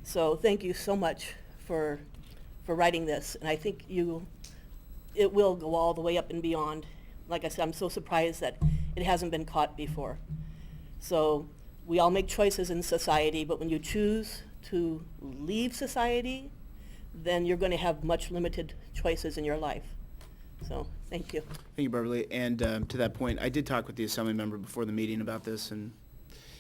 So thank you so much for writing this, and I think it will go all the way up and beyond. Like I said, I'm so surprised that it hasn't been caught before. So we all make choices in society, but when you choose to leave society, then you're going to have much limited choices in your life. So, thank you. Thank you, Beverly. And to that point, I did talk with the Assembly member before the meeting about this, and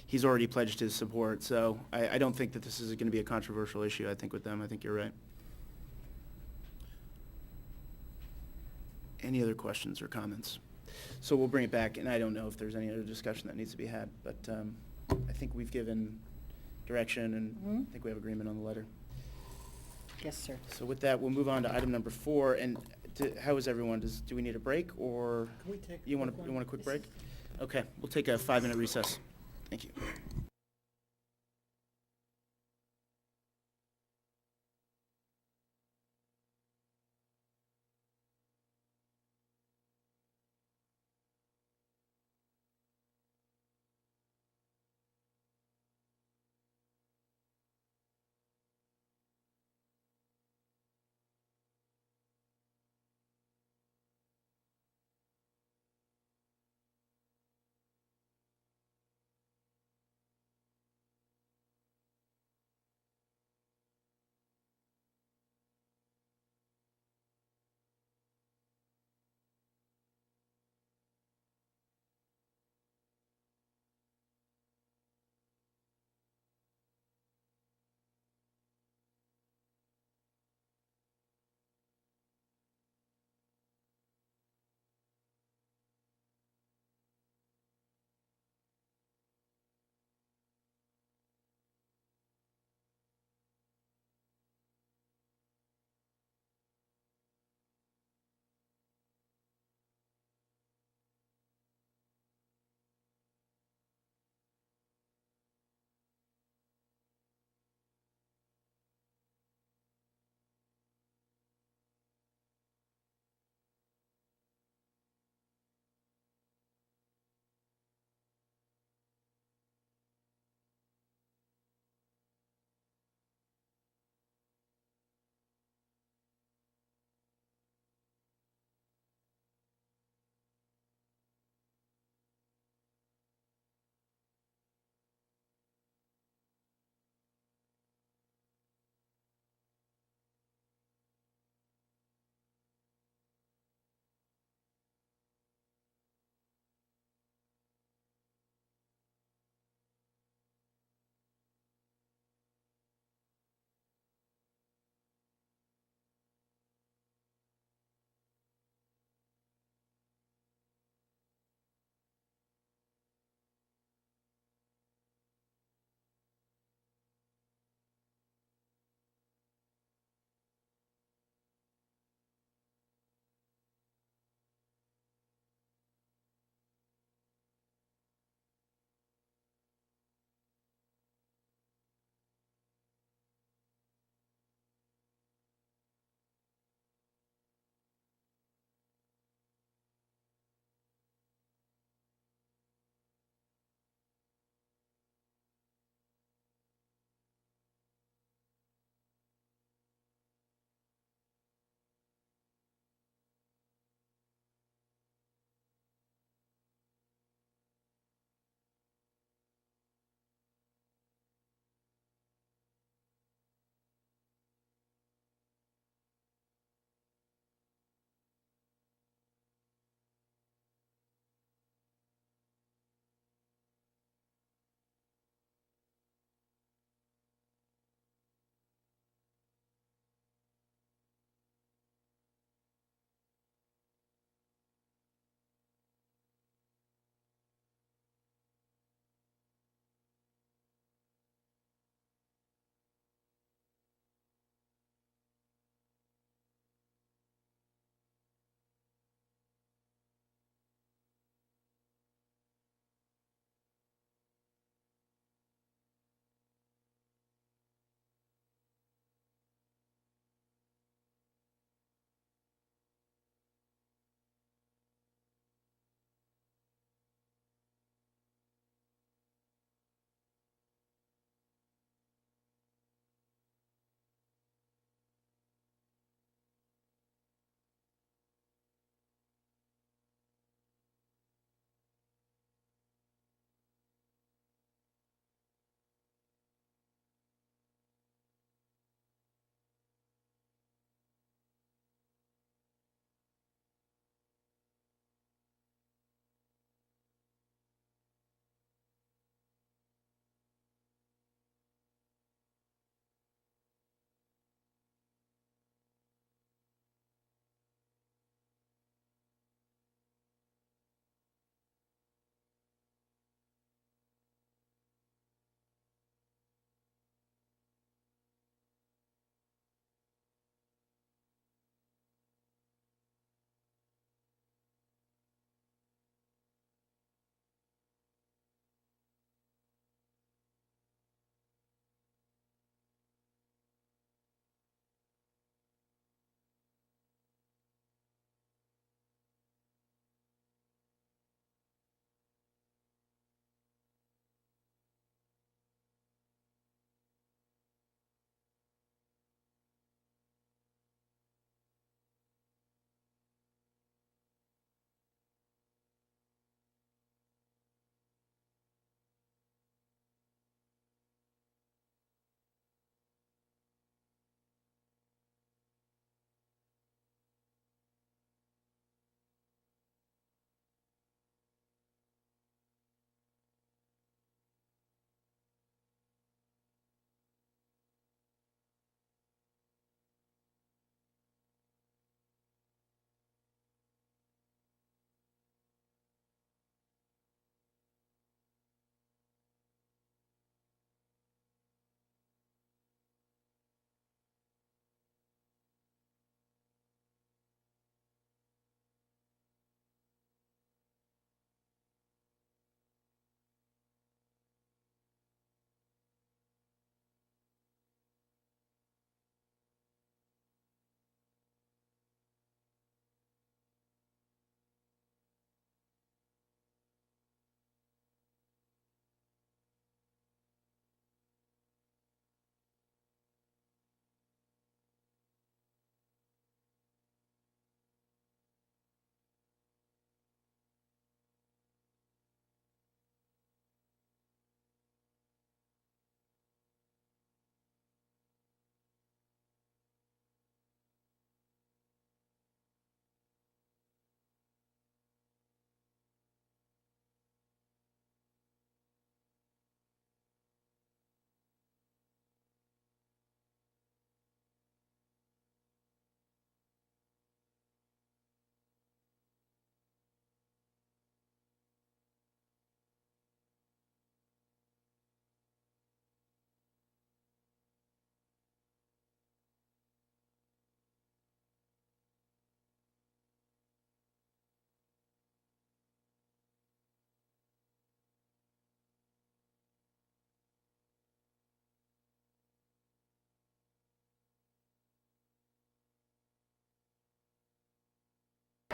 he's already pledged his support. So I don't think that this is going to be a controversial issue, I think, with them. I think you're right. Any other questions or comments? So we'll bring it back, and I don't know if there's any other discussion that needs to be had, but I think we've given direction, and I think we have agreement on the letter. Yes, sir. So with that, we'll move on to item number 4. And how is everyone? Do we need a break, or Can we take a you want quick a one? quick break? Okay, we'll take a 5-minute recess. Thank you.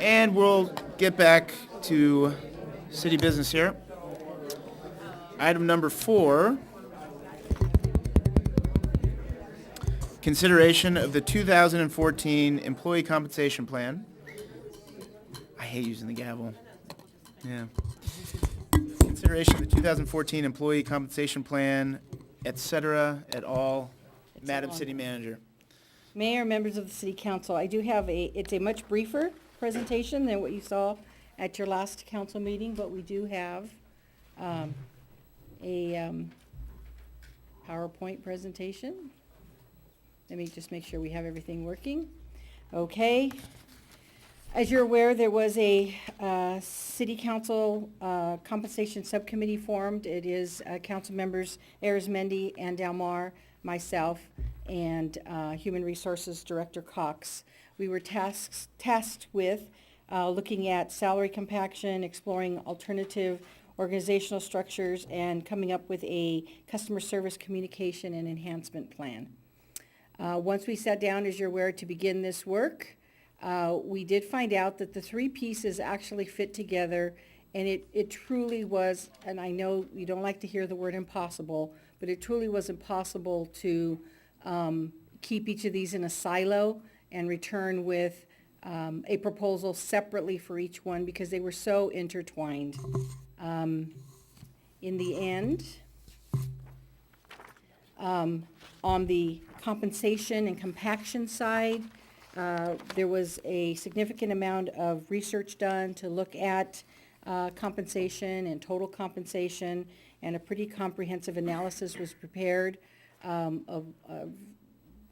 And we'll get back to city business here. Item number 4, consideration of the 2014 employee compensation plan. I hate using the gavel. Yeah. Consideration of the 2014 employee compensation plan, et cetera, et al. Madam City Manager. Mayor, members of the city council, I do have it's a much briefer presentation than what you saw at your last council meeting, but we do have a PowerPoint presentation. Let me just make sure we have everything working. Okay. As you're aware, there was a city council compensation subcommittee formed. It is council members Arizmendi and Dalmar, myself, and Human Resources Director Cox. We were tasked with looking at salary compaction, exploring alternative organizational structures, and coming up with a customer service communication and enhancement plan. Once we sat down, as you're aware, to begin this work, we did find out that the 3 pieces actually fit together, and it truly was, and I know you don't like to hear the word impossible, but it truly was impossible to keep each of these in a silo and return with a proposal separately for each one because they were so intertwined. In the end, on the compensation and compaction side, there was a significant amount of research done to look at compensation and total compensation, and a pretty comprehensive analysis was prepared of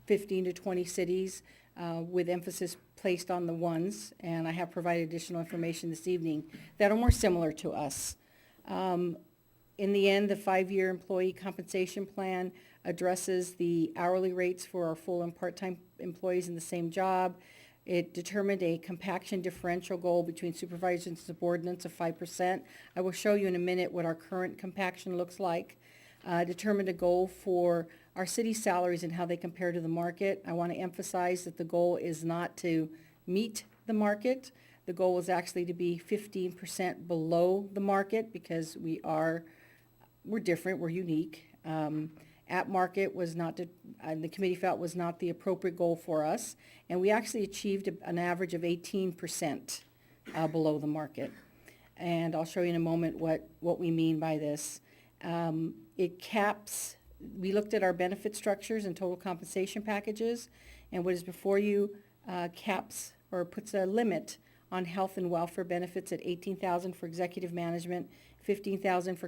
15 to 20 cities with emphasis placed on the ones, and I have provided additional information this evening that are more similar to us. In the end, the 5-year employee compensation plan addresses the hourly rates for our full and part-time employees in the same job. It determined a compaction differential goal between supervisors and subordinates of 5%. I will show you in a minute what our current compaction looks like. Determined a goal for our city salaries and how they compare to the market. I want to emphasize that the goal is not to meet the market. The goal is actually to be 15% below the market because we're different, we're unique. At market was not, the committee felt was not the appropriate goal for us, and we actually achieved an average of 18% below the market. And I'll show you in a moment what we mean by this. It caps, we looked at our benefit structures and total compensation packages, and what is before you caps or puts a limit on health and welfare benefits at $18,000 for executive management, $15,000 for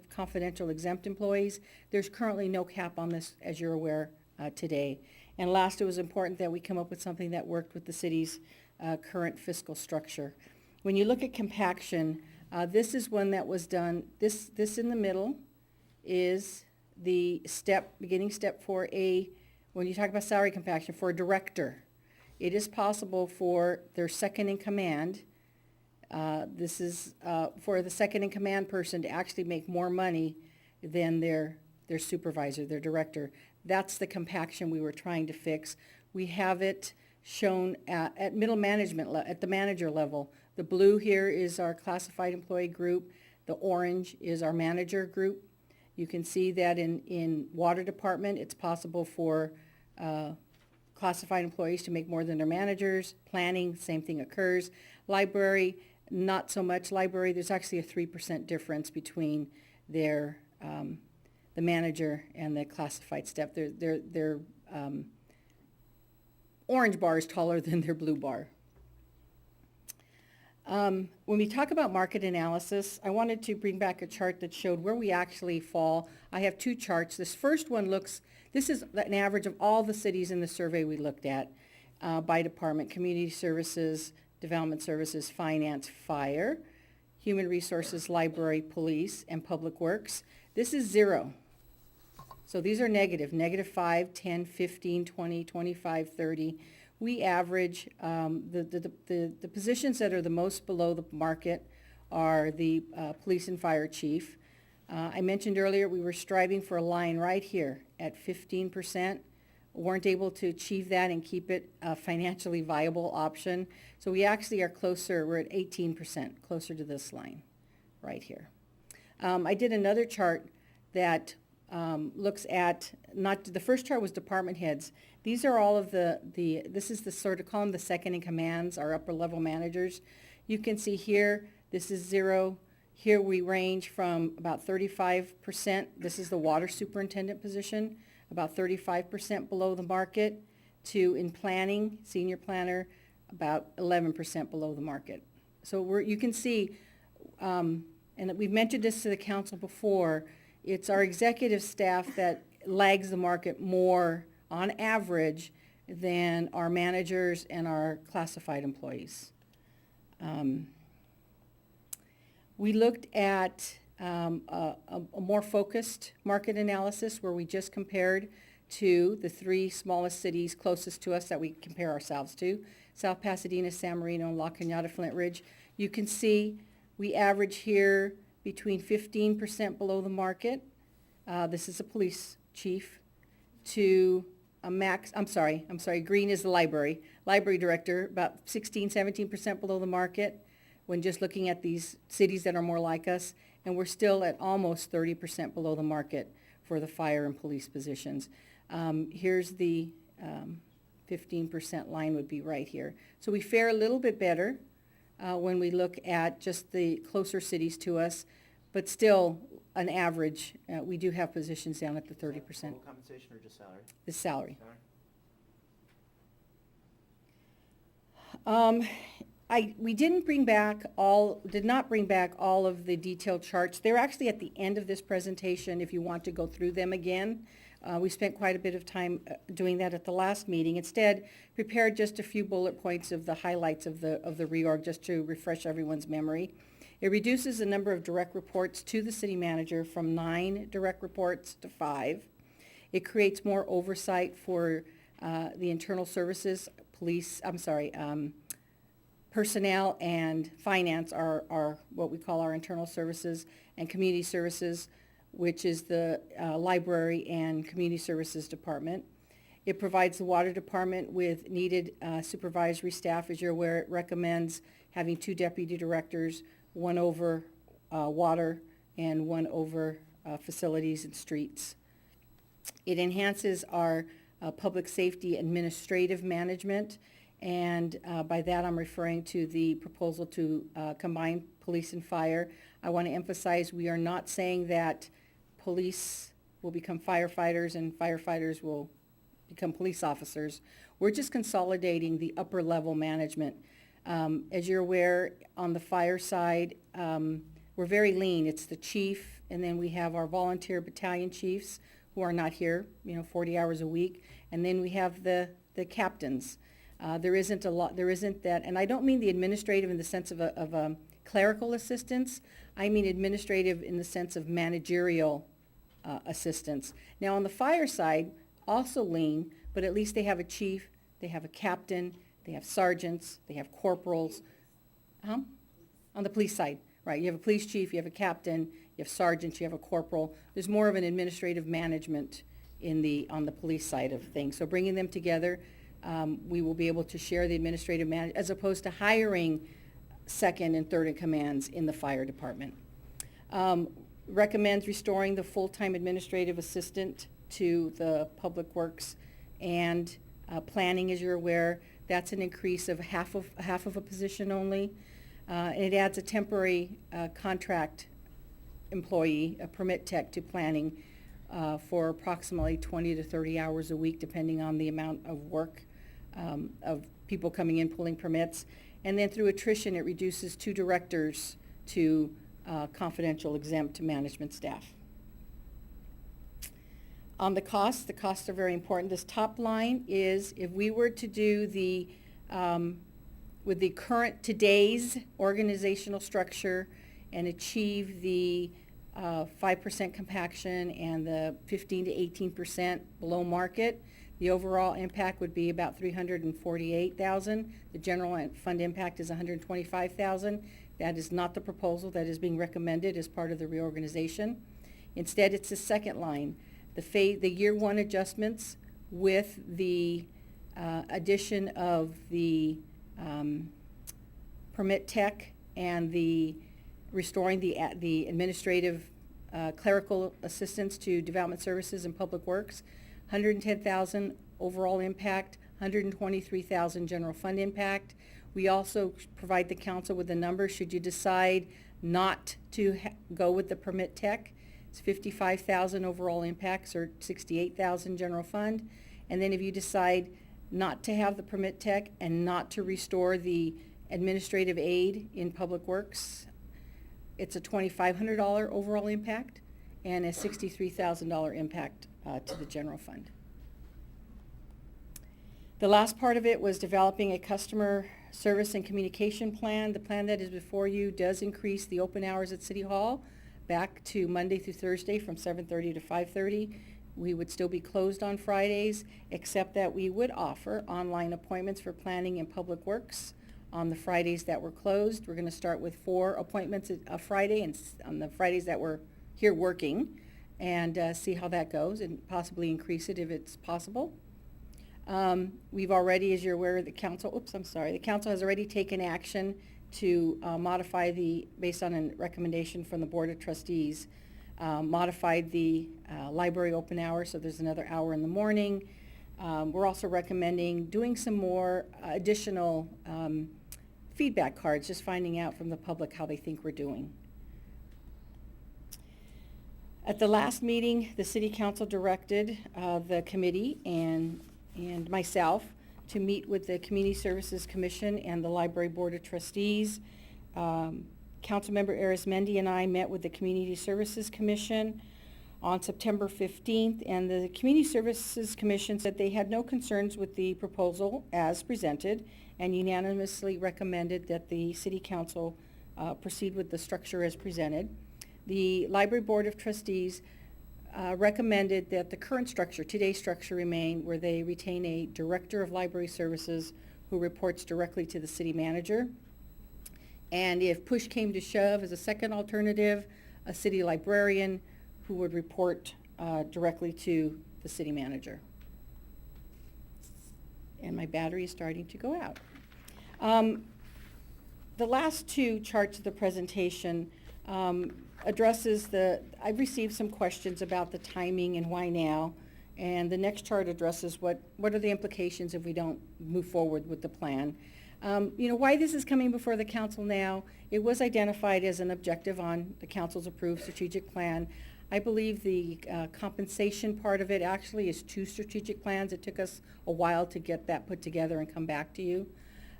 confidential exempt employees. There's currently no cap on this, as you're aware, today. And last, it was important that we come up with something that worked with the city's current fiscal structure. When you look at compaction, this is one that was done, this in the middle is the beginning step for when you talk about salary compaction, for a director. It is possible for their second in command, this is for the second in command person to actually make more money than their supervisor, their director. That's the compaction we were trying to fix. We have it shown at middle management, at the manager level. The blue here is our classified employee group. The orange is our manager group. You can see that in water department, it's possible for classified employees to make more than their managers. Planning, same thing occurs. Library, not so much. Library, there's actually a 3% difference between the manager and the classified step. Their orange bar is taller than their blue bar. When we talk about market analysis, I wanted to bring back a chart that showed where we actually fall. I have 2 charts. This first one this is an average of all the cities in the survey we looked at by department: community services, development services, finance, fire, human resources, library, police, and public works. This is 0. So these are negative, -5, 10, 15, 20, 25, 30. We average, the positions that are the most below the market are the police and fire chief. I mentioned earlier we were striving for a line right here at 15%. weren't able to achieve that and keep it a financially viable option. So we actually are closer, we're at 18%, closer to this line right here. I did another chart that looks at, the first chart was department heads. These are all of this is the sort of, call them the second in commands, our upper level managers. You can see here, this is 0. Here we range from about 35%. This is the water superintendent position, about 35% below the market, to in planning, senior planner, about 11% below the market. So you can see, and we've mentioned this to the council before, it's our executive staff that lags the market more on average than our managers and our classified employees. We looked at a more focused market analysis where we just compared to the 3 smallest cities closest to us that we compare ourselves to, South Pasadena, San Marino, and La Cañada, Flint Ridge. You can see we average here between 15% below the market. This is a police chief, to a max, I'm sorry, green is the library director, about 16, 17% below the market when just looking at these cities that are more like us, and we're still at almost 30% below the market for the fire and police positions. Here's the 15% line would be right here. So we fare a little bit better when we look at just the closer cities to us, but still an average. We do have positions down at the 30%. Total compensation or just salary? The salary. We did not bring back all of the detailed charts. They're actually at the end of this presentation if you want to go through them again. We spent quite a bit of time doing that at the last meeting. Instead, prepared just a few bullet points of the highlights of the reorg just to refresh everyone's memory. It reduces the number of direct reports to the city manager from 9 direct reports to 5. It creates more oversight for the internal services, personnel and finance are what we call our internal services, and community services, which is the library and community services department. It provides the water department with needed supervisory staff. As you're aware, it recommends having 2 deputy directors, 1 over water and 1 over facilities and streets. It enhances our public safety administrative management, and by that I'm referring to the proposal to combine police and fire. I want to emphasize we are not saying that police will become firefighters and firefighters will become police officers. We're just consolidating the upper level management. As you're aware, on the fire side, we're very lean. It's the chief, and then we have our volunteer battalion chiefs who are not here, 40 hours a week, and then we have the captains. There isn't that, and I don't mean the administrative in the sense of clerical assistance. I mean administrative in the sense of managerial assistance. Now on the fire side, also lean, but at least they have a chief, they have a captain, they have sergeants, they have corporals. On the police side, right? You have a police chief, you have a captain, you have sergeants, you have a corporal. There's more of an administrative management on the police side of things. So bringing them together, we will be able to share the administrative management as opposed to hiring second and third in commands in the fire department. Recommends restoring the full-time administrative assistant to the public works and planning, as you're aware. That's an increase of half of a position only. And it adds a temporary contract employee, a permit tech, to planning for approximately 20 to 30 hours a week, depending on the amount of work of people coming in pulling permits. And then through attrition, it reduces 2 directors to confidential exempt management staff. On the costs are very important. This top line is if we were to do with the current today's organizational structure and achieve the 5% compaction and the 15 to 18% below market, the overall impact would be about $348,000. The general fund impact is $125,000. That is not the proposal that is being recommended as part of the reorganization. Instead, it's the second line. The year 1 adjustments with the addition of the permit tech and the restoring the administrative clerical assistance to development services and public works, 110,000 overall impact, 123,000 general fund impact. We also provide the council with a number should you decide not to go with the permit tech. It's 55,000 overall impacts or 68,000 general fund. And then if you decide not to have the permit tech and not to restore the administrative aid in public works, it's a $2,500 overall impact and a $63,000 impact to the general fund. The last part of it was developing a customer service and communication plan. The plan that is before you does increase the open hours at City Hall back to Monday through Thursday from 7:30 to 5:30. We would still be closed on Fridays, except that we would offer online appointments for planning and public works on the Fridays that were closed. We're going to start with 4 appointments a Friday and on the Fridays that we're here working, and see how that goes and possibly increase it if it's possible. We've already, as you're aware, the council has already taken action to modify based on a recommendation from the Board of Trustees, modified the library open hours, so there's another hour in the morning. We're also recommending doing some more additional feedback cards, just finding out from the public how they think we're doing. At the last meeting, the City Council directed the committee and myself to meet with the Community Services Commission and the Library Board of Trustees. Councilmember Arizmendi and I met with the Community Services Commission on September 15th, and the Community Services Commission said they had no concerns with the proposal as presented and unanimously recommended that the City Council proceed with the structure as presented. The Library Board of Trustees recommended that the current structure, today's structure, remain where they retain a Director of Library Services who reports directly to the City Manager. And if push came to shove, as a second alternative, a City Librarian who would report directly to the City Manager. And my battery is starting to go out. The last 2 charts of the presentation addresses I've received some questions about the timing and why now, and the next chart addresses what are the implications if we don't move forward with the plan. Why this is coming before the council now, it was identified as an objective on the council's approved strategic plan. I believe the compensation part of it actually is 2 strategic plans. It took us a while to get that put together and come back to you.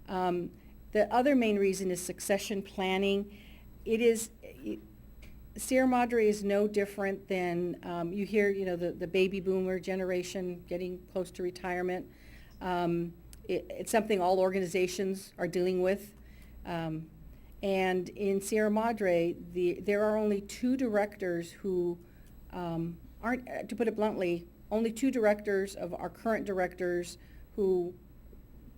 The other main reason is succession planning. Sierra Madre is no different than, you hear, the baby boomer generation getting close to retirement. It's something all organizations are dealing with. And in Sierra Madre, there are only 2 directors who aren't, to put it bluntly, only 2 directors of our current directors who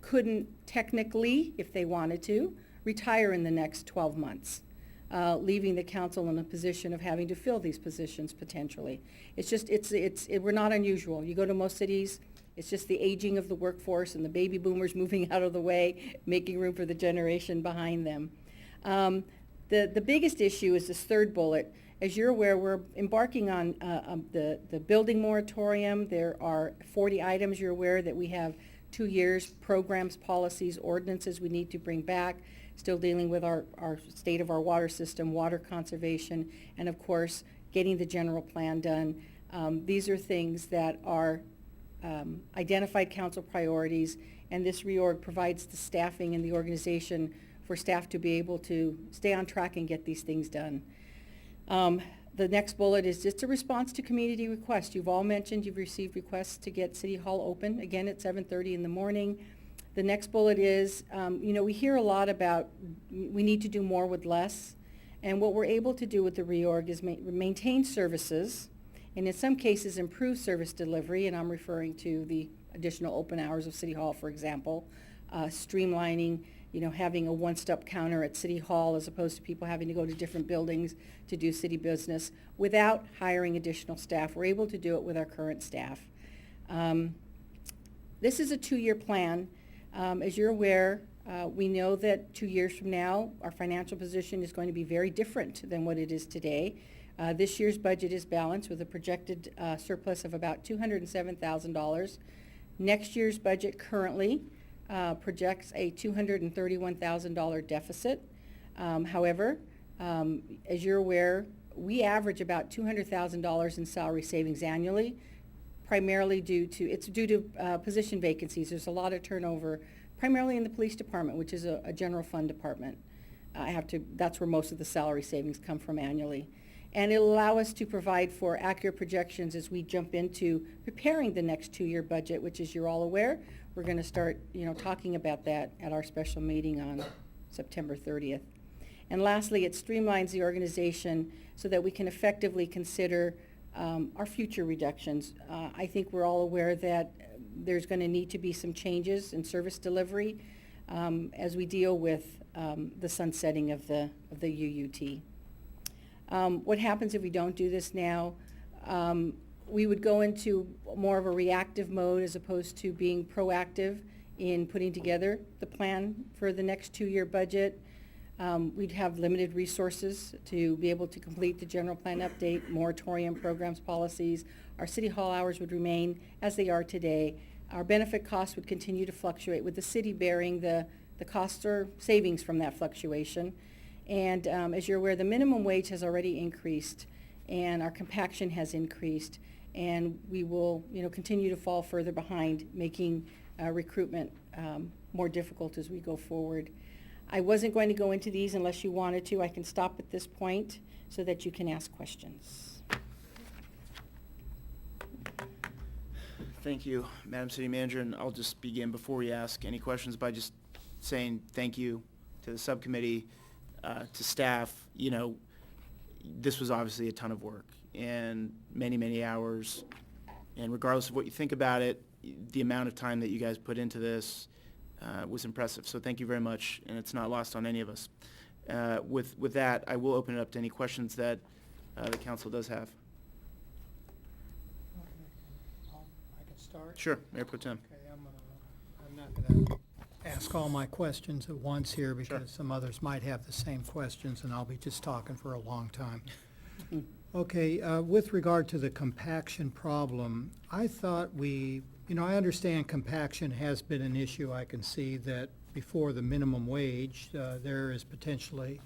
couldn't technically, if they wanted to, retire in the next 12 months. Leaving the council in a position of having to fill these positions potentially. We're not unusual. You go to most cities, it's just the aging of the workforce and the baby boomers moving out of the way, making room for the generation behind them. The biggest issue is this 3rd bullet. As you're aware, we're embarking on the building moratorium. There are 40 items you're aware that we have 2 years, programs, policies, ordinances we need to bring back. Still dealing with our state of our water system, water conservation, and of course, getting the general plan done. These are things that are identified council priorities, and this reorg provides the staffing in the organization for staff to be able to stay on track and get these things done. The next bullet is just a response to community requests. You've all mentioned you've received requests to get City Hall open, again at 7:30 in the morning. The next bullet is, we hear a lot about we need to do more with less. And what we're able to do with the reorg is maintain services, and in some cases improve service delivery, and I'm referring to the additional open hours of City Hall, for example, streamlining, having a one-stop counter at City Hall as opposed to people having to go to different buildings to do city business without hiring additional staff. We're able to do it with our current staff. this is a 2-year plan. As you're aware, we know that 2 years from now, our financial position is going to be very different than what it is today. This year's budget is balanced with a projected surplus of about $207,000. Next year's budget currently projects a $231,000 deficit. However, as you're aware, we average about $200,000 in salary savings annually, primarily due to position vacancies. There's a lot of turnover, primarily in the police department, which is a general fund department. That's where most of the salary savings come from annually. And it'll allow us to provide for accurate projections as we jump into preparing the next 2-year budget, which, as you're all aware, we're going to start, talking about that at our special meeting on September 30th. And lastly, it streamlines the organization so that we can effectively consider our future reductions. I think we're all aware that there's going to need to be some changes in service delivery as we deal with the sunsetting of the UUT. What happens if we don't do this now? We would go into more of a reactive mode as opposed to being proactive in putting together the plan for the next 2-year budget. We'd have limited resources to be able to complete the general plan update, moratorium programs, policies. Our city hall hours would remain as they are today. Our benefit costs would continue to fluctuate, with the city bearing the costs or savings from that fluctuation. And as you're aware, the minimum wage has already increased, and our compaction has increased, and we will, continue to fall further behind, making recruitment more difficult as we go forward. I wasn't going to go into these unless you wanted to. I can stop at this point so that you can ask questions. Thank you, Madam City Manager, and I'll just begin before we ask any questions by just saying thank you to the subcommittee, to staff. This was obviously a ton of work and many, many hours, and regardless of what you think about it, the amount of time that you guys put into this was impressive. So thank you very much, and it's not lost on any of us. With that, I will open it up to any questions that the council does have. I can start? Sure, Mayor Pro Tem. Okay, I'm not going to ask all my questions at once here because Sure. some others might have the same questions, and I'll be just talking for a long time. Okay, with regard to the compaction problem, I thought I understand compaction has been an issue. I can see that before the minimum wage, there is potentially,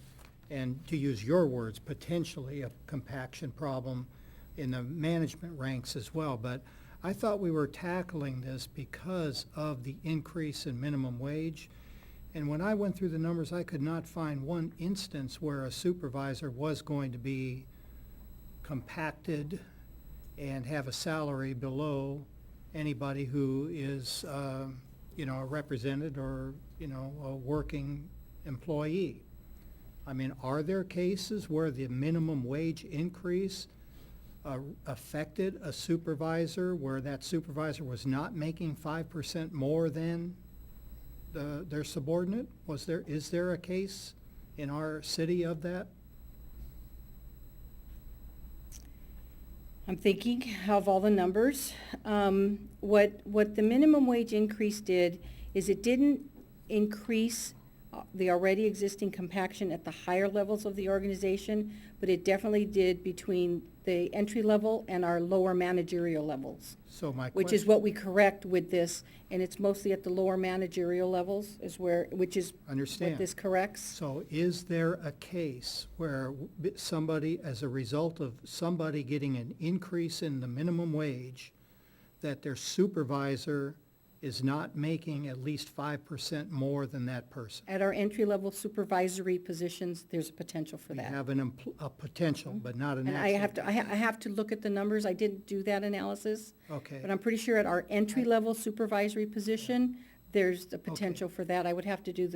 and to use your words, potentially a compaction problem in the management ranks as well. But I thought we were tackling this because of the increase in minimum wage. And when I went through the numbers, I could not find one instance where a supervisor was going to be compacted and have a salary below anybody who is, a represented or, a working employee. I mean, are there cases where the minimum wage increase affected a supervisor where that supervisor was not making 5% more than their subordinate? Is there a case in our city of that? I'm thinking of all the numbers. What the minimum wage increase did is it didn't increase the already existing compaction at the higher levels of the organization, but it definitely did between the entry level and our lower managerial levels. So my Which is what we correct with this, and it's mostly at the lower managerial levels which is Understand. what this corrects. So is there a case where somebody, as a result of somebody getting an increase in the minimum wage, that their supervisor is not making at least 5% more than that person? At our entry-level supervisory positions, there's a potential for We that. have a potential, but not an And actual. I have to look at the numbers. I didn't do that analysis. Okay. But I'm pretty sure at our entry-level supervisory position, there's the potential for that. I would have to do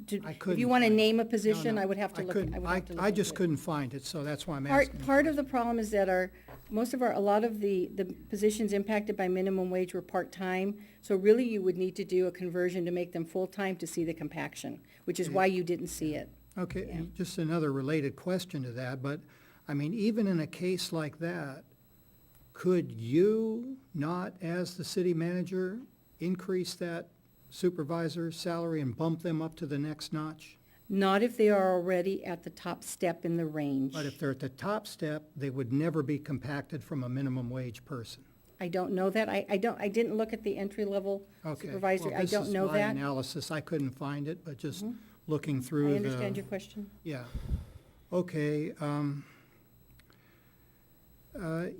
if couldn't you want to find name a No, position, no, I would have to look. couldn't- would have to look I just into it. couldn't find it, so that's why I'm asking. Part of the problem is that a lot of the positions impacted by minimum wage were part-time. So really you would need to do a conversion to make them full-time to see the compaction, which is why you didn't see it. Okay, Yeah. and just another related question to that, but, I mean, even in a case like that, could you not, as the city manager, increase that supervisor's salary and bump them up to the next notch? Not if they are already at the top step in the range. But if they're at the top step, they would never be compacted from a minimum wage person. I don't know that. I didn't look at the entry-level Okay. supervisor. Well, I don't know This is my that. analysis. I couldn't find it, but just Mhm. looking through I the... understand your question. Yeah. Okay,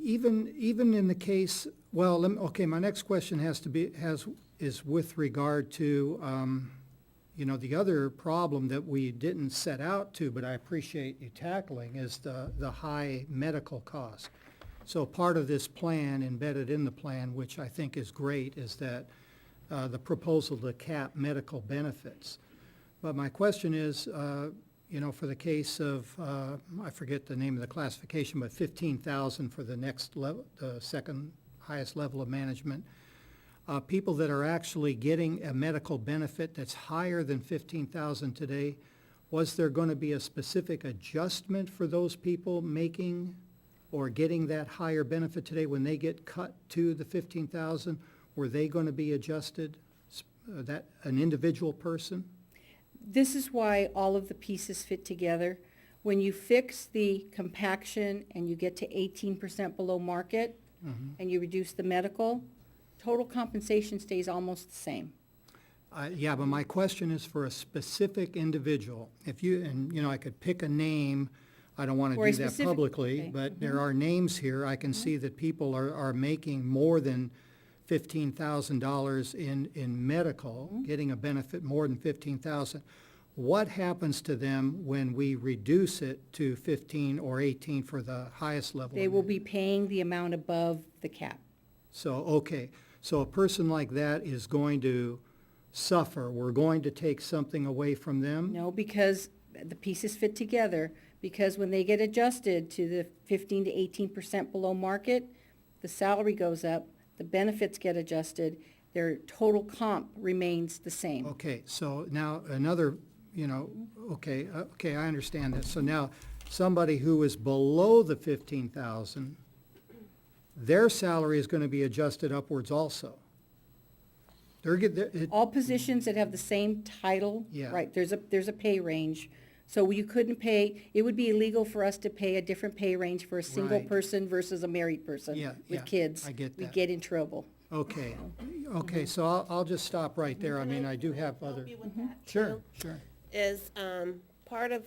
even in the case, well, okay, my next question is with regard to, you know, the other problem that we didn't set out to, but I appreciate you tackling, is the high medical cost. So part of this plan, embedded in the plan, which I think is great, is that the proposal to cap medical benefits. But my question is, you know, for the case of, I forget the name of the classification, but 15,000 for the next level, the second highest level of management, people that are actually getting a medical benefit that's higher than 15,000 today, was there going to be a specific adjustment for those people making or getting that higher benefit today when they get cut to the 15,000? Were they going to be adjusted, that an individual person? This is why all of the pieces fit together. When you fix the compaction and you get to 18% below market, and you reduce the medical, total compensation stays almost the same. Yeah, but my question is for a specific individual. If you, and, you know, I could pick a name, I don't want For to a do that specific- publicly, okay. but there are names here. I can see that people are making more than $15,000 in medical, getting a benefit more than 15,000. What happens to them when we reduce it to 15 or 18 for the highest level? They will be paying the amount above the cap. So, okay, so a person like that is going to suffer. We're going to take something away from them? No, because the pieces fit together, because when they get adjusted to the 15 to 18% below market, the salary goes up, the benefits get adjusted, their total comp remains the same. Okay, so now another, you know, okay, I understand that. So now, somebody who is below the 15,000, their salary is going to be adjusted upwards also. All positions that have the same title, Yeah. right, there's a pay range. So you couldn't pay, it would be illegal for us to pay a different pay range for a single Right. person versus a married person Yeah, with yeah, kids. I get We'd that. get in trouble. Okay, okay, so I'll just stop right there. I mean, I do have other. Sure, sure. Is part of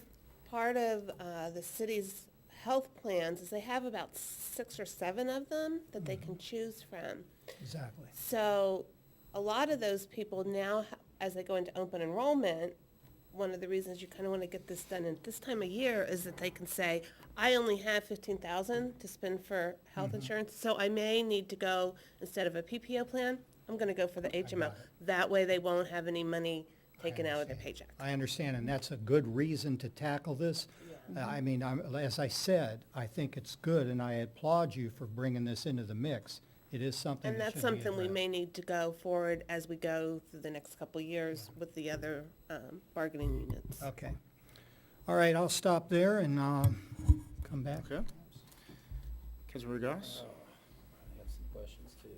the city's health plans is they have about 6 or 7 of them that they can choose from. Exactly. So a lot of those people now, as they go into open enrollment, one of the reasons you kind of want to get this done at this time of year is that they can say, I only have 15,000 to spend for health insurance, so I may need to go, instead of a PPO plan, I'm going to go for the HMO. That way they won't have any money taken out of their paycheck. I understand, and that's a good reason to tackle this. I mean, as I said, I think it's good, and I applaud you for bringing this into the mix. It is something And that that's should be something we addressed. may need to go forward as we go through the next couple of years with the other bargaining units. Okay. All right, I'll stop there and come back. Okay. Councilmember Goss? I have some questions too.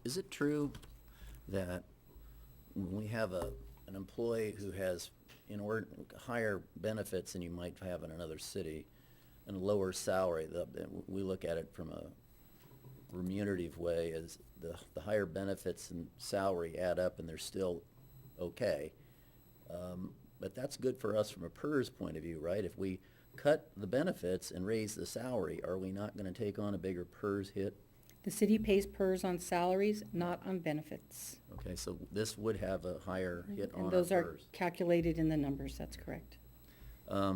Is it true that when we have an employee who has higher benefits than you might have in another city and a lower salary, we look at it from a remunerative way as the higher benefits and salary add up and they're still okay. But that's good for us from a PERS point of view, right? If we cut the benefits and raise the salary, are we not going to take on a bigger PERS hit? The city pays PERS on salaries, not on benefits. Okay, so this would have a higher hit on our And those are PERS. calculated in the numbers, that's correct. I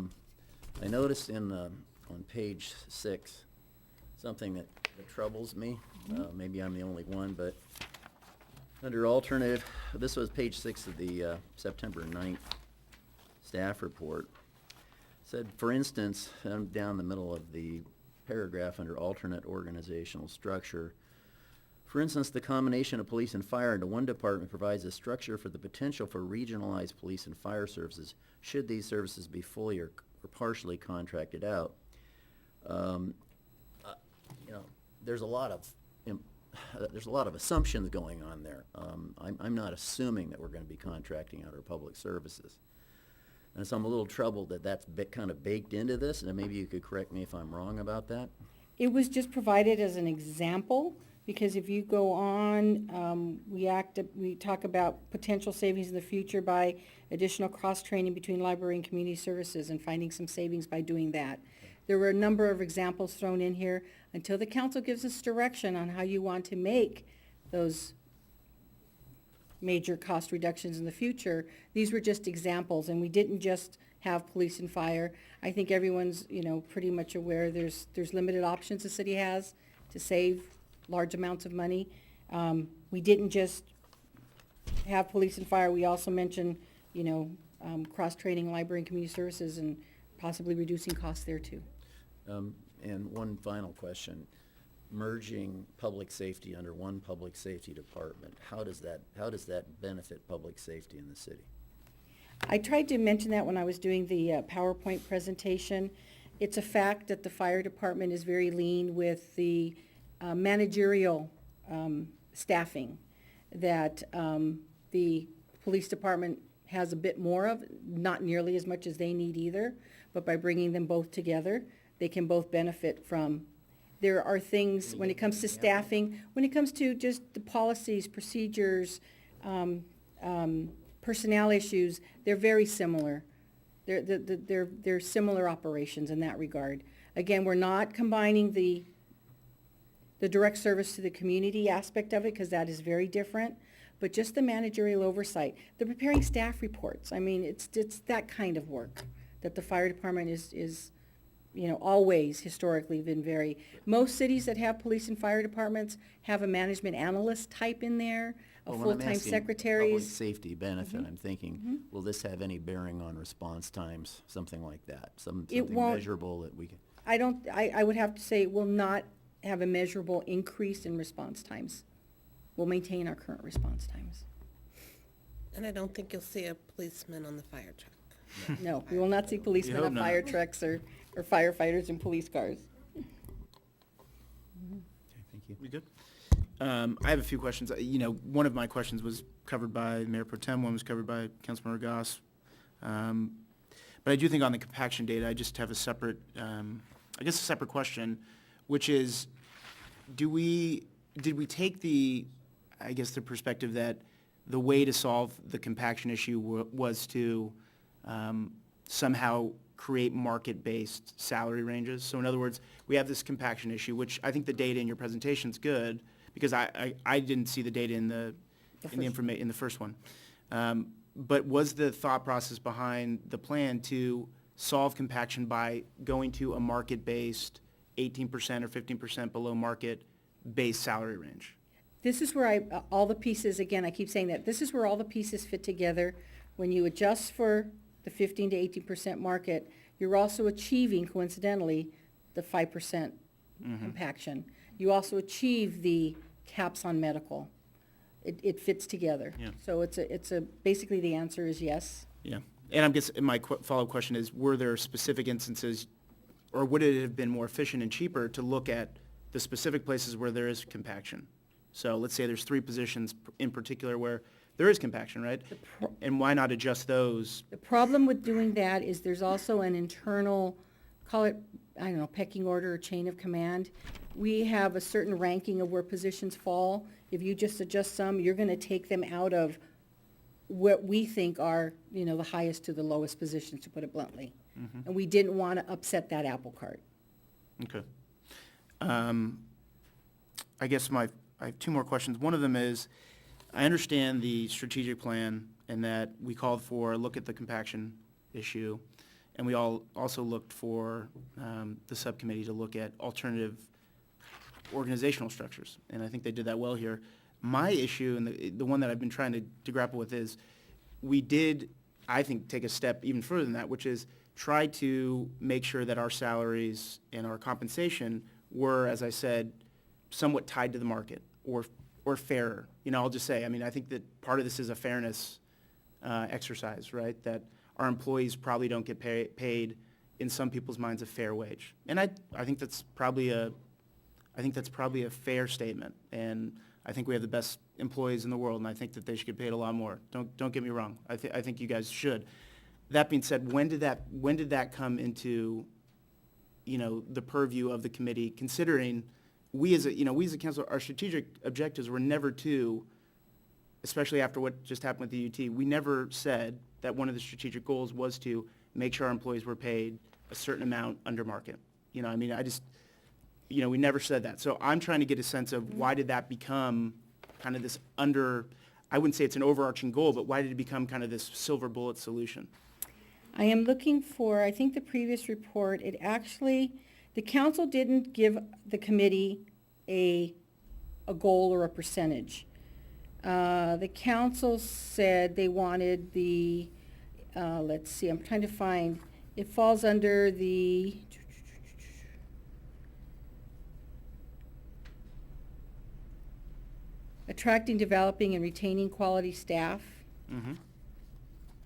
noticed on page 6, something that troubles me. Maybe I'm the only one, but under alternative, this was page 6 of the September 9th staff report. Said, for instance, down the middle of the paragraph under alternate organizational structure, for instance, the combination of police and fire into one department provides a structure for the potential for regionalized police and fire services, should these services be fully or partially contracted out. You know, there's a lot of there's a lot of assumptions going on there. I'm not assuming that we're going to be contracting out our public services. And so I'm a little troubled that that's kind of baked into this, and maybe you could correct me if I'm wrong about that. It was just provided as an example, because if you go on, we talk about potential savings in the future by additional cross-training between library and community services and finding some savings by doing that. There were a number of examples thrown in here. Until the council gives us direction on how you want to make those major cost reductions in the future, these were just examples, and we didn't just have police and fire. I think everyone's, pretty much aware there's limited options the city has to save large amounts of money. We didn't just have police and fire, we also mentioned, cross-training library and community services and possibly reducing costs there too. And one final question. Merging public safety under one public safety department, how does that benefit public safety in the city? I tried to mention that when I was doing the PowerPoint presentation. It's a fact that the fire department is very lean with the managerial staffing that the police department has a bit more of, not nearly as much as they need either, but by bringing them both together, they can both benefit from. There are things, when it comes to staffing, when it comes to just the policies, procedures, personnel issues, they're very similar. They're similar operations in that regard. Again, we're not combining the direct service to the community aspect of it, because that is very different, but just the managerial oversight. The preparing staff reports, it's that kind of work that the fire department is always historically been very. Most cities that have police and fire departments have a management analyst type in there, When I'm full-time asking secretaries. Public safety benefit, I'm thinking, will this have any bearing on response times, something like that? Something won't. measurable that we can? I would have to say it will not have a measurable increase in response times. We'll maintain our current response times. And I don't think you'll see a policeman on the fire truck. No, we will not see policemen hope on not. fire trucks or firefighters in police cars. Okay, thank you. We good? I have a few questions. One of my questions was covered by Mayor Pro Tem, one was covered by Councilmember Goss. But I do think on the compaction data, I just have a separate, a separate question, which is, did we take the perspective that the way to solve the compaction issue was to somehow create market-based salary ranges? So in other words, we have this compaction issue, which I think the data in your presentation is good, because I didn't see the data in the first one. But was the thought process behind the plan to solve compaction by going to a market-based 18% or 15% below market-based salary range? This is where all the pieces, again, I keep saying that, this is where all the pieces fit together. When you adjust for the 15 to 18% market, you're also achieving, coincidentally, the 5% compaction. You also achieve the caps on medical. It fits together. Yeah. So basically the answer is yes. Yeah. And I guess my follow-up question is, were there specific instances, or would it have been more efficient and cheaper to look at the specific places where there is compaction? So let's say there's 3 positions in particular where there is compaction, right? And why not adjust those? The problem with doing that is there's also an internal, call it, pecking order or chain of command. We have a certain ranking of where positions fall. If you just adjust some, you're going to take them out of what we think are, the highest to the lowest positions, to put it bluntly. And we didn't want to upset that apple cart. Okay. I guess I have 2 more questions. One of them is, I understand the strategic plan and that we called for a look at the compaction issue, and we also looked for the subcommittee to look at alternative organizational structures, and I think they did that well here. My issue, and the one that I've been trying to grapple with, is we did, I think, take a step even further than that, which is try to make sure that our salaries and our compensation were, as I said, somewhat tied to the market or fairer. I'll just say, I think that part of this is a fairness exercise, right? That our employees probably don't get paid, in some people's minds, a fair wage. And I think that's probably a I think that's probably a fair statement, and I think we have the best employees in the world, and I think that they should get paid a lot more. Don't get me wrong. I think you guys should. That being said, when did that come into, the purview of the committee, considering we as a council, our strategic objectives were never to, especially after what just happened with the UT, we never said that one of the strategic goals was to make sure our employees were paid a certain amount under market. We never said that. So I'm trying to get a sense of why did that become kind of this I wouldn't say it's an overarching goal, but why did it become kind of this silver bullet solution? I am looking for, I think the previous report, the council didn't give the committee a goal or a percentage. The council said they wanted let's see, I'm trying to find, it falls under the, attracting, developing, and retaining quality staff. Mm-hmm.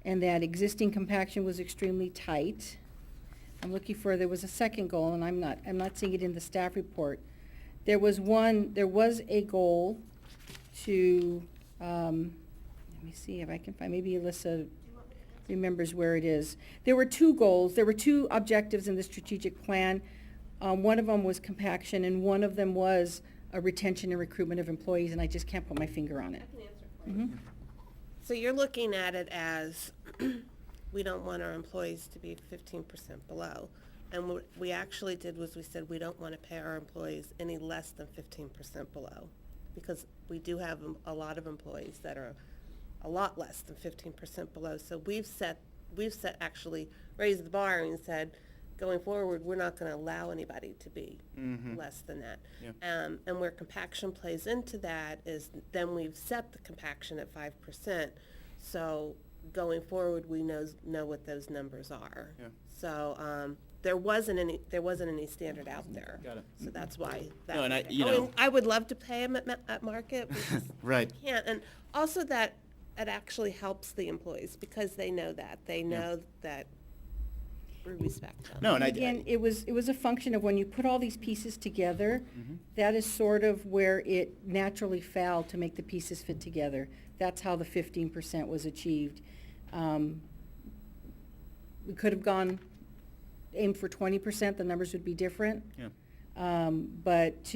And that existing compaction was extremely tight. I'm looking for, there was a second goal, and I'm not seeing it in the staff report. There was a goal to, let me see if I can find, maybe Alyssa remembers where it is. There were two goals, there were two objectives in the strategic plan. One of them was compaction, and one of them was a retention and recruitment of employees, and I just can't put my finger on it. I can answer for you. So you're looking at it as, we don't want our employees to be 15% below. And what we actually did was we said we don't want to pay our employees any less than 15% below. Because we do have a lot of employees that are a lot less than 15% below. So we've actually raised the bar and said, going forward, we're not going to allow anybody to be less than that. Yeah. And where compaction plays into that is then we've set the compaction at 5%. So going forward, we know what those numbers are. Yeah. So there wasn't any standard out there. Got it. So that's why that. No, and I would love to pay them at market. We just Right. can't. And also that it actually helps the employees because they know that. They know that we respect them. No, and Again, it was a function of when you put all these pieces together, that is sort of where it naturally fell to make the pieces fit together. That's how the 15% was achieved. We could have aimed for 20%, the numbers would be different. Yeah. But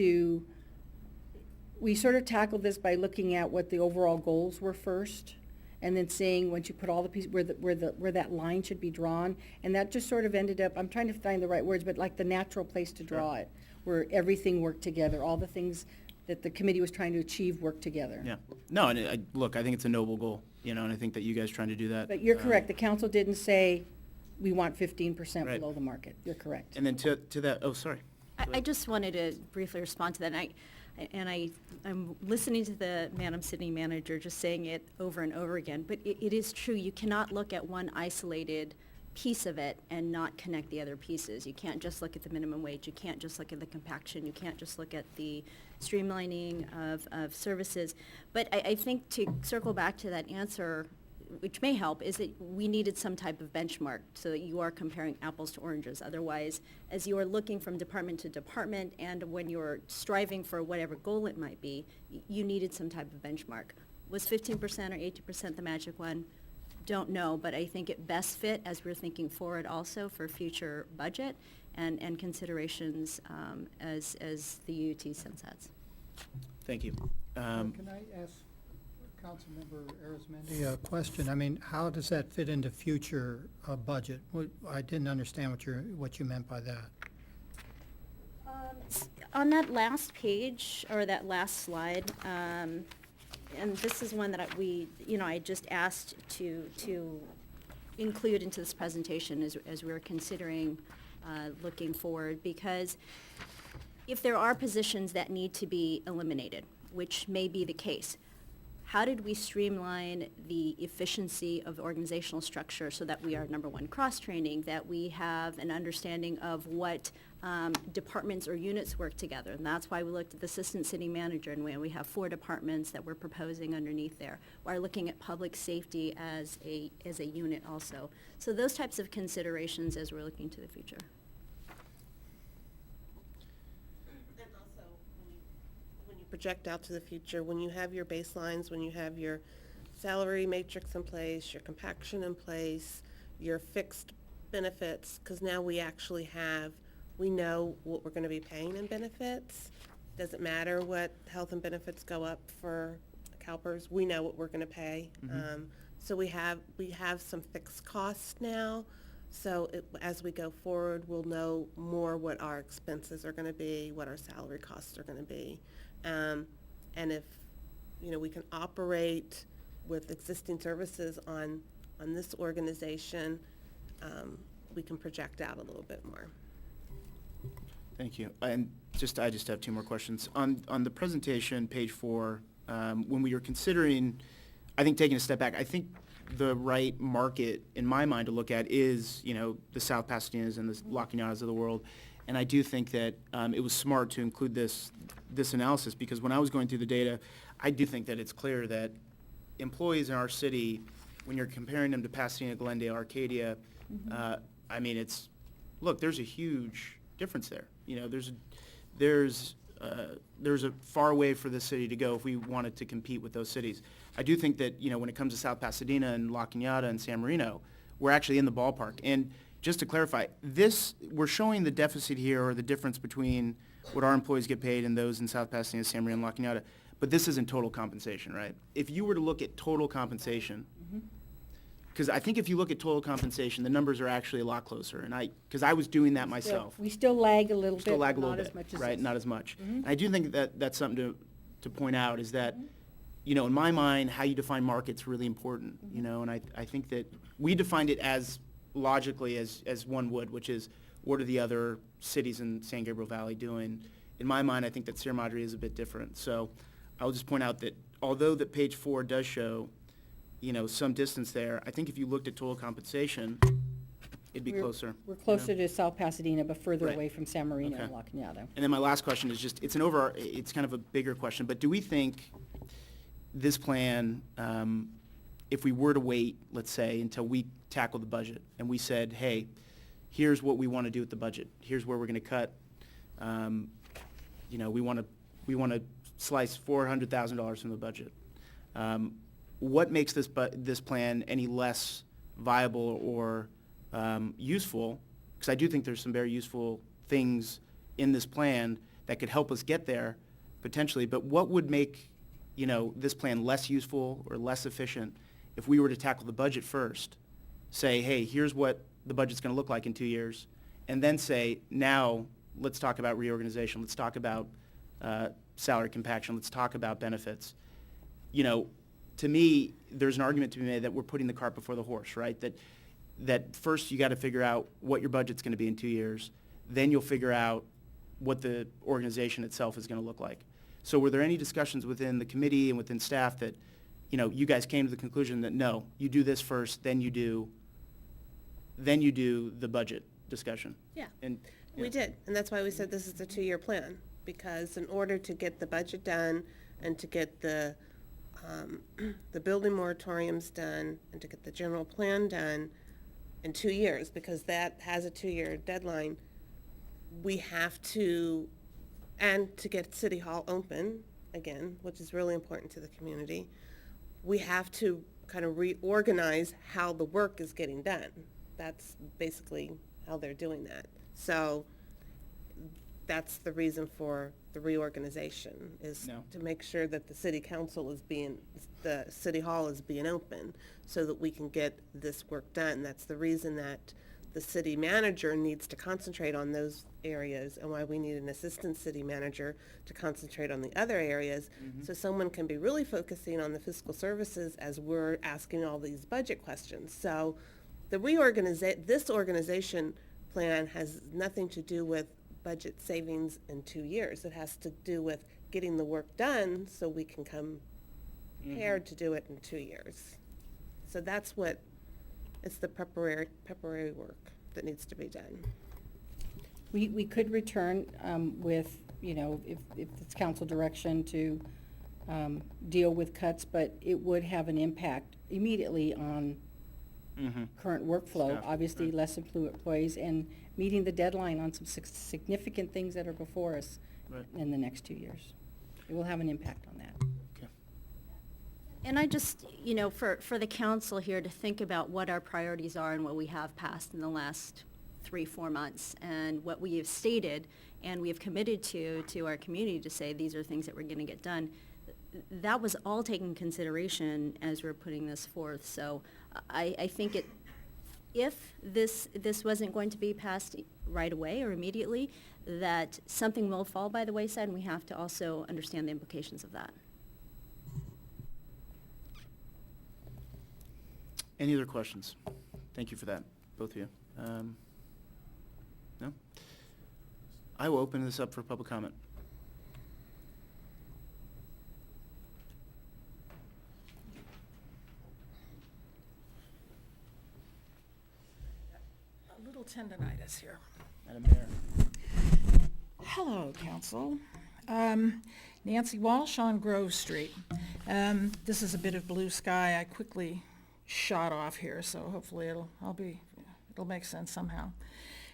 we sort of tackled this by looking at what the overall goals were first, and then saying, once you put all the pieces, where that line should be drawn, and that just sort of ended up, I'm trying to find the right words, but like the natural place to draw it, where everything worked together, all the things that the committee was trying to achieve worked together. Yeah. No, and look, I think it's a noble goal, and I think that you guys trying to do that. But you're correct, the council didn't say, we want 15% Right. below the market. You're correct. And then to that, oh, sorry. I just wanted to briefly respond to that. I'm listening to the Madam City Manager just saying it over and over again, but it is true. You cannot look at one isolated piece of it and not connect the other pieces. You can't just look at the minimum wage. You can't just look at the compaction. You can't just look at the streamlining of services. But I think to circle back to that answer, which may help, is that we needed some type of benchmark so that you are comparing apples to oranges. Otherwise, as you are looking from department to department and when you're striving for whatever goal it might be, you needed some type of benchmark. Was 15% or 80% the magic one? Don't know, but I think it best fit as we're thinking forward also for future budget and considerations as the UT sunsets. Thank you. Can I ask Councilmember Arizmendi a question? I mean, how does that fit into future budget? I didn't understand what you meant by that. On that last page, or that last slide, and this is one that I just asked to include into this presentation as we're considering looking forward, because if there are positions that need to be eliminated, which may be the case, how did we streamline the efficiency of the organizational structure so that we are, number one, cross-training, that we have an understanding of what departments or units work together? And that's why we looked at the assistant city manager, and we have 4 departments that we're proposing underneath there. We're looking at public safety as a unit also. So those types of considerations as we're looking to the future. And also, project out to the future. When you have your baselines, when you have your salary matrix in place, your compaction in place, your fixed benefits, because now we know what we're going to be paying in benefits. Doesn't matter what health and benefits go up for CalPERS, we know what we're going to pay. So we have some fixed costs now. So as we go forward, we'll know more what our expenses are going to be, what our salary costs are going to be. And if, we can operate with existing services on this organization, we can project out a little bit more. Thank you. And I just have two more questions. On the presentation, page 4, when we were considering, I think taking a step back, I think the right market in my mind to look at is, the South Pasadenas and the La Cañadas of the world. And I do think that it was smart to include this analysis, because when I was going through the data, I do think that it's clear that employees in our city, when you're comparing them to Pasadena, Glendale, Arcadia, there's a huge difference there. There's a far way for the city to go if we wanted to compete with those cities. I do think that, when it comes to South Pasadena and La Cañada and San Marino, we're actually in the ballpark. And just to clarify, we're showing the deficit here, or the difference between what our employees get paid and those in South Pasadena, San Marino, and La Cañada, but this isn't total compensation, right? If you were to look at total compensation, because I think if you look at total compensation, the numbers are actually a lot closer. Because I was doing that myself. We still lag a little bit, Still lag a but little not bit, as much as right? this. Not as much. And I do think that that's something to point out, is that, in my mind, how you define market's really important, and I think that we defined it as logically as one would, which is, what are the other cities in San Gabriel Valley doing? In my mind, I think that Sierra Madre is a bit different. So I'll just point out that although that page 4 does show, some distance there, I think if you looked at total compensation, it'd be closer. We're closer to South Pasadena, but further Right. away from San Marino and Okay. La Cañada. And then my last question is just, it's kind of a bigger question, but do we think this plan, if we were to wait, let's say, until we tackle the budget, and we said, hey, here's what we want to do with the budget, here's where we're going to cut, we want to slice $400,000 from the budget. What makes this plan any less viable or useful? Because I do think there's some very useful things in this plan that could help us get there potentially. But what would make this plan less useful or less efficient if we were to tackle the budget first? Say, hey, here's what the budget's going to look like in 2 years, and then say, now let's talk about reorganization. Let's talk about salary compaction. Let's talk about benefits. To me, there's an argument to be made that we're putting the cart before the horse, right? That first you got to figure out what your budget's going to be in 2 years. Then you'll figure out what the organization itself is going to look like. So were there any discussions within the committee and within staff that, you guys came to the conclusion that no, you do this first, then you do the budget discussion? Yeah. And We did, and that's why we said this is a 2-year plan, because in order to get the budget done and to get the building moratoriums done and to get the general plan done in 2 years, because that has a 2-year deadline, we have to, and to get City Hall open again, which is really important to the community, we have to kind of reorganize how the work is getting done. That's basically how they're doing that. So that's the reason for the reorganization, is to make sure that the city hall is being open so that we can get this work done. That's the reason that the city manager needs to concentrate on those areas, and why we need an assistant city manager to concentrate on the other areas, so someone can be really focusing on the fiscal services as we're asking all these budget questions. So this organization plan has nothing to do with budget savings in 2 years. It has to do with getting the work done so we can come prepared to do it in 2 years. So it's the preparatory work that needs to be done. We could return with, if it's council direction to deal with cuts, but it would have an impact immediately on current workflow, Staff, obviously right. less employees, and meeting the deadline on some significant things that are before us Right. in the next 2 years. It will have an impact on that. Okay. And I just, for the council here to think about what our priorities are and what we have passed in the last 3-4 months, and what we have stated and we have committed to our community to say these are things that we're going to get done. That was all taken into consideration as we're putting this forth. So I think if this wasn't going to be passed right away or immediately, that something will fall by the wayside, and we have to also understand the implications of that. Any other questions? Thank you for that, both of you. No? I will open this up for public comment. A little tendonitis here. Madam Mayor. Hello, council. Nancy Walsh on Grove Street. This is a bit of blue sky. I quickly shot off here, so hopefully it'll make sense somehow.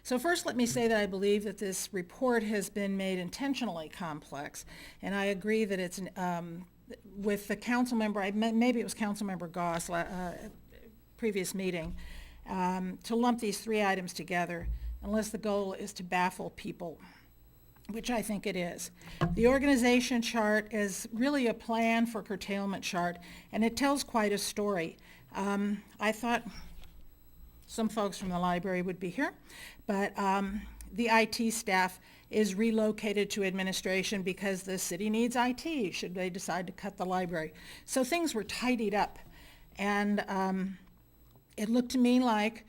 So first, let me say that I believe that this report has been made intentionally complex, and I agree that it's with the council member. Maybe it was Council Member Goss previous meeting, to lump these 3 items together unless the goal is to baffle people, which I think it is. The organization chart is really a plan for curtailment chart, and it tells quite a story. I thought some folks from the library would be here, but the IT staff is relocated to administration because the city needs IT should they decide to cut the library. So things were tidied up, and it looked to me like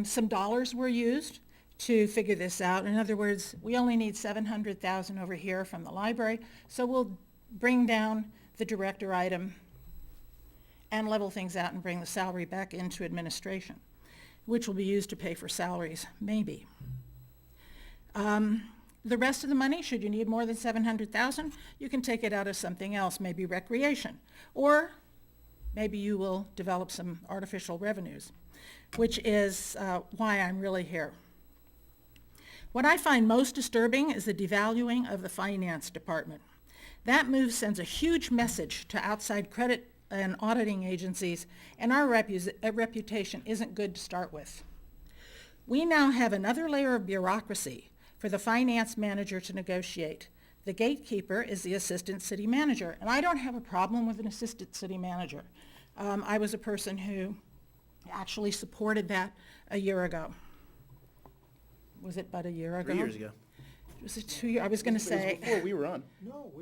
some dollars were used to figure this out. In other words, we only need $700,000 over here from the library, so we'll bring down the director item and level things out and bring the salary back into administration, which will be used to pay for salaries, maybe. The rest of the money, should you need more than $700,000, you can take it out of something else, maybe recreation, or maybe you will develop some artificial revenues, which is why I'm really here. What I find most disturbing is the devaluing of the finance department. That move sends a huge message to outside credit and auditing agencies, and our reputation isn't good to start with. We now have another layer of bureaucracy for the finance manager to negotiate. The gatekeeper is the assistant city manager, and I don't have a problem with an assistant city manager. I was a person who actually supported that a year ago. Was it about a year ago? 3 years ago. Was it 2 years? I was going to say. It was before we were on.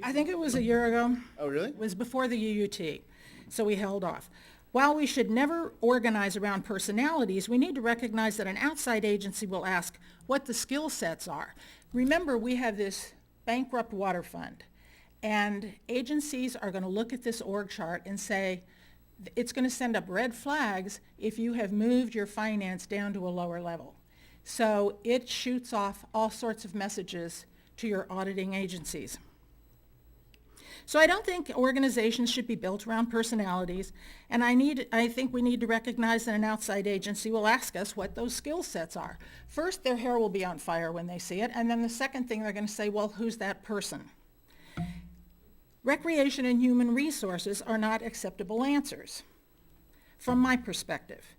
I think it was a year ago. Oh, really? It was before the UUT, so we held off. While we should never organize around personalities, we need to recognize that an outside agency will ask what the skill sets are. Remember, we have this bankrupt water fund, and agencies are going to look at this org chart and say, it's going to send up red flags if you have moved your finance down to a lower level. So it shoots off all sorts of messages to your auditing agencies. So I don't think organizations should be built around personalities, and I think we need to recognize that an outside agency will ask us what those skill sets are. First, their hair will be on fire when they see it, and then the second thing they're going to say, well, who's that person? Recreation and human resources are not acceptable answers, from my perspective.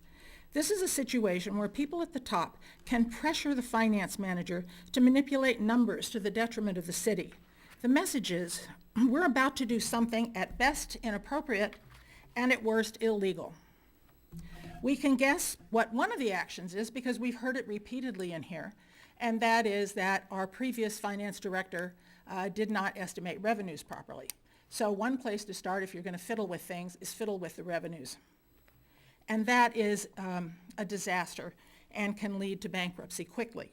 This is a situation where people at the top can pressure the finance manager to manipulate numbers to the detriment of the city. The message is, we're about to do something at best inappropriate and at worst illegal. We can guess what one of the actions is because we've heard it repeatedly in here, and that is that our previous finance director did not estimate revenues properly. So one place to start if you're going to fiddle with things is fiddle with the revenues. And that is a disaster and can lead to bankruptcy quickly.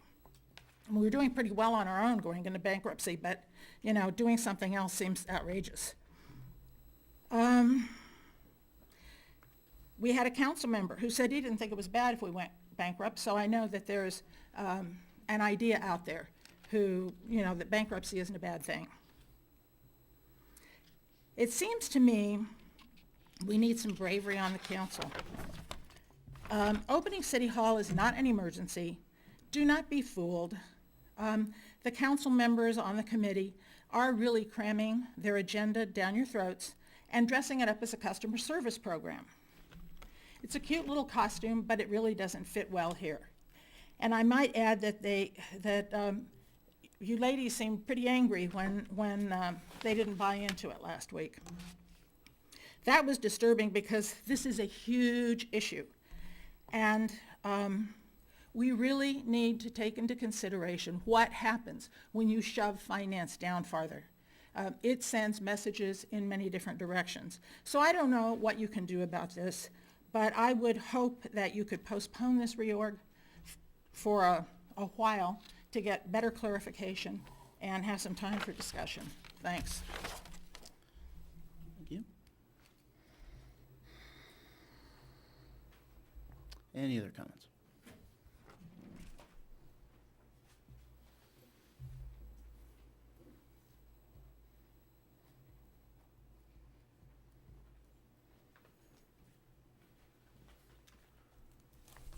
And we're doing pretty well on our own going into bankruptcy, but doing something else seems outrageous. We had a council member who said he didn't think it was bad if we went bankrupt, so I know that there's an idea out there that bankruptcy isn't a bad thing. It seems to me we need some bravery on the council. Opening City Hall is not an emergency. Do not be fooled. The council members on the committee are really cramming their agenda down your throats and dressing it up as a customer service program. It's a cute little costume, but it really doesn't fit well here. And I might add that you ladies seemed pretty angry when they didn't buy into it last week. That was disturbing because this is a huge issue. And we really need to take into consideration what happens when you shove finance down farther. It sends messages in many different directions. So I don't know what you can do about this, but I would hope that you could postpone this reorg for a while to get better clarification and have some time for discussion. Thanks. Thank you. Any other comments?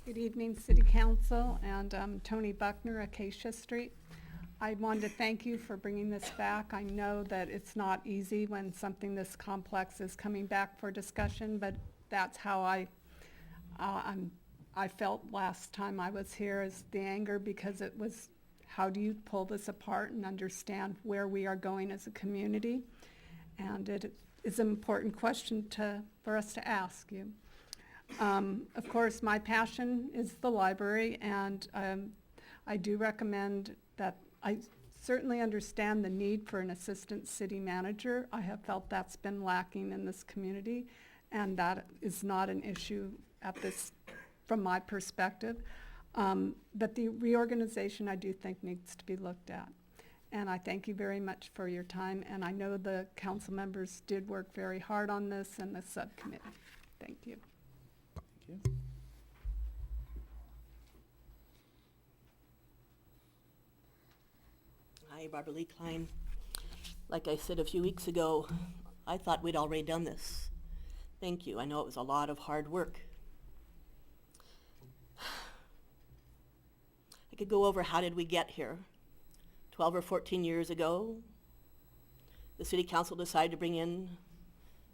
Good evening, City Council, and Tony Buckner, Acacia Street. I wanted to thank you for bringing this back. I know that it's not easy when something this complex is coming back for discussion, but that's how I felt last time I was here, is the anger, because it was, how do you pull this apart and understand where we are going as a community? And it is an important question for us to ask you. Of course, my passion is the library, and I do recommend that. I certainly understand the need for an assistant city manager. I have felt that's been lacking in this community, and that is not an issue from my perspective. But the reorganization, I do think, needs to be looked at. And I thank you very much for your time, and I know the council members did work very hard on this and the subcommittee. Thank you. Thank you. Hi, Barbara Lee Klein. Like I said a few weeks ago, I thought we'd already done this. Thank you. I know it was a lot of hard work. I could go over how did we get here. 12 or 14 years ago, the City Council decided to bring in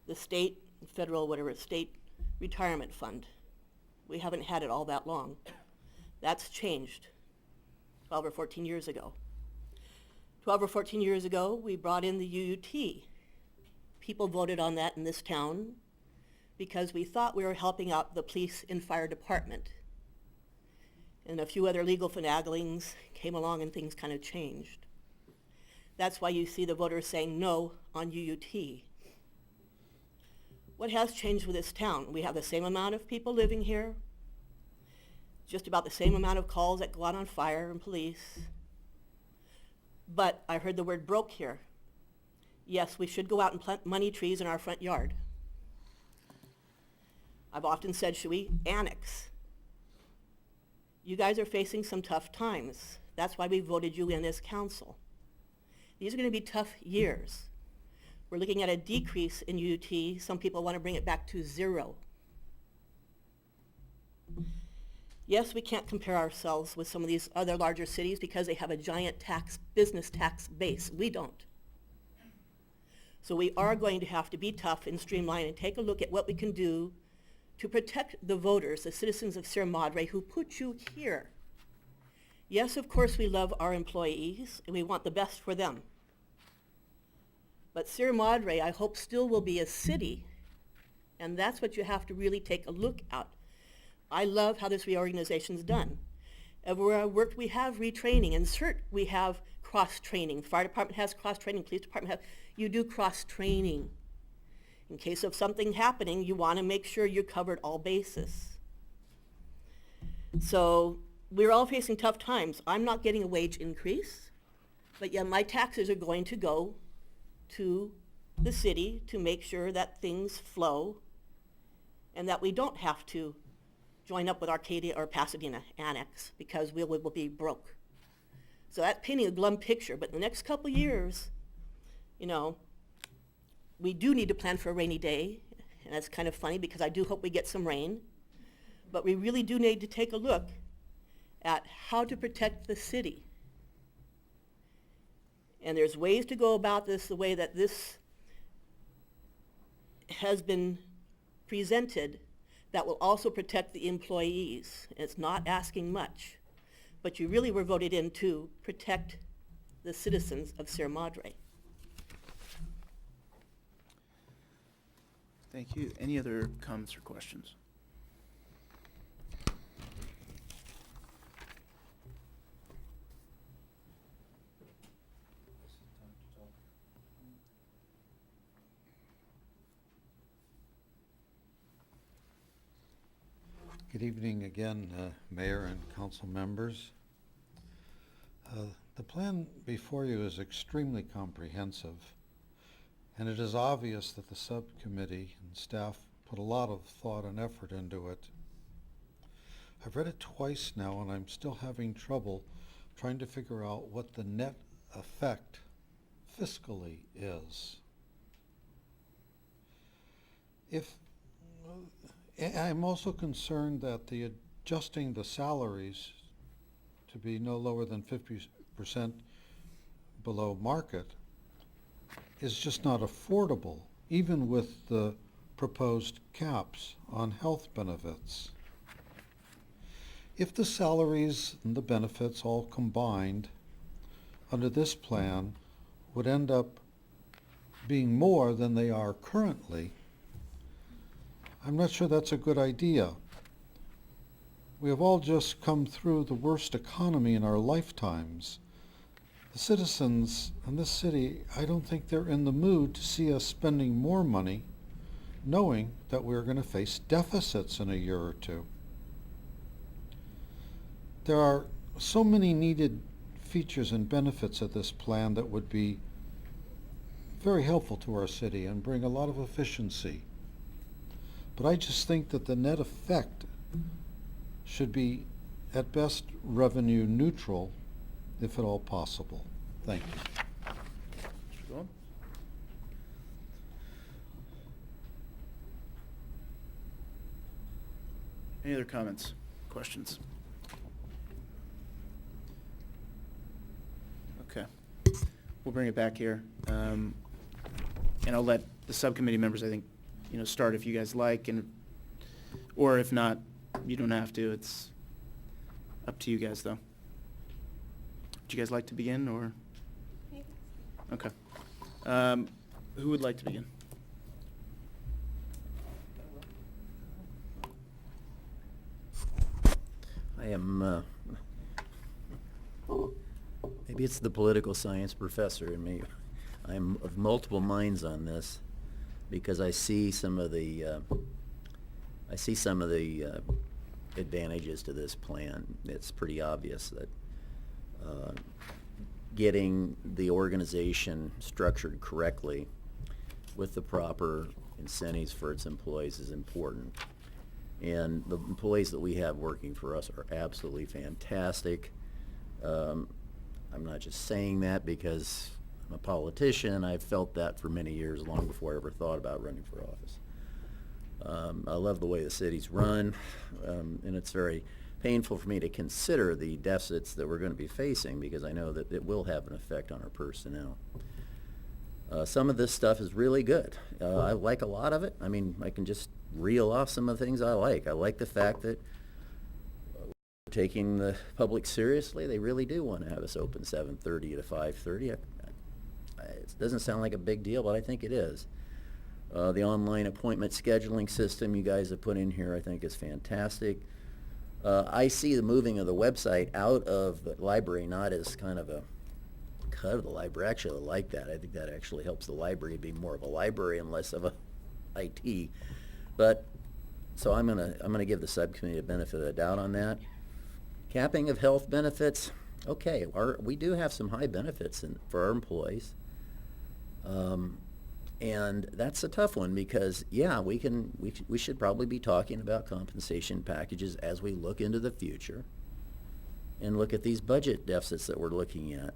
the state, federal, whatever, state retirement fund. We haven't had it all that long. That's changed 12 or 14 years ago. 12 or 14 years ago, we brought in the UUT. People voted on that in this town because we thought we were helping out the police and fire department. And a few other legal finaglings came along and things kind of changed. That's why you see the voters saying no on UUT. What has changed with this town? We have the same amount of people living here, just about the same amount of calls that go out on fire and police. But I heard the word broke here. Yes, we should go out and plant money trees in our front yard. I've often said, should we annex? You guys are facing some tough times. That's why we voted you in this council. These are going to be tough years. We're looking at a decrease in UT. Some people want to bring it back to 0. Yes, we can't compare ourselves with some of these other larger cities because they have a giant business tax base. We don't. So we are going to have to be tough and streamline and take a look at what we can do to protect the voters, the citizens of Sierra Madre who put you here. Yes, of course, we love our employees and we want the best for them. But Sierra Madre, I hope, still will be a city, and that's what you have to really take a look at. I love how this reorganization's done. Everywhere I worked, we have retraining, and CERT, we have cross-training. Fire department has cross-training, police department has, you do cross-training. In case of something happening, you want to make sure you covered all bases. So we're all facing tough times. I'm not getting a wage increase, but yeah, my taxes are going to go to the city to make sure that things flow and that we don't have to join up with Arcadia or Pasadena Annex because we will be broke. So that's painting a glum picture, but in the next couple years, you know, we do need to plan for a rainy day, and that's kind of funny because I do hope we get some rain, but we really do need to take a look at how to protect the city. And there's ways to go about this the way that this has been presented that will also protect the employees. It's not asking much, but you really were voted in to protect the citizens of Sierra Madre. Thank you. Any other comments or questions? Good evening again, Mayor and council members. The plan before you is extremely comprehensive, and it is obvious that the subcommittee and staff put a lot of thought and effort into it. I've read it twice now, and I'm still having trouble trying to figure out what the net effect fiscally is. I'm also concerned that the adjusting the salaries to be no lower than 50% below market is just not affordable, even with the proposed caps on health benefits. If the salaries and the benefits all combined under this plan would end up being more than they are currently, I'm not sure that's a good idea. We have all just come through the worst economy in our lifetimes. The citizens in this city, I don't think they're in the mood to see us spending more money, knowing that we're going to face deficits in a year or two. There are so many needed features and benefits of this plan that would be very helpful to our city and bring a lot of efficiency. But I just think that the net effect should be, at best, revenue neutral, if at all possible. Thank you. Mr. Gold? Any other comments, questions? Okay. We'll bring it back here. And I'll let the subcommittee members, I think, start if you guys like, or if not, you don't have to. It's up to you guys, though. Would you guys like to begin, or? Okay. Who would like to begin? I am, maybe it's the political science professor in me. I'm of multiple minds on this, because I see some of the advantages to this plan. It's pretty obvious that getting the organization structured correctly with the proper incentives for its employees is important. And the employees that we have working for us are absolutely fantastic. I'm not just saying that because I'm a politician. I've felt that for many years, long before I ever thought about running for office. I love the way the city's run, and it's very painful for me to consider the deficits that we're going to be facing, because I know that it will have an effect on our personnel. Some of this stuff is really good. I like a lot of it. I mean, I can just reel off some of the things I like. I like the fact that we're taking the public seriously. They really do want to have us open 7:30 to 5:30. It doesn't sound like a big deal, but I think it is. The online appointment scheduling system you guys have put in here, I think, is fantastic. I see the moving of the website out of the library not as kind of a cut of the library. Actually, I like that. I think that actually helps the library be more of a library and less of a IT. But so I'm gonna give the subcommittee a benefit of the doubt on that. Capping of health benefits. Okay, we do have some high benefits for our employees. And that's a tough one, because yeah, we should probably be talking about compensation packages as we look into the future and look at these budget deficits that we're looking at.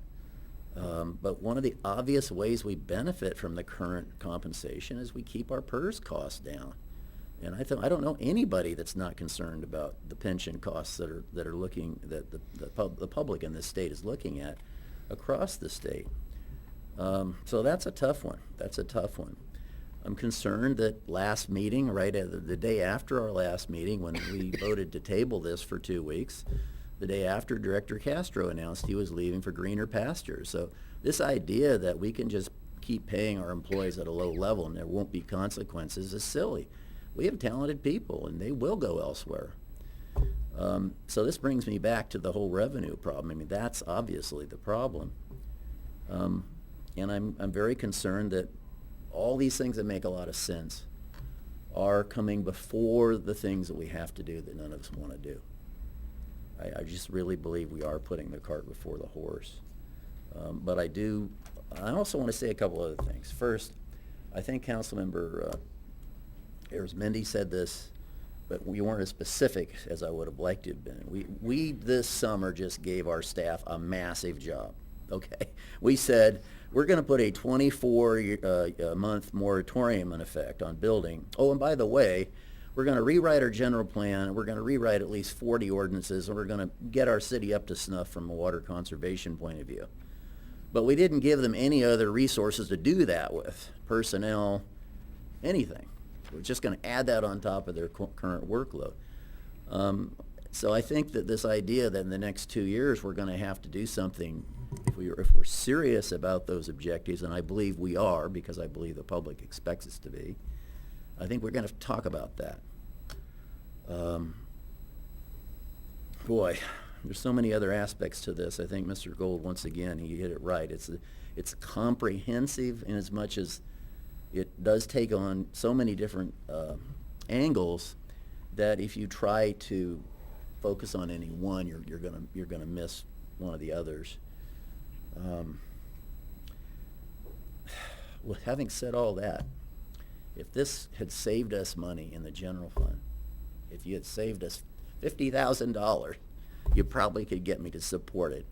But one of the obvious ways we benefit from the current compensation is we keep our PERS costs down. And I don't know anybody that's not concerned about the pension costs that are looking, that the public in this state is looking at across the state. So that's a tough one. That's a tough one. I'm concerned that last meeting, right at the day after our last meeting, when we voted to table this for 2 weeks, the day after Director Castro announced he was leaving for greener pastures. So this idea that we can just keep paying our employees at a low level and there won't be consequences is silly. We have talented people and they will go elsewhere. So this brings me back to the whole revenue problem. I mean, that's obviously the problem. And I'm very concerned that all these things that make a lot of sense are coming before the things that we have to do that none of us want to do. I just really believe we are putting the cart before the horse. But I also want to say a couple other things. First, I think Councilmember Arizmendi said this, but we weren't as specific as I would have liked to have been. We this summer just gave our staff a massive job, okay? We said, we're going to put a 24-month moratorium in effect on building. Oh, and by the way, we're going to rewrite our general plan, and we're going to rewrite at least 40 ordinances, and we're going to get our city up to snuff from a water conservation point of view. But we didn't give them any other resources to do that with, personnel, anything. We're just going to add that on top of their current workload. So I think that this idea that in the next 2 years we're going to have to do something, if we're serious about those objectives, and I believe we are, because I believe the public expects us to be, I think we're going to talk about that. Boy, there's so many other aspects to this. I think Mr. Gold, once again, he hit it right. It's comprehensive in as much as it does take on so many different angles that if you try to focus on any one, you're gonna miss one of the others. Well, having said all that, if this had saved us money in the general fund, if you had saved us $50,000, you probably could get me to support it.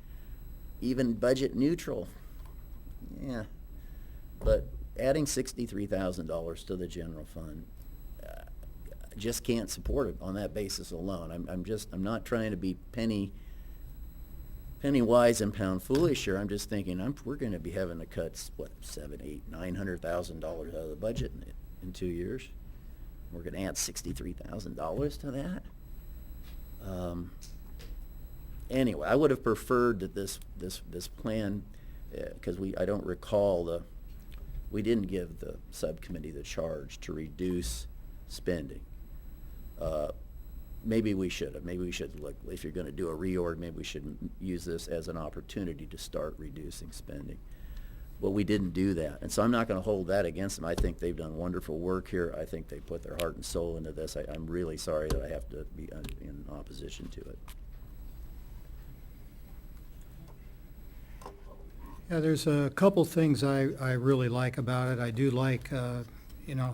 Even budget neutral, yeah. But adding $63,000 to the general fund, just can't support it on that basis alone. I'm not trying to be penny wise and pound foolish here. I'm just thinking we're going to be having to cut what, $700,000, $800,000, $900,000 out of the budget in 2 years. We're going to add $63,000 to that. Anyway, I would have preferred that this plan, because I don't recall we didn't give the subcommittee the charge to reduce spending. Maybe we should have. Maybe we should look, if you're going to do a reorg, maybe we should use this as an opportunity to start reducing spending. But we didn't do that. And so I'm not going to hold that against them. I think they've done wonderful work here. I think they put their heart and soul into this. I'm really sorry that I have to be in opposition to it. Yeah, there's a couple things I really like about it. I do like,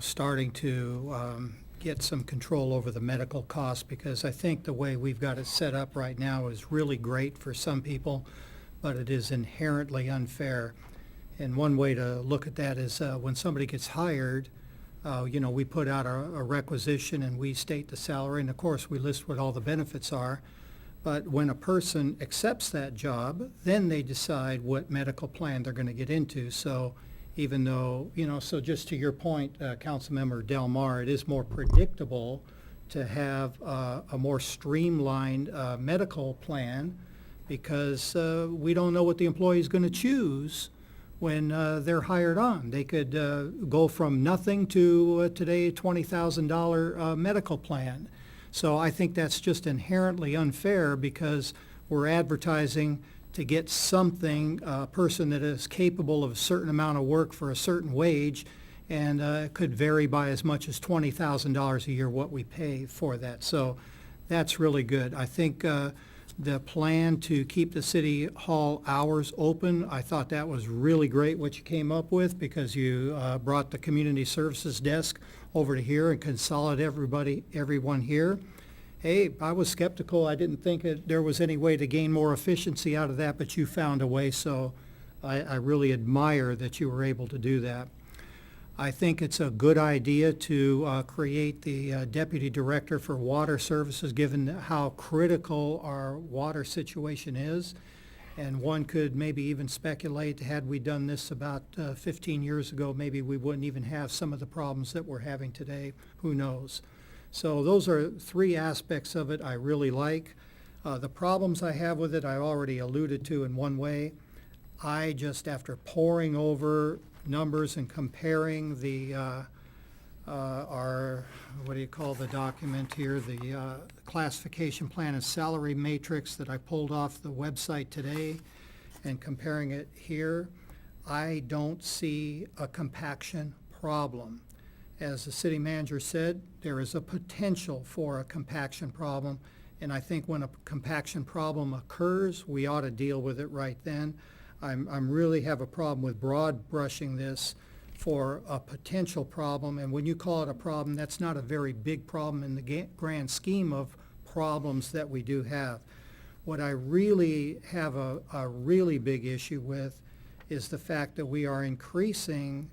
starting to get some control over the medical costs, because I think the way we've got it set up right now is really great for some people, but it is inherently unfair. And one way to look at that is when somebody gets hired, we put out a requisition and we state the salary, and of course we list what all the benefits are. But when a person accepts that job, then they decide what medical plan they're going to get into. So even though, so just to your point, Councilmember Del Mar, it is more predictable to have a more streamlined medical plan, because we don't know what the employee is going to choose when they're hired on. They could go from nothing to today $20,000 medical plan. So I think that's just inherently unfair, because we're advertising to get something, a person that is capable of a certain amount of work for a certain wage, and it could vary by as much as $20,000 a year what we pay for that. So that's really good. I think the plan to keep the city hall hours open, I thought that was really great what you came up with, because you brought the community services desk over to here and consolidated everyone here. Hey, I was skeptical. I didn't think there was any way to gain more efficiency out of that, but you found a way, so I really admire that you were able to do that. I think it's a good idea to create the Deputy Director for Water Services, given how critical our water situation is. And one could maybe even speculate, had we done this about 15 years ago, maybe we wouldn't even have some of the problems that we're having today. Who knows? So those are three aspects of it I really like. The problems I have with it, I already alluded to in one way. I just, after poring over numbers and comparing our, what do you call the document here, the classification plan and salary matrix that I pulled off the website today, and comparing it here, I don't see a compaction problem. As the city manager said, there is a potential for a compaction problem, and I think when a compaction problem occurs, we ought to deal with it right then. I'm really have a problem with broad brushing this for a potential problem, and when you call it a problem, that's not a very big problem in the grand scheme of problems that we do have. What I really have a really big issue with is the fact that we are increasing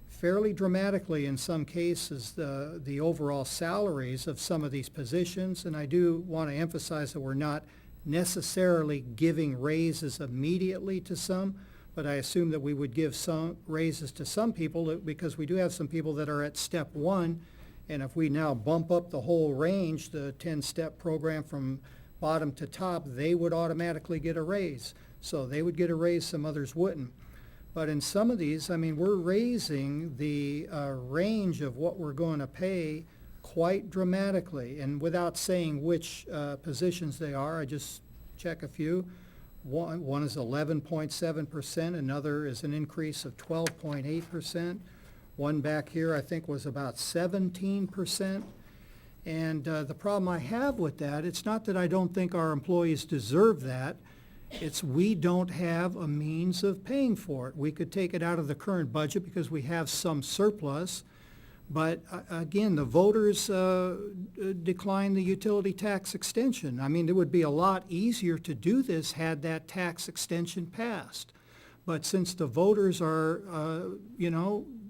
fairly dramatically in some cases the overall salaries of some of these positions, and I do want to emphasize that we're not necessarily giving raises immediately to some, but I assume that we would give some raises to some people because we do have some people that are at step one, and if we now bump up the whole range, the 10-step program from bottom to top, they would automatically get a raise. So they would get a raise, some others wouldn't. But in some of these, I mean, we're raising the range of what we're going to pay quite dramatically. And without saying which positions they are, I just check a few. One is 11.7%, another is an increase of 12.8%. One back here I think was about 17%. And the problem I have with that, it's not that I don't think our employees deserve that, it's we don't have a means of paying for it. We could take it out of the current budget because we have some surplus, but again, the voters declined the utility tax extension. I mean, it would be a lot easier to do this had that tax extension passed. But since the voters are,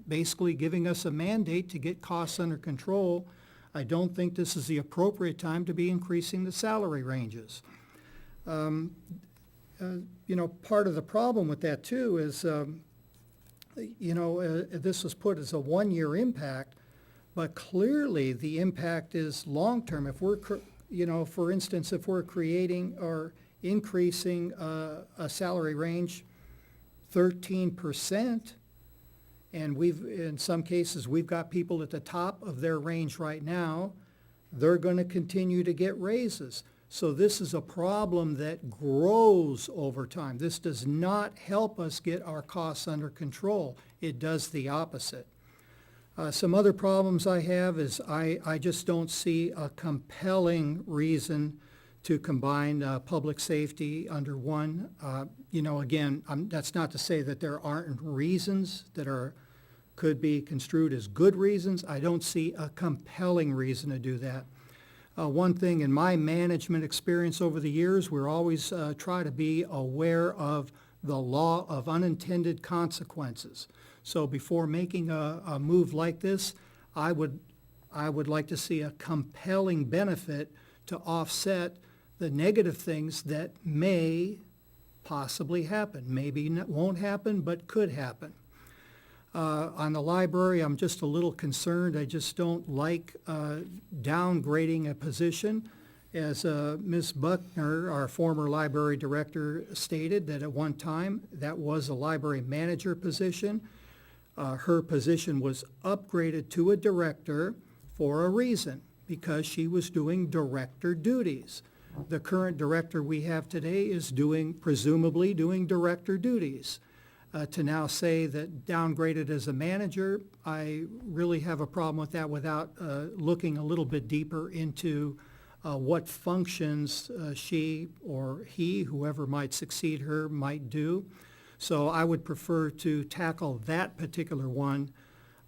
basically giving us a mandate to get costs under control, I don't think this is the appropriate time to be increasing the salary ranges. Part of the problem with that too is, this was put as a one-year impact, but clearly the impact is long-term. If we're, for instance, if we're creating or increasing a salary range 13%, and in some cases, we've got people at the top of their range right now, they're going to continue to get raises. So this is a problem that grows over time. This does not help us get our costs under control. It does the opposite. Some other problems I have is I just don't see a compelling reason to combine public safety under one. Again, that's not to say that there aren't reasons that could be construed as good reasons. I don't see a compelling reason to do that. One thing in my management experience over the years, we're always try to be aware of the law of unintended consequences. So before making a move like this, I would like to see a compelling benefit to offset the negative things that may possibly happen. Maybe won't happen, but could happen. On the library, I'm just a little concerned. I just don't like downgrading a position. As Ms. Buckner, our former library director, stated that at one time that was a library manager position. Her position was upgraded to a director for a reason, because she was doing director duties. The current director we have today is presumably doing director duties. To now say that downgraded as a manager, I really have a problem with that without looking a little bit deeper into what functions she or he, whoever might succeed her, might do. So I would prefer to tackle that particular one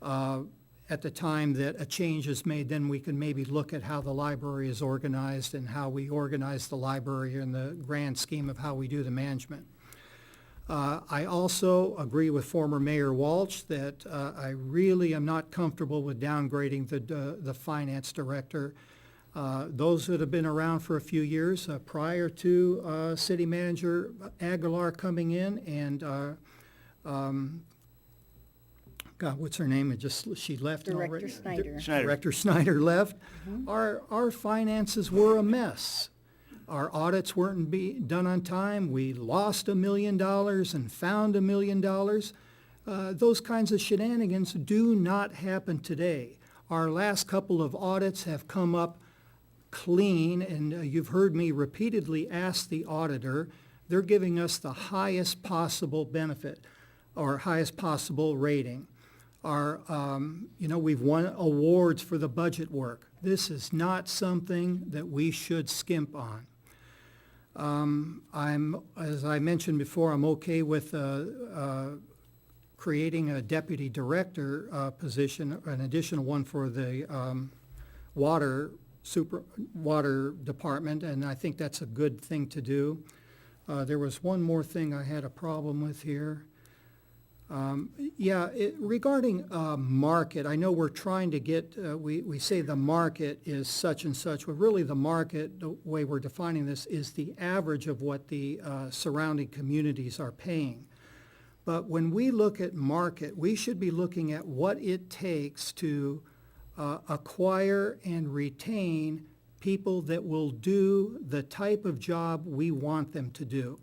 at the time that a change is made. Then we can maybe look at how the library is organized and how we organize the library in the grand scheme of how we do the management. I also agree with former Mayor Walsh that I really am not comfortable with downgrading the finance director. Those that have been around for a few years, prior to City Manager Aguilar coming in and, God, what's her name? She left Director already. Snyder. Director Snyder left. Our finances were a mess. Our audits weren't done on time. We lost $1 million and found $1 million. Those kinds of shenanigans do not happen today. Our last couple of audits have come up clean, and you've heard me repeatedly ask the auditor. They're giving us the highest possible benefit or highest possible rating. We've won awards for the budget work. This is not something that we should skimp on. As I mentioned before, I'm okay with creating a deputy director position, an additional one for the water department, and I think that's a good thing to do. There was one more thing I had a problem with here. Regarding market, I know we're trying to get, we say the market is such and such, but really the market, the way we're defining this, is the average of what the surrounding communities are paying. But when we look at market, we should be looking at what it takes to acquire and retain people that will do the type of job we want them to do.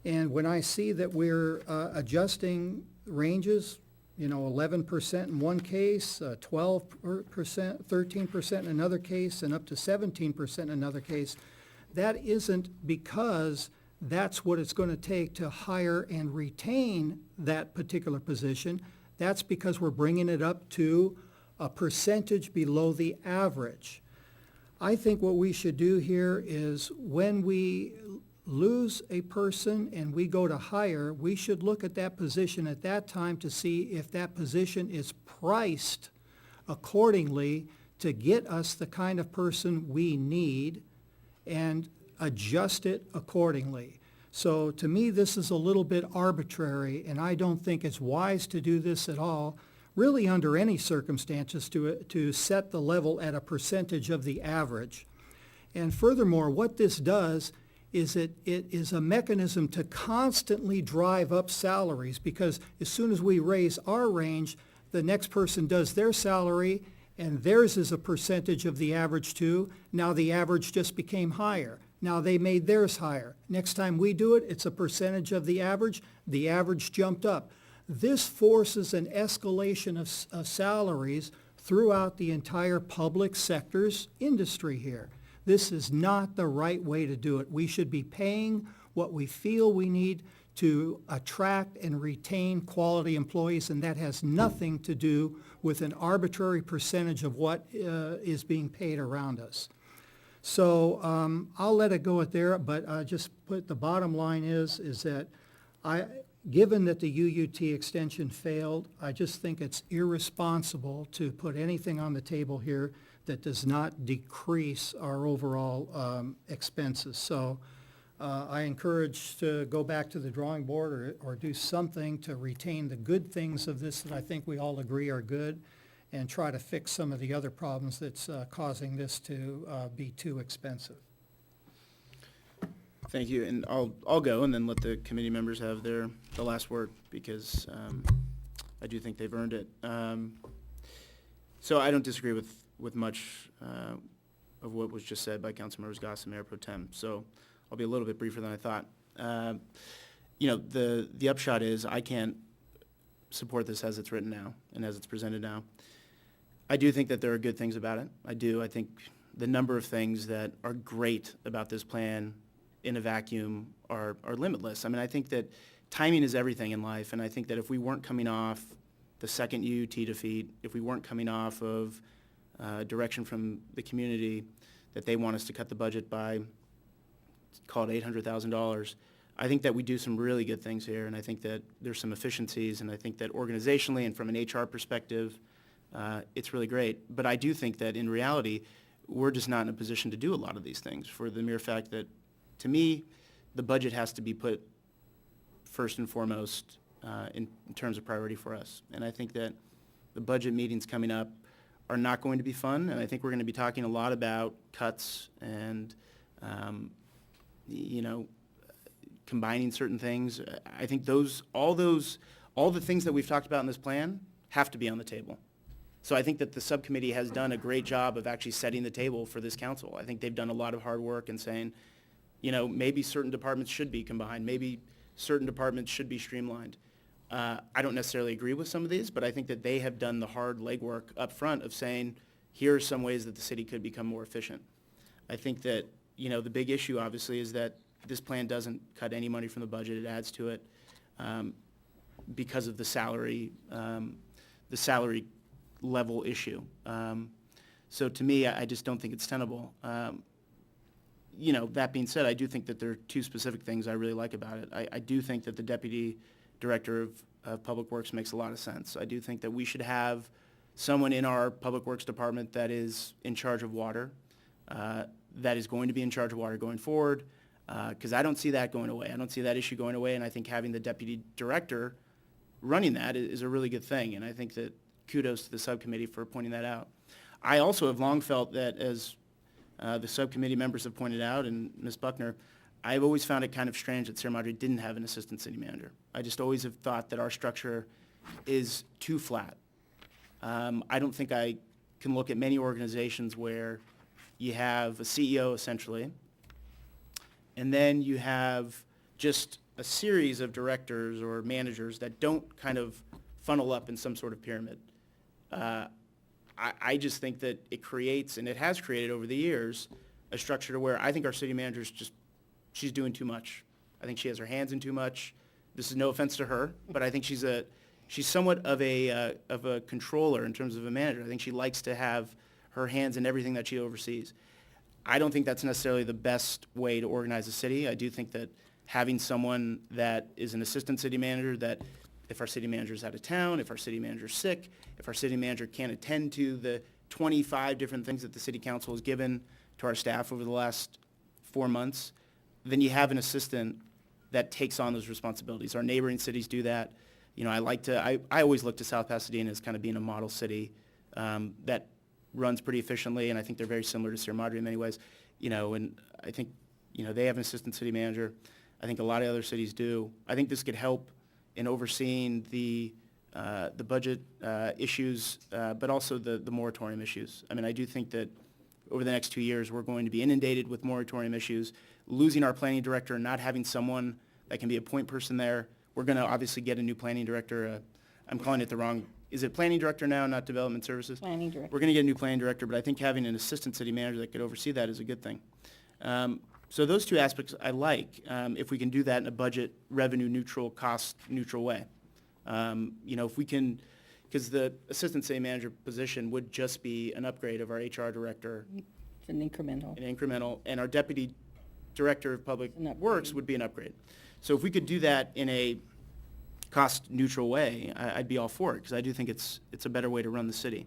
And when I see that we're adjusting ranges, 11% in one case, 12%, 13% in another case, and up to 17% in another case, that isn't because that's what it's going to take to hire and retain that particular position. That's because we're bringing it up to a percentage below the average. I think what we should do here is when we lose a person and we go to hire, we should look at that position at that time to see if that position is priced accordingly to get us the kind of person we need and adjust it accordingly. So to me, this is a little bit arbitrary, and I don't think it's wise to do this at all, really under any circumstances, to set the level at a percentage of the average. And furthermore, what this does is it is a mechanism to constantly drive up salaries, because as soon as we raise our range, the next person does their salary, and theirs is a percentage of the average too. Now the average just became higher. Now they made theirs higher. Next time we do it, it's a percentage of the average. The average jumped up. This forces an escalation of salaries throughout the entire public sector's industry here. This is not the right way to do it. We should be paying what we feel we need to attract and retain quality employees, and that has nothing to do with an arbitrary percentage of what is being paid around us. So I'll let it go at there, but just put the bottom line is that given that the UUT extension failed, I just think it's irresponsible to put anything on the table here that does not decrease our overall expenses. So I encourage to go back to the drawing board or do something to retain the good things of this that I think we all agree are good, and try to fix some of the other problems that's causing this to be too expensive. Thank you, and I'll go and then let the committee members have the last word, because I do think they've earned it. So I don't disagree with much of what was just said by Councilmembers Goss and Mayor Pro Tem. So I'll be a little bit briefer than I thought. The upshot is I can't support this as it's written now and as it's presented now. I do think that there are good things about it. I do. I think the number of things that are great about this plan in a vacuum are limitless. I mean, I think that timing is everything in life, and I think that if we weren't coming off the second UUT defeat, if we weren't coming off of direction from the community that they want us to cut the budget by, call it $800,000, I think that we do some really good things here, and I think that there's some efficiencies, and I think that organizationally and from an HR perspective, it's really great. But I do think that in reality, we're just not in a position to do a lot of these things for the mere fact that, to me, the budget has to be put first and foremost in terms of priority for us. And I think that the budget meetings coming up are not going to be fun, and I think we're going to be talking a lot about cuts and, you know, combining certain things. I think all the things that we've talked about in this plan have to be on the table. So I think that the subcommittee has done a great job of actually setting the table for this council. I think they've done a lot of hard work in saying, you know, maybe certain departments should be combined, maybe certain departments should be streamlined. I don't necessarily agree with some of these, but I think that they have done the hard legwork up front of saying, here are some ways that the city could become more efficient. I think that, you know, the big issue obviously is that this plan doesn't cut any money from the budget. It adds to it because of the salary level issue. So to me, I just don't think it's tenable. You know, that being said, I do think that there are two specific things I really like about it. I do think that the Deputy Director of Public Works makes a lot of sense. I do think that we should have someone in our Public Works Department that is in charge of water, that is going to be in charge of water going forward, because I don't see that going away. I don't see that issue going away, and I think having the Deputy Director running that is a really good thing, and I think that kudos to the subcommittee for pointing that out. I also have long felt that, as the subcommittee members have pointed out, and Ms. Buckner, I've always found it kind of strange that Sierra Madre didn't have an assistant city manager. I just always have thought that our structure is too flat. I don't think I can look at many organizations where you have a CEO essentially, and then you have just a series of directors or managers that don't kind of funnel up in some sort of pyramid. I just think that it creates, and it has created over the years, a structure to where I think our city manager's just, she's doing too much. I think she has her hands in too much. This is no offense to her, but I think she's somewhat of a controller in terms of a manager. I think she likes to have her hands in everything that she oversees. I don't think that's necessarily the best way to organize a city. I do think that having someone that is an assistant city manager, that if our city manager's out of town, if our city manager's sick, if our city manager can't attend to the 25 different things that the city council has given to our staff over the last 4 months, then you have an assistant that takes on those responsibilities. Our neighboring cities do that. You know, I always look to South Pasadena as kind of being a model city that runs pretty efficiently, and I think they're very similar to Sierra Madre in many ways. You know, and I think, you know, they have an assistant city manager. I think a lot of other cities do. I think this could help in overseeing the budget issues, but also the moratorium issues. I mean, I do think that over the next 2 years, we're going to be inundated with moratorium issues. Losing our planning director and not having someone that can be a point person there, we're going to obviously get a new planning director. I'm calling it the wrong, is it planning director now, not development services? Planning director. We're going to get a new planning director, but I think having an assistant city manager that could oversee that is a good thing. So those two aspects I like, if we can do that in a budget revenue neutral, cost neutral way. You know, if we can, because the assistant city manager position would just be an upgrade of our HR director. It's an incremental. And our deputy director of public works would be an upgrade. So if we could do that in a cost neutral way, I'd be all for it, because I do think it's a better way to run the city.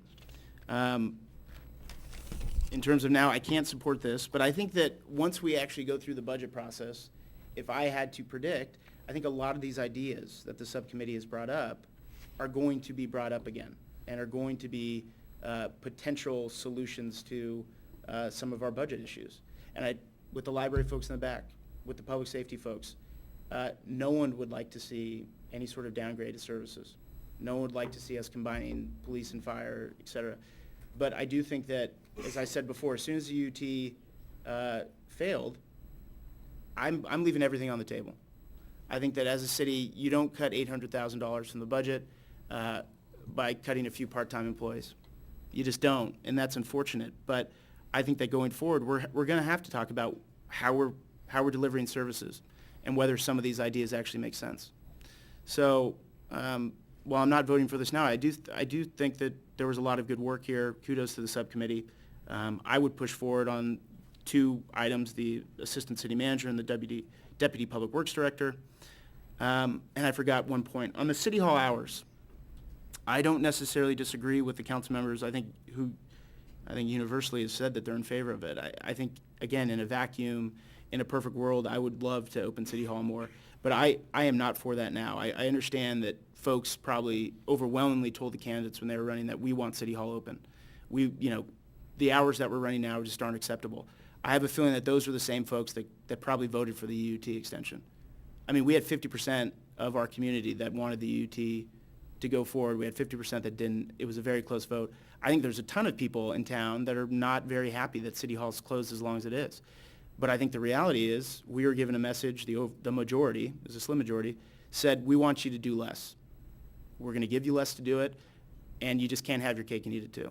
In terms of now, I can't support this, but I think that once we actually go through the budget process, if I had to predict, I think a lot of these ideas that the subcommittee has brought up are going to be brought up again and are going to be potential solutions to some of our budget issues. And with the library folks in the back, with the public safety folks, no one would like to see any sort of downgrade of services. No one would like to see us combining police and fire, et cetera. But I do think that, as I said before, as soon as the UT failed, I'm leaving everything on the table. I think that as a city, you don't cut $800,000 from the budget by cutting a few part-time employees. You just don't, and that's unfortunate. But I think that going forward, we're going to have to talk about how we're delivering services and whether some of these ideas actually make sense. So while I'm not voting for this now, I do think that there was a lot of good work here. Kudos to the subcommittee. I would push forward on 2 items, the assistant city manager and the deputy public works director. And I forgot one point. On the city hall hours, I don't necessarily disagree with the council members, I think universally has said that they're in favor of it. I think, again, in a vacuum, in a perfect world, I would love to open City Hall more. But I am not for that now. I understand that folks probably overwhelmingly told the candidates when they were running that we want City Hall open. the hours that we're running now just aren't acceptable. I have a feeling that those are the same folks that probably voted for the UUT extension. I mean, we had 50% of our community that wanted the UUT to go forward. We had 50% that didn't. It was a very close vote. I think there's a ton of people in town that are not very happy that City Hall's closed as long as it is. But I think the reality is we were given a message, the majority, there's a slim majority, said we want you to do less. We're going to give you less to do it, and you just can't have your cake and eat it too.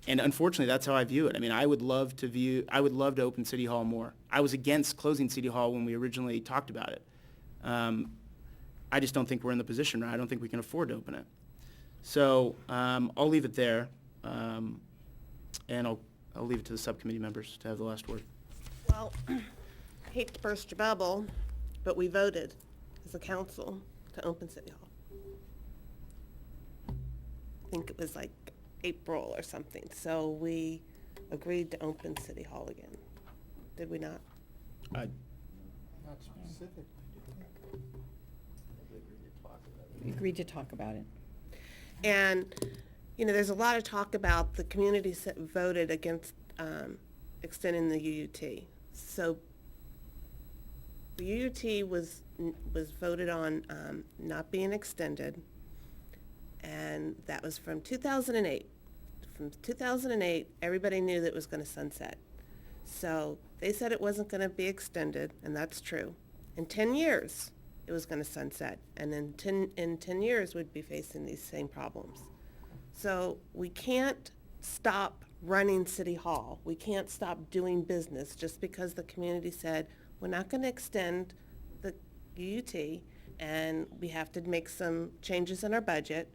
And unfortunately, that's how I view it. I mean, I would love to open City Hall more. I was against closing City Hall when we originally talked about it. I just don't think we're in the position, right? I don't think we can afford to open it. So I'll leave it there, and I'll leave it to the subcommittee members to have the last word. Well, hate to burst your bubble, but we voted as a council to open City Hall. I think it was like April or something, so we agreed to open City Hall again. Did we not? Not specifically. We agreed to talk about it. And, there's a lot of talk about the communities that voted against extending the UUT. So the UUT was voted on not being extended, and that was from 2008. From 2008, everybody knew that it was going to sunset. So they said it wasn't going to be extended, and that's true. In 10 years, it was going to sunset, and in 10 years, we'd be facing these same problems. So we can't stop running City Hall. We can't stop doing business just because the community said, we're not going to extend the UUT, and we have to make some changes in our budget.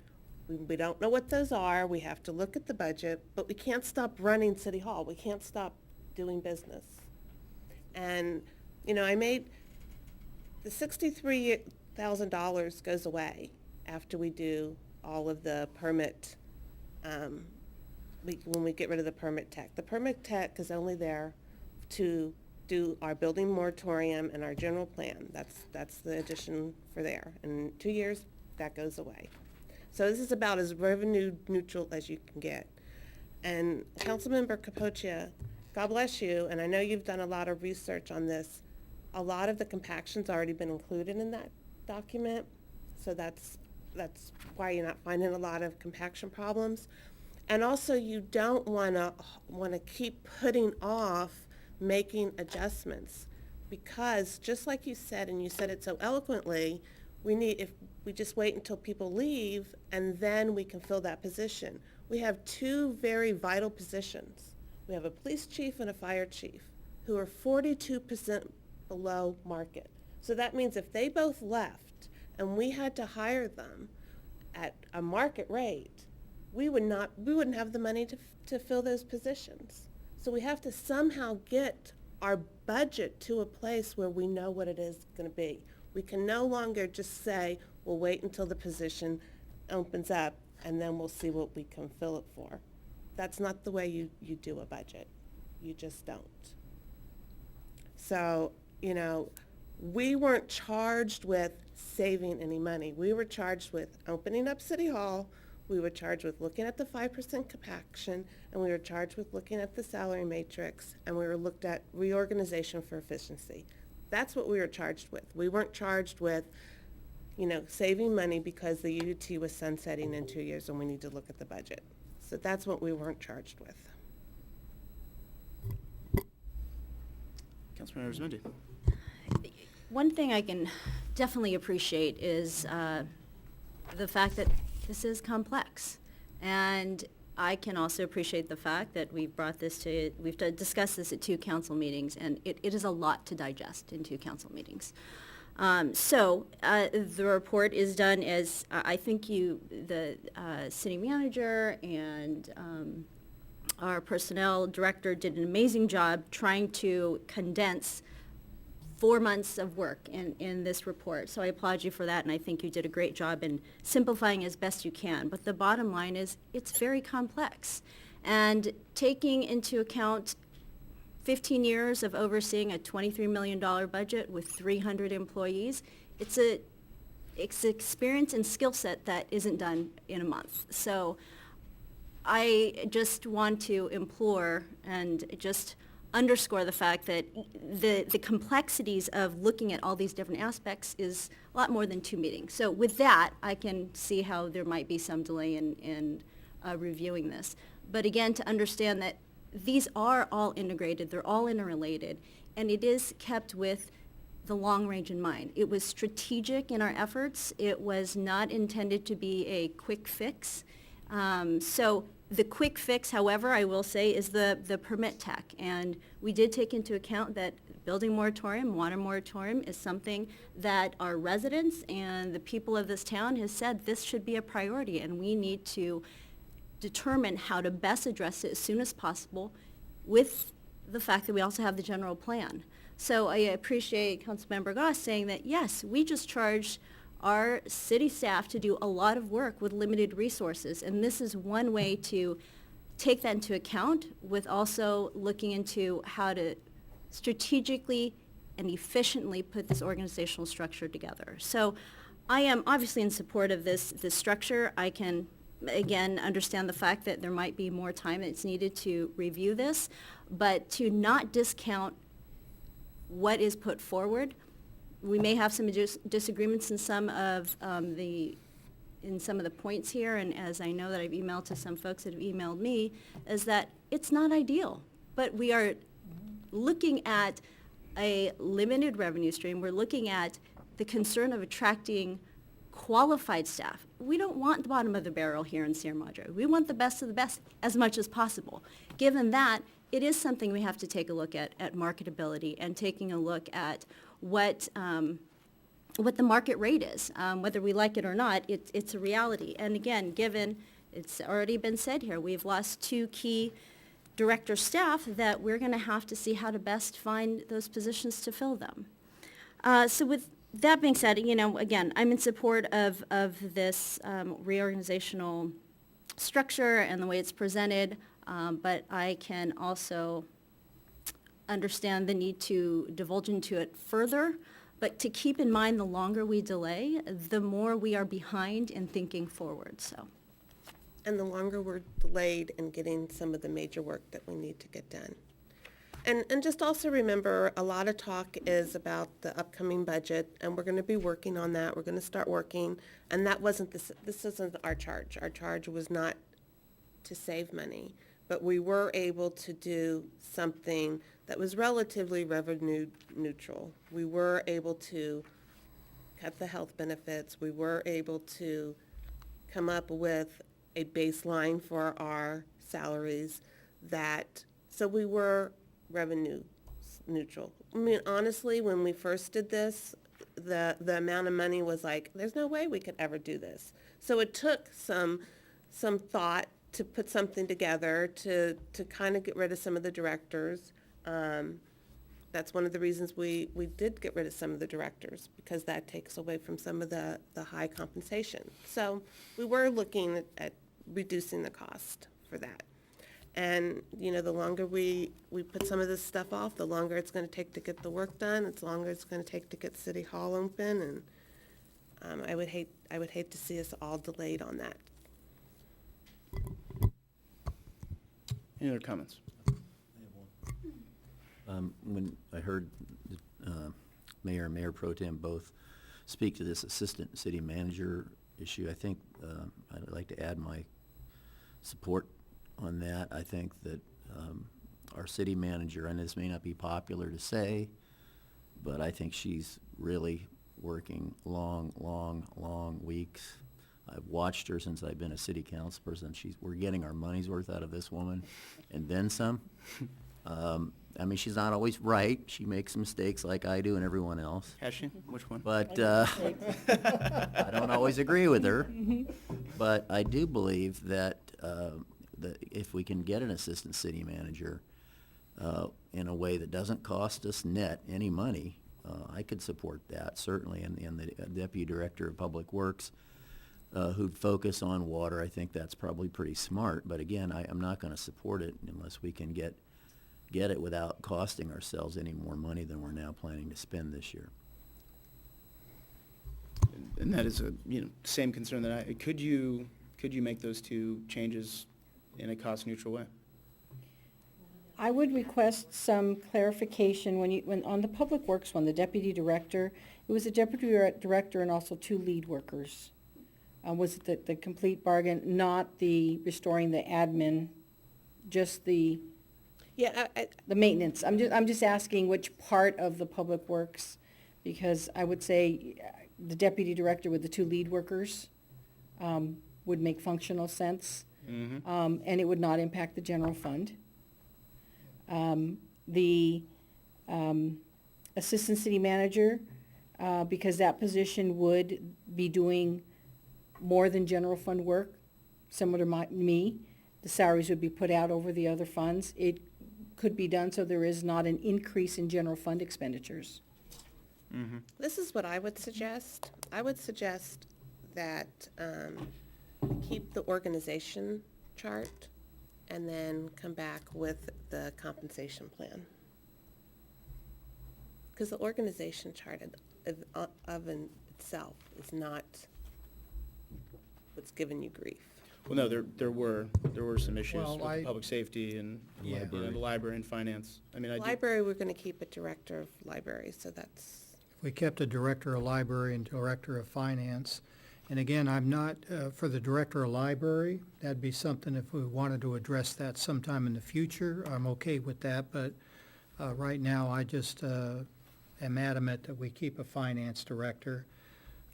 We don't know what those are. We have to look at the budget, but we can't stop running City Hall. We can't stop doing business. And, I made the $63,000 goes away after we do all of the permit, when we get rid of the permit tech. The permit tech is only there to do our building moratorium and our general plan. That's the addition for there. In 2 years, that goes away. So this is about as revenue neutral as you can get. And Councilmember Capocia, God bless you, and I know you've done a lot of research on this. A lot of the compaction's already been included in that document, so that's why you're not finding a lot of compaction problems. And also, you don't want to keep putting off making adjustments, because just like you said, and you said it so eloquently, if we just wait until people leave, and then we can fill that position. We have two very vital positions. We have a police chief and a fire chief who are 42% below market. So that means if they both left and we had to hire them at a market rate, we wouldn't have the money to fill those positions. So we have to somehow get our budget to a place where we know what it is going to be. We can no longer just say, we'll wait until the position opens up and then we'll see what we can fill it for. That's not the way you do a budget. You just don't. So, we weren't charged with saving any money. We were charged with opening up City Hall. We were charged with looking at the 5% compaction, and we were charged with looking at the salary matrix, and we were looked at reorganization for efficiency. That's what we were charged with. We weren't charged with, saving money because the UUT was sunsetting in 2 years and we need to look at the budget. So that's what we weren't charged with. Councilmember Arizmendi. One thing I can definitely appreciate is the fact that this is complex. And I can also appreciate the fact that we've discussed this at 2 council meetings, and it is a lot to digest in 2 council meetings. So the report is done as, I think the city manager and our personnel director did an amazing job trying to condense 4 months of work in this report. So I applaud you for that, and I think you did a great job in simplifying as best you can. But the bottom line is it's very complex. And taking into account 15 years of overseeing a $23 million budget with 300 employees, it's experience and skill set that isn't done in a month. So I just want to implore and just underscore the fact that the complexities of looking at all these different aspects is a lot more than 2 meetings. So with that, I can see how there might be some delay in reviewing this. But again, to understand that these are all integrated, they're all interrelated, and it is kept with the long range in mind. It was strategic in our efforts. It was not intended to be a quick fix. So the quick fix, however, I will say, is the permit tech. And we did take into account that building moratorium, water moratorium is something that our residents and the people of this town has said this should be a priority, and we need to determine how to best address it as soon as possible with the fact that we also have the general plan. So I appreciate Councilmember Goss saying that, yes, we just charged our city staff to do a lot of work with limited resources, and this is one way to take that into account with also looking into how to strategically and efficiently put this organizational structure together. So I am obviously in support of this structure. I can, again, understand the fact that there might be more time that's needed to review this, but to not discount what is put forward. We may have some disagreements in some of the points here, and as I know that I've emailed to some folks that have emailed me, is that it's not ideal. But we are looking at a limited revenue stream. We're looking at the concern of attracting qualified staff. We don't want the bottom of the barrel here in Sierra Madre. We want the best of the best as much as possible. Given that, it is something we have to take a look at marketability and taking a look at what the market rate is. Whether we like it or not, it's a reality. And again, given, it's already been said here, we've lost 2 key director staff that we're going to have to see how to best find those positions to fill them. So with that being said, again, I'm in support of this reorganizational structure and the way it's presented, but I can also understand the need to divulge into it further, but to keep in mind the longer we delay, the more we are behind in thinking forward, so. And the longer we're delayed in getting some of the major work that we need to get done. And just also remember, a lot of talk is about the upcoming budget, and we're going to be working on that. We're going to start working, and that wasn't this isn't our charge. Our charge was not to save money, but we were able to do something that was relatively revenue neutral. We were able to cut the health benefits. We were able to come up with a baseline for our salaries so we were revenue neutral. I mean, honestly, when we first did this, the amount of money was like, there's no way we could ever do this. So it took some thought to put something together to kind of get rid of some of the directors. That's one of the reasons we did get rid of some of the directors, because that takes away from some of the high compensation. So we were looking at reducing the cost for that. And, the longer we put some of this stuff off, the longer it's going to take to get the work done, the longer it's going to take to get City Hall open, and I would hate to see us all delayed on that. Any other comments? When I heard Mayor and Mayor Pro Tem both speak to this assistant city manager issue, I think I'd like to add my support on that. I think that our city manager, and this may not be popular to say, but I think she's really working long weeks. I've watched her since I've been a city council person. We're getting our money's worth out of this woman, and then some. I mean, she's not always right. She makes mistakes like I do and everyone else. Has she? Which one? But I don't always agree with her. But I do believe that if we can get an assistant city manager in a way that doesn't cost us net any money, I could support that, certainly. And the Deputy Director of Public Works, who'd focus on water, I think that's probably pretty smart. But again, I'm not going to support it unless we can get it without costing ourselves any more money than we're now planning to spend this year. And that is a same concern that could you make those 2 changes in a cost-neutral way. I would request some clarification when on the Public Works one, the deputy director, it was a deputy director and also 2 lead workers. Was it the complete bargain, not the restoring the admin, just the Yeah, the maintenance? I'm just asking which part of the Public Works, because I would say the deputy director with the 2 lead workers would make functional sense, and it would not impact the general fund. The assistant city manager, because that position would be doing more than general fund work, similar to me, the salaries would be put out over the other funds. It could be done so there is not an increase in general fund expenditures. this is what I would suggest. I would suggest that keep the organization chart and then come back with the compensation plan. Because the organization chart of in itself is not what's giving you grief. Well, no, there were some issues Well, with public safety and you know, the library and finance. I mean, Library, we're gonna keep a director of library, so that's, We kept a director of library and director of finance. And again, I'm not, for the director of library, that'd be something if we wanted to address that sometime in the future, I'm okay with that. But right now, I just am adamant that we keep a finance director.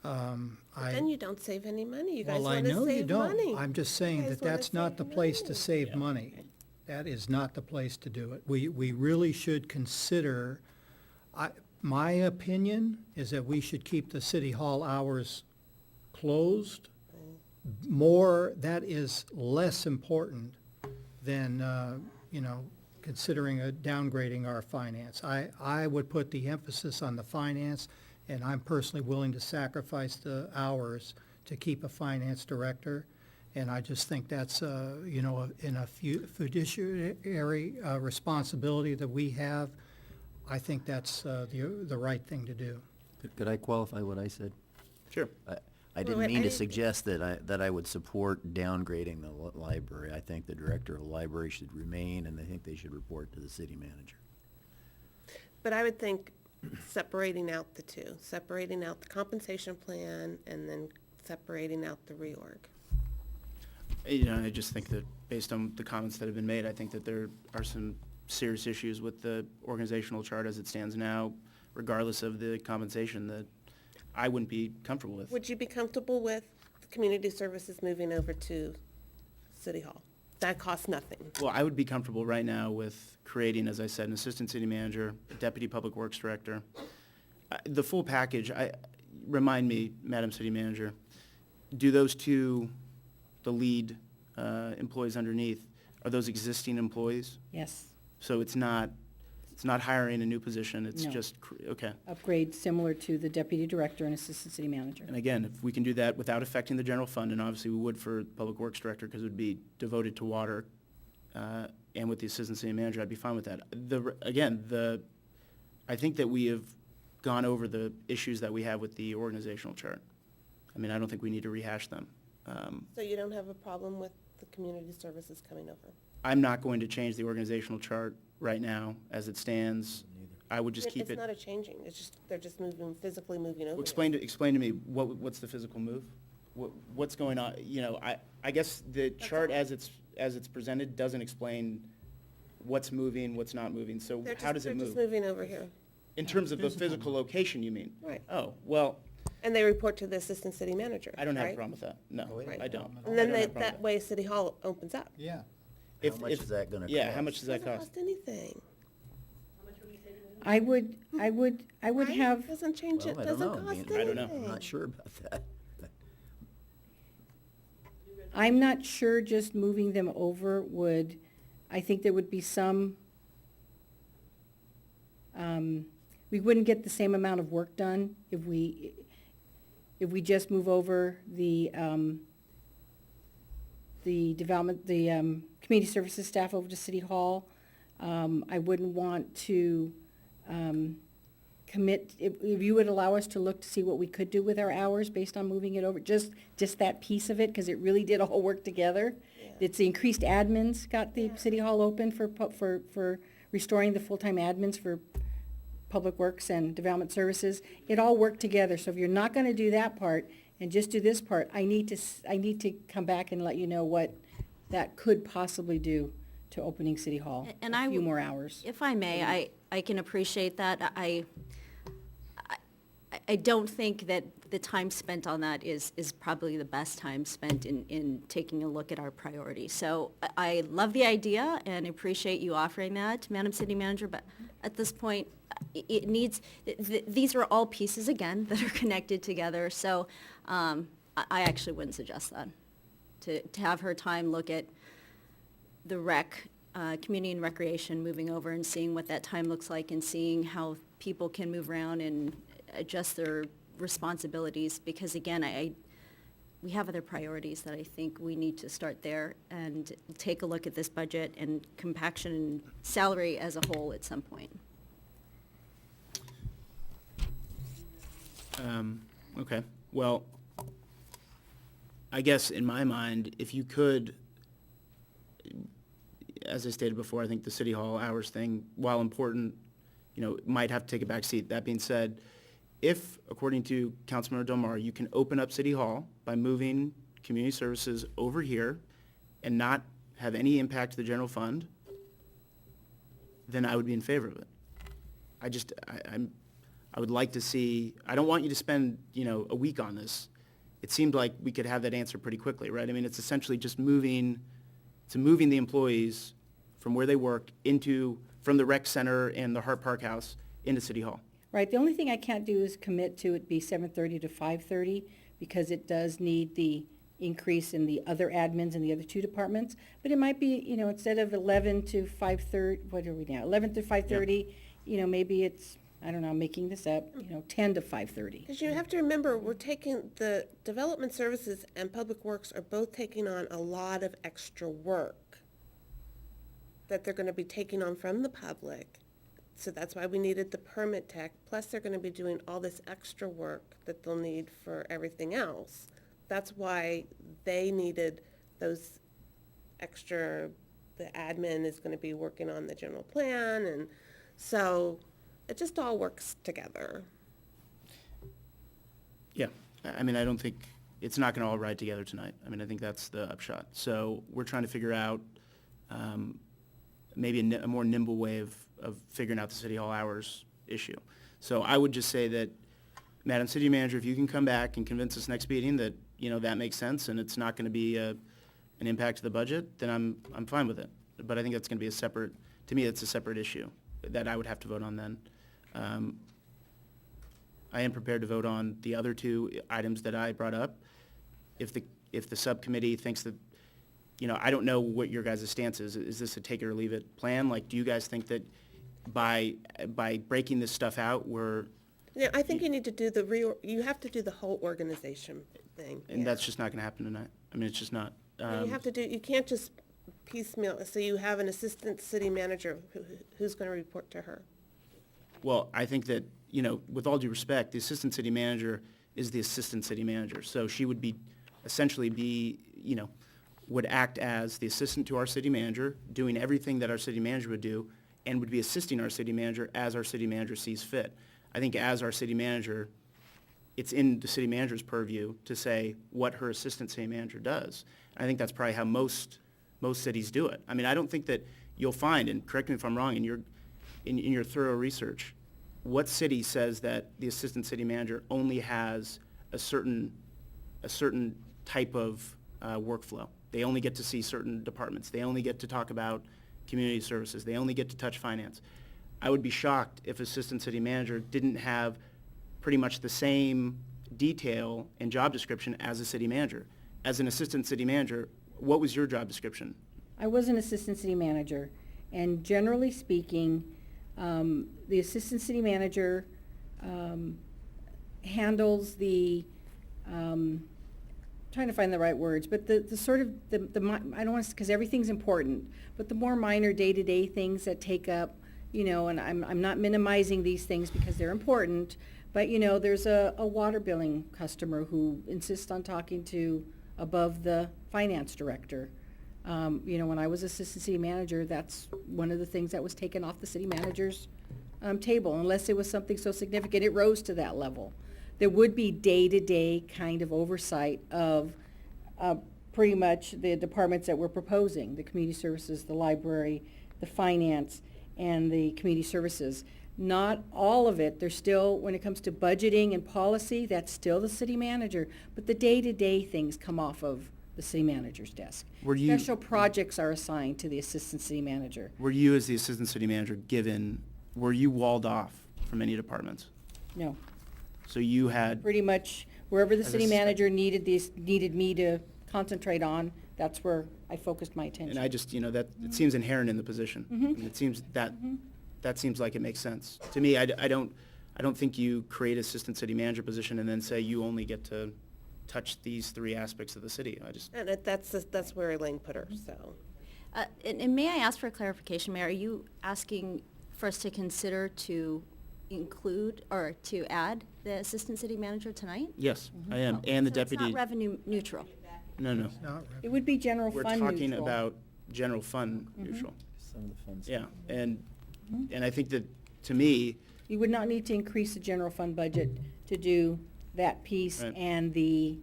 but then you don't save any money. You guys Well, I wanna know you save don't. money. I'm just You saying guys that wanna that's not save the place to money. save money. That is not the place to do it. We really should consider, my opinion is that we should keep the city hall hours closed. That is less important than, considering downgrading our finance. I would put the emphasis on the finance, and I'm personally willing to sacrifice the hours to keep a finance director. And I just think that's, in a fiduciary responsibility that we have, I think that's the right thing to do. Could I qualify what I said? Sure. I didn't mean to suggest that I would support downgrading the library. I think the director of the library should remain, and I think they should report to the city manager. But I would think separating out the two, separating out the compensation plan and then separating out the reorg. I just think that based on the comments that have been made, I think that there are some serious issues with the organizational chart as it stands now, regardless of the compensation, that I wouldn't be comfortable with. Would you be comfortable with the community services moving over to City Hall? That costs nothing. Well, I would be comfortable right now with creating, as I said, an assistant city manager, a deputy public works director. The full package, remind me, Madam City Manager, do those two, the lead employees underneath, are those existing employees? Yes. So it's not hiring a new position, it's No. just, okay. Upgrade similar to the deputy director and assistant city manager. And again, if we can do that without affecting the general fund, and obviously we would for Public Works Director, because it would be devoted to water, and with the Assistant City Manager, I'd be fine with that. I think that we have gone over the issues that we have with the organizational chart. I mean, I don't think we need to rehash them. So you don't have a problem with the community services coming over? I'm not going to change the organizational chart right now as it stands. I would just keep it. It's not a changing, it's just, they're just physically moving over. Explain to me, what's the physical move? What's going on? I guess the chart as it's presented doesn't explain what's moving, what's not moving, so how does it move? They're just moving over here. In terms of the physical location, you mean? Right. Oh, well, And they report to the assistant city manager, I don't have a right? problem with that. No, Right. I don't. And then I don't have a problem that with way City Hall opens up. Yeah. How much is that gonna Yeah, cost? how much does that Doesn't cost? cost anything. I would Right? have, Doesn't change it, Well, I don't doesn't know. cost anything. I don't know. I'm not sure about that. I'm not sure just moving them over would, I think there would be some, we wouldn't get the same amount of work done if we just move over the development, the community services staff over to City Hall. I wouldn't want to commit, if you would allow us to look to see what we could do with our hours based on moving it over, just that piece of it, because it really did all work together. It's the increased admins got the city hall open for restoring the full-time admins for Public Works and Development Services. It all worked together, so if you're not gonna do that part and just do this part, I need to come back and let you know what that could possibly do to opening City Hall. And a I few w- more hours. If I may, I can appreciate that. I don't think that the time spent on that is probably the best time spent in taking a look at our priorities. So I love the idea and appreciate you offering that, Madam City Manager, but at this point, it needs, these are all pieces, again, that are connected together. So I actually wouldn't suggest that, to have her time look at the community and recreation, moving over and seeing what that time looks like and seeing how people can move around and adjust their responsibilities, because again, we have other priorities that I think we need to start there and take a look at this budget and compaction and salary as a whole at some point. Okay, well, I guess in my mind, if you could, as I stated before, I think the City Hall hours thing, while important, might have to take a back seat. That being said, if, according to Councilmember Del Mar, you can open up City Hall by moving community services over here and not have any impact to the general fund, then I would be in favor of it. I would like to see, I don't want you to spend, a week on this. It seemed like we could have that answer pretty quickly, right? I mean, it's essentially just moving the employees from where they work from the rec center and the Hart Park House into City Hall. Right, the only thing I can't do is commit to it be 7:30 to 5:30, because it does need the increase in the other admins in the other two departments. But it might be, instead of 11 to 5:30, what are we now, 11 to 5:30, maybe it's, I don't know, I'm making this up, 10 to 5:30. Because you have to remember, the Development Services and Public Works are both taking on a lot of extra work that they're going to be taking on from the public. So that's why we needed the permit tech, plus they're going to be doing all this extra work that they'll need for everything else. That's why they needed those extra, the admin is going to be working on the general plan, and so it just all works together. Yeah, I mean, I don't think, it's not going to all ride together tonight. I mean, I think that's the upshot. So we're trying to figure out maybe a more nimble way of figuring out the City Hall hours issue. So I would just say that, Madam City Manager, if you can come back and convince us next meeting that, that makes sense and it's not going to be an impact to the budget, then I'm fine with it. But I think that's going to be to me, it's a separate issue that I would have to vote on then. I am prepared to vote on the other two items that I brought up. If the subcommittee thinks that, I don't know what your guys' stance is. Is this a take it or leave it plan? Like, do you guys think that by breaking this stuff out, Yeah, I think you need to do you have to do the whole organization thing. and that's just not going to happen tonight? I mean, it's just not. You can't just piecemeal, so you have an assistant city manager who's going to report to her. Well, I think that, with all due respect, the assistant city manager is the assistant city manager. So she would would act as the assistant to our city manager, doing everything that our city manager would do, and would be assisting our city manager as our city manager sees fit. I think as our city manager, it's in the city manager's purview to say what her assistant city manager does. And I think that's probably how most cities do it. I mean, I don't think that you'll find, and correct me if I'm wrong, in your thorough research, what city says that the assistant city manager only has a certain type of workflow? They only get to see certain departments. They only get to talk about community services. They only get to touch finance. I would be shocked if assistant city manager didn't have pretty much the same detail and job description as a city manager. As an assistant city manager, what was your job description? I was an assistant city manager, and generally speaking, the assistant city manager handles trying to find the right words, but the sort of, I don't want to, because everything's important, but the more minor day-to-day things that take up, and I'm not minimizing these things because they're important, but, there's a water billing customer who insists on talking to above the finance director. When I was assistant city manager, that's one of the things that was taken off the city manager's table, unless it was something so significant, it rose to that level. There would be day-to-day kind of oversight of pretty much the departments that we're proposing, the community services, the library, the finance, and the community services. Not all of it, there's still, when it comes to budgeting and policy, that's still the city manager, but the day-to-day things come off of the city manager's desk. Were you- Special projects are assigned to the assistant city manager. Were you, as the assistant city manager, were you walled off from any departments? No, So you had, pretty much wherever the As a city spe- manager needed me to concentrate on, that's where I focused my attention. and I just, that, it seems inherent in the position. Mhm. And it seems that seems like it makes sense. To me, I don't think you create assistant city manager position and then say you only get to touch these three aspects of the city. And that's where Elaine put her, so. And may I ask for clarification, Mayor? Are you asking for us to consider to include or to add the assistant city manager tonight? Yes, I am, and the So deputy. it's not revenue neutral? No. It would be general We're fund talking neutral. about general fund neutral. Some of the funds. Yeah, and I think that, to me, You would not need to increase the general fund budget to do that piece Right. and the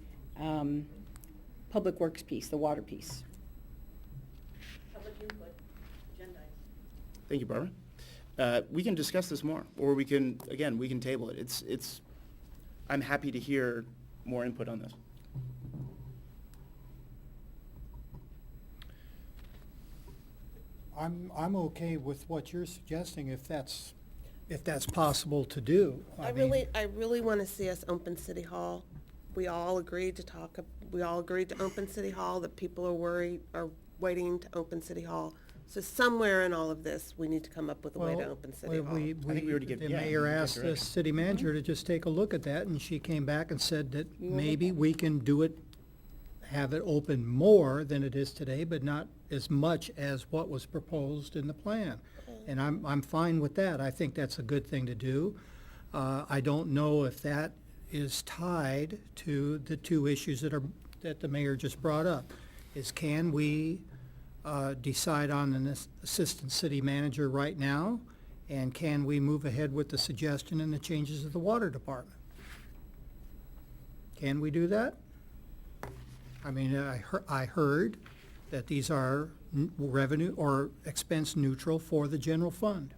public works piece, the water piece. thank you, Barbara. We can discuss this more, or we can table it. I'm happy to hear more input on this. I'm okay with what you're suggesting if that's possible to do. I really want to see us open City Hall. We all agreed to open City Hall, that people are waiting to open City Hall. So somewhere in all of this, we need to come up with a way to open City Hall. I think we already The yeah, mayor in that asked the direction. city manager to just take a look at that, and she came back and said that maybe we can do it, have it open more than it is today, but not as much as what was proposed in the plan. And I'm fine with that. I think that's a good thing to do. I don't know if that is tied to the two issues that the mayor just brought up. Can we decide on an assistant city manager right now? And can we move ahead with the suggestion and the changes of the water department? Can we do that? I mean, I heard that these are revenue or expense neutral for the general fund.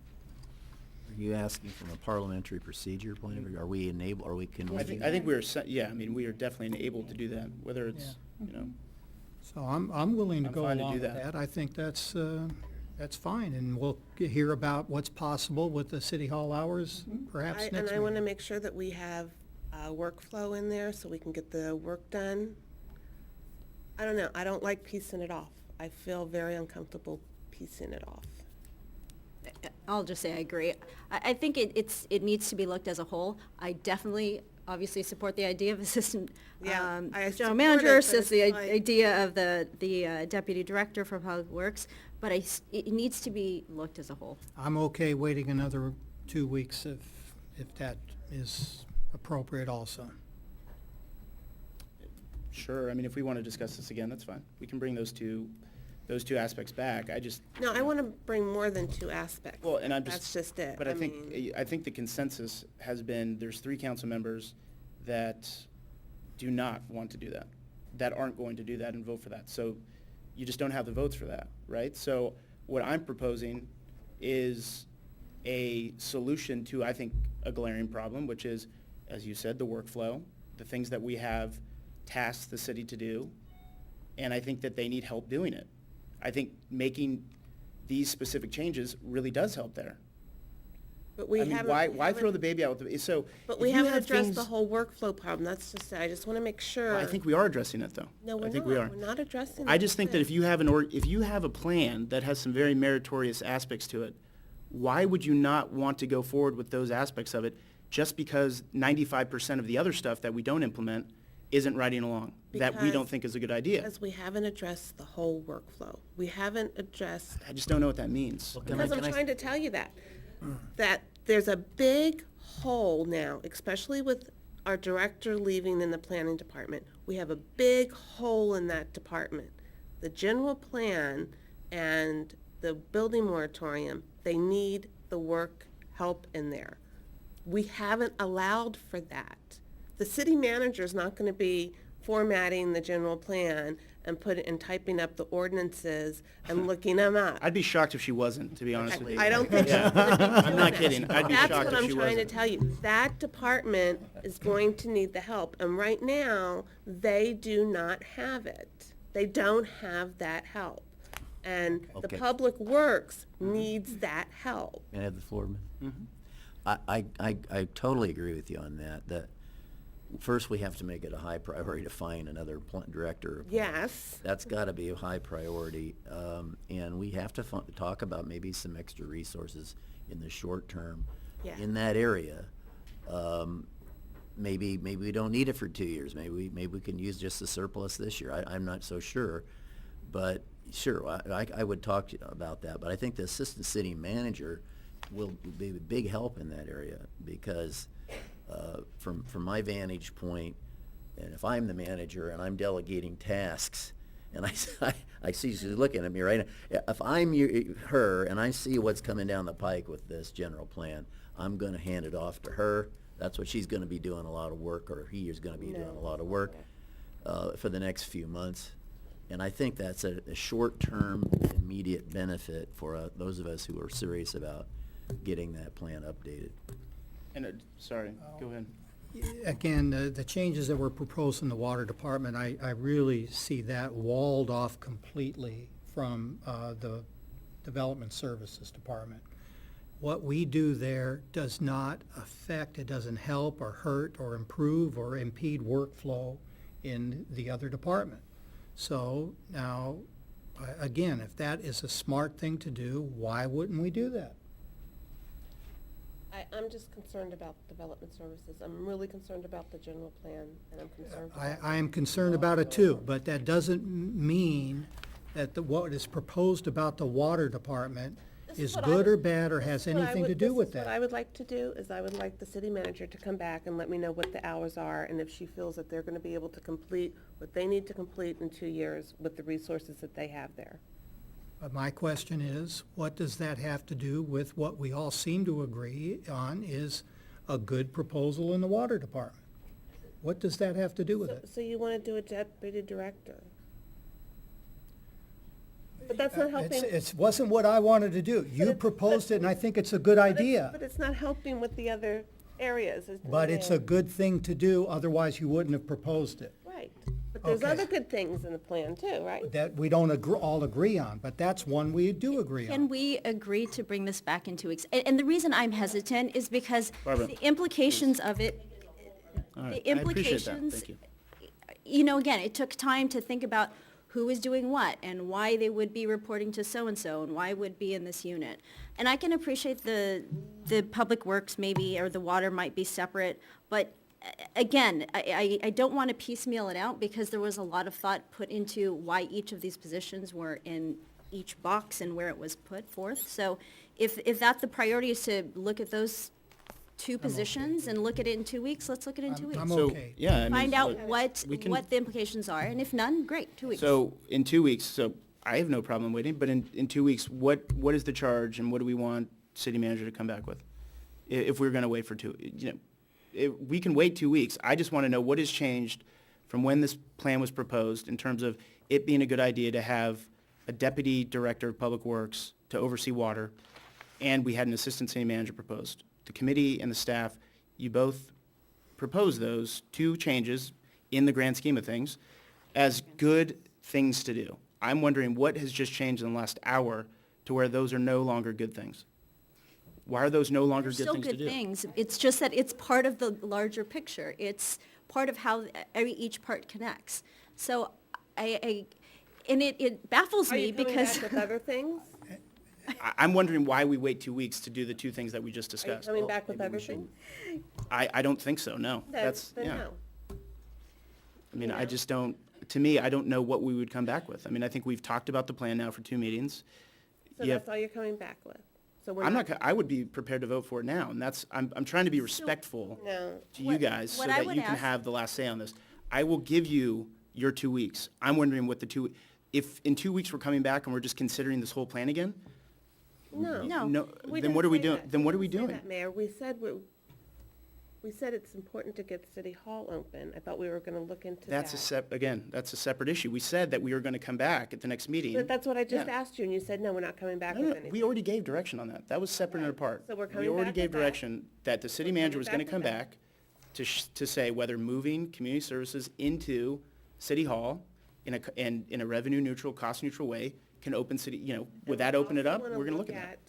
Are you asking from a parliamentary procedure point of view? Are we enabled, or can we? I think we are definitely enabled to do that, whether it's, So I'm willing to I'm go fine to along do with that. that. I think that's fine, and we'll hear about what's possible with the city hall hours perhaps next And week. I want to make sure that we have workflow in there so we can get the work done. I don't know, I don't like piecing it off. I feel very uncomfortable piecing it off. I'll just say I agree. I think it needs to be looked as a whole. I definitely, obviously support the idea of assistant Yeah, I support general it, manager, but assist the it's like- idea of the deputy director for public works, but it needs to be looked as a whole. I'm okay waiting another 2 weeks if that is appropriate also. Sure, I mean, if we want to discuss this again, that's fine. We can bring those two aspects back. No, I want to bring more than two aspects. Well, and That's just it. But I mean, think the consensus has been, there's 3 council members that do not want to do that, that aren't going to do that and vote for that. So you just don't have the votes for that, right? So what I'm proposing is a solution to, I think, a glaring problem, which is, as you said, the workflow, the things that we have tasked the city to do, and I think that they need help doing it. I think making these specific changes really does help there. But we I mean, haven't. why throw the baby out with the, so. But if we you haven't have addressed the things- whole workflow problem. That's just it. I just want to make sure. I think we are addressing it, though. No, we're I think not. we are. We're not addressing I it. just think that if you have if you have a plan that has some very meritorious aspects to it, why would you not want to go forward with those aspects of it just because 95% of the other stuff that we don't implement isn't riding along, that we don't Because- think is a good idea? Because we haven't addressed the whole workflow. We haven't addressed, I just don't know what that means. because I'm trying to tell you that there's a big hole now, especially with our director leaving in the planning department. We have a big hole in that department. The general plan and the building moratorium, they need the work help in there. We haven't allowed for that. The city manager's not going to be formatting the general plan and typing up the ordinances and looking them up. I'd be shocked if she wasn't, to be honest with you. I don't think she's gonna be doing I'm not that. kidding. I'd be That's shocked what if I'm she trying to wasn't. tell you. That department is going to need the help, and right now, they do not have it. They don't have that help. And the Okay. Public Works needs that help. Can I have the floor, man? Mm-hmm. I totally agree with you on that, that first we have to make it a high priority to find another director. Yes. That's gotta be a high priority, and we have to talk about maybe some extra resources in the short term Yeah. in that area. Maybe we don't need it for 2 years, maybe we can use just the surplus this year, I'm not so sure. But sure, I would talk to you about that, but I think the assistant city manager will be a big help in that area, because from my vantage point, and if I'm the manager and I'm delegating tasks, and I see she's looking at me right now, if I'm her and I see what's coming down the pike with this general plan, I'm gonna hand it off to her. That's what she's gonna be doing a lot of work, or he is gonna be doing a lot of work for the next few months. And I think that's a short-term, immediate benefit for those of us who are serious about getting that plan updated. And, sorry, go ahead. Again, the changes that were proposed in the water department, I really see that walled off completely from the development services department. What we do there does not affect, it doesn't help or hurt or improve or impede workflow in the other department. So now, again, if that is a smart thing to do, why wouldn't we do that? I'm just concerned about development services. I'm really concerned about the general plan, and I'm concerned. I am concerned about it too, but that doesn't mean that what is proposed about the water department is good or bad or has anything to do with What I that. would like to do is I would like the city manager to come back and let me know what the hours are, and if she feels that they're gonna be able to complete what they need to complete in 2 years with the resources that they have there. My question is, what does that have to do with what we all seem to agree on is a good proposal in the water department? What does that have to do with it? So you wanna do a deputy director? But that's not helping. It wasn't what I wanted to do. You proposed it, and I think it's a good idea. But it's not helping with the other areas. But it's a good thing to do, otherwise you wouldn't have proposed it. Right. But there's Okay. other good things in the plan too, right? That we don't all agree on, but that's one we do agree Can on. we agree to bring this back in 2 weeks? And the reason I'm hesitant is because Barbara. the implications of it, All right, the I appreciate that. implications, Thank you. you know, again, it took time to think about who is doing what and why they would be reporting to so-and-so and why would be in this unit. And I can appreciate the public works maybe, or the water might be separate, but again, I don't want to piecemeal it out because there was a lot of thought put into why each of these positions were in each box and where it was put forth. So if that's the priority, is to look at those two positions and look at it in 2 weeks, let's look at it in 2 weeks. I'm So, okay. yeah, I mean, Find out look, what we can- the implications are, and if none, great, 2 weeks. So, in 2 weeks, so I have no problem waiting, but in 2 weeks, what is the charge and what do we want city manager to come back with? If we're gonna wait for we can wait 2 weeks. I just wanna know what has changed from when this plan was proposed in terms of it being a good idea to have a deputy director of public works to oversee water, and we had an assistant city manager proposed. The committee and the staff, you both proposed those two changes in the grand scheme of things as good things to do. I'm wondering what has just changed in the last hour to where those are no longer good things? Why are those no longer They're good things to still do? good things. It's just that it's part of the larger picture. It's part of how each part connects. So and it baffles Are me you coming because. back with other things? I'm wondering why we wait 2 weeks to do the two things that we just Are you discussed. coming back with other things? I don't think so, no. Then Yeah. no. I mean, I just don't, to me, I don't know what we would come back with. I mean, I think we've talked about the plan now for 2 meetings. So You that's have- all you're coming back with? So we're I'm not, I would be prepared to vote for it now, and I'm trying to be respectful No. to you What- guys so what I that would you can ask- have the last say on this. I will give you your 2 weeks. I'm wondering what if in 2 weeks we're coming back and we're just considering this whole plan again, No. no, We then didn't what are we say doing? that. Then what are we didn't say doing? that, Mayor, we said it's important to get City Hall open. I thought we were gonna look into that. That's a separate issue. We said that we were gonna come back at the next meeting. But that's what I just Yeah. asked you, and you said, no, we're not coming back No, with no, anything. we already gave direction on that. That was separate and apart. So we're We coming already back gave with that? direction that the city We're manager coming was gonna back come with that? back to say whether moving community services into City Hall in a revenue neutral, cost neutral way can open city, would that open it up? Also We're wanna gonna look at that.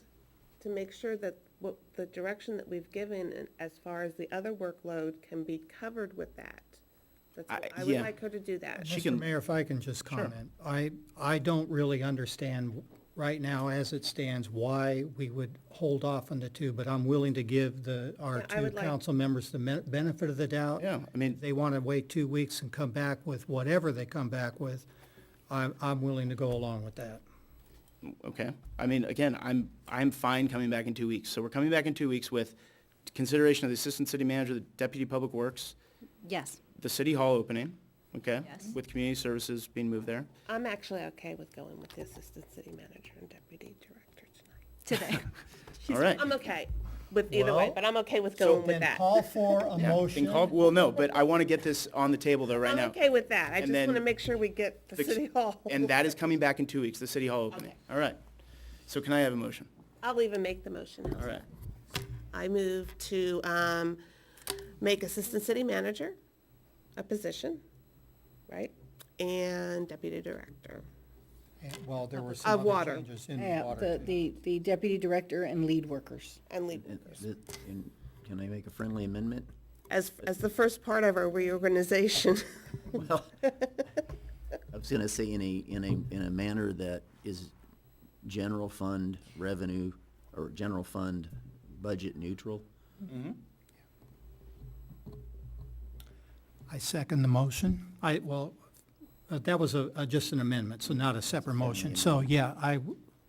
To make sure that what the direction that we've given and as far as the other workload can be covered with that. That's what I would yeah. like her to do that. She Mr. can- Mayor, if I can just Sure. comment. I don't really understand right now, as it stands, why we would hold off on the two, but I'm willing to give our Yeah, I two would like- council members the benefit of the doubt. Yeah, I mean, If they want to wait 2 weeks and come back with whatever they come back with, I'm willing to go along with that. okay. I mean, again, I'm fine coming back in 2 weeks. So we're coming back in 2 weeks with consideration of the assistant city manager, the deputy public works, Yes. the city hall opening, okay? Yes. With community services being moved there. I'm actually okay with going with the assistant city manager and deputy director tonight. Today. All right. I'm okay with either way, Well, but I'm okay with So going with then that. call for a Yeah, motion. then well, no, but I want to get this on the table though right I'm now. okay with that. I And just then want to make sure we get the the- city hall. And that is coming back in 2 weeks, the city hall opening. Okay. All right. So can I have a motion? I'll even make the motion. All right. I move to make assistant city manager a position, right? And deputy director. Well, there were Of some water. other changes in Yeah, water. the deputy director and lead workers. And lead And workers. Can I make a friendly amendment? As the first part of our reorganization. Well, I was gonna say in a manner that is general fund revenue or general fund budget neutral. I second the motion. That was just an amendment, so not a separate motion. So, yeah,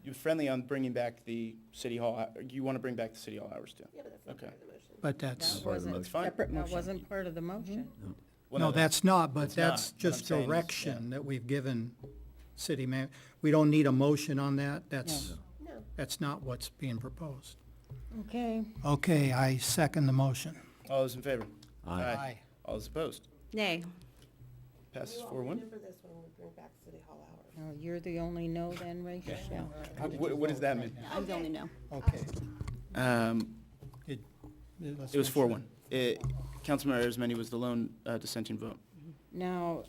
You're friendly on bringing back the city hall, you want to bring back the city hall hours too? Yeah, but that's not Okay. part of the motion. but that's, Part of the Wasn't motion. Fine. separate That motion. wasn't part of the motion. Well, no, that's not, but it's not. that's What I'm just saying is, direction that we've given city man. We don't need a motion on that. No. That's not what's being proposed. Okay. Okay, I second the motion. All those in favor? Aye. All those opposed? Nay. Passes You won't 4-1. remember this when we bring back city hall hours. Oh, you're the only no then, Rachel? What does that mean? I'm the only no. Okay. It was 4-1. Councilmember Arizmendi was the lone dissenting vote. Now,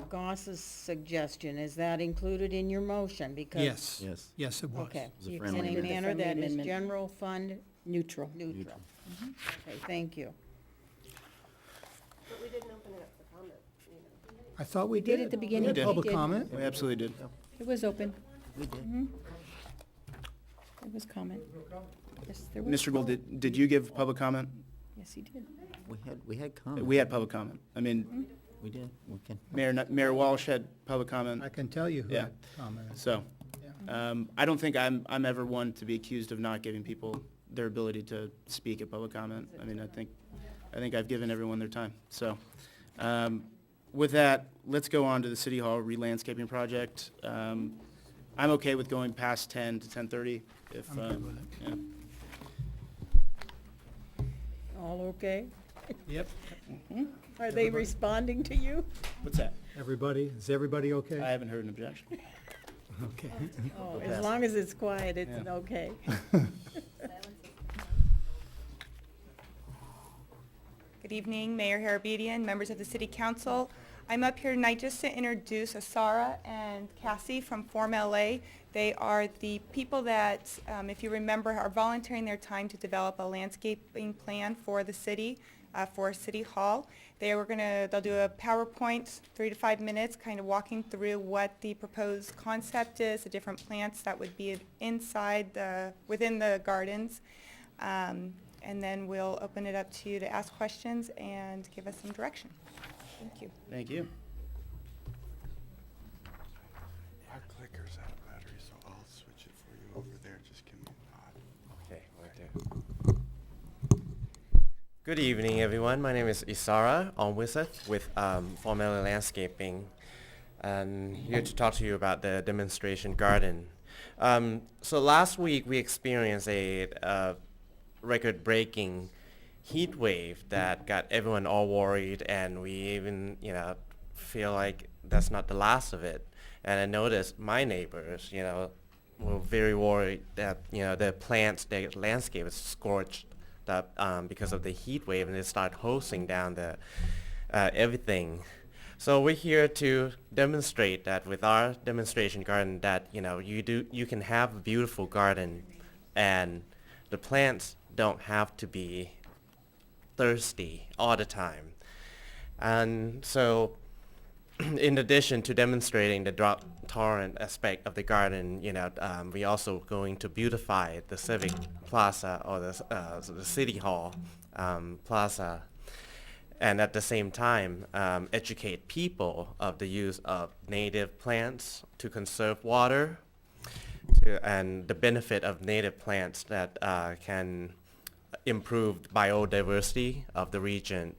Goss's suggestion, is that included in your motion? Because Yes. Yes. Yes, it was. Okay. was a In friendly a amendment. manner that is amendment. general fund neutral. Neutral. Okay, thank you. But we didn't open it up for comment, you know. I thought we did did. at the beginning. We did. Public We did. comment? We absolutely did. It was open. We did. There was comment. Yes, there was. Mr. Gould, did you give public comment? Yes, he did. We had comment. We had public comment. I mean, We did. We can. Mayor Walsh had public comment, I can tell you who Yeah. commented. so. I don't think I'm ever one to be accused of not giving people their ability to speak at public comment. I mean, I think I've given everyone their time. So, with that, let's go on to the City Hall re-landscaping project. I'm okay with going past 10 to 10:30 if, yeah. All okay? Yep. Are they responding to you? What's that? Is everybody okay? I haven't heard an objection. Okay. Oh, as long as it's quiet, it's an Yeah. okay. Good evening, Mayor Harabedian, members of the City Council. I'm up here tonight just to introduce Asara and Cassie from Form LA. They are the people that, if you remember, are volunteering their time to develop a landscaping plan for the city, for City Hall. They'll do a PowerPoint, 3 to 5 minutes, kind of walking through what the proposed concept is, the different plants that would be within the gardens. And then we'll open it up to you to ask questions and give us some direction. Thank you. Thank you. Our clicker's out of battery, so I'll switch it for you over there. Just give me a nod. Okay, right there. Good evening, everyone. My name is Isara Onwiseth with Formula Landscaping. and here to talk to you about the demonstration garden. So last week we experienced a record-breaking heat wave that got everyone all worried, and we even, feel like that's not the last of it. And I noticed my neighbors, were very worried that, the plants, the landscape is scorched up because of the heat wave, and it started hosing down the everything. So we're here to demonstrate that with our demonstration garden that, you can have a beautiful garden, and the plants don't have to be thirsty all the time. And so in addition to demonstrating the drought tolerant aspect of the garden, we also going to beautify the civic plaza, or the city hall plaza, and at the same time educate people of the use of native plants to conserve water, and the benefit of native plants that can improve biodiversity of the region,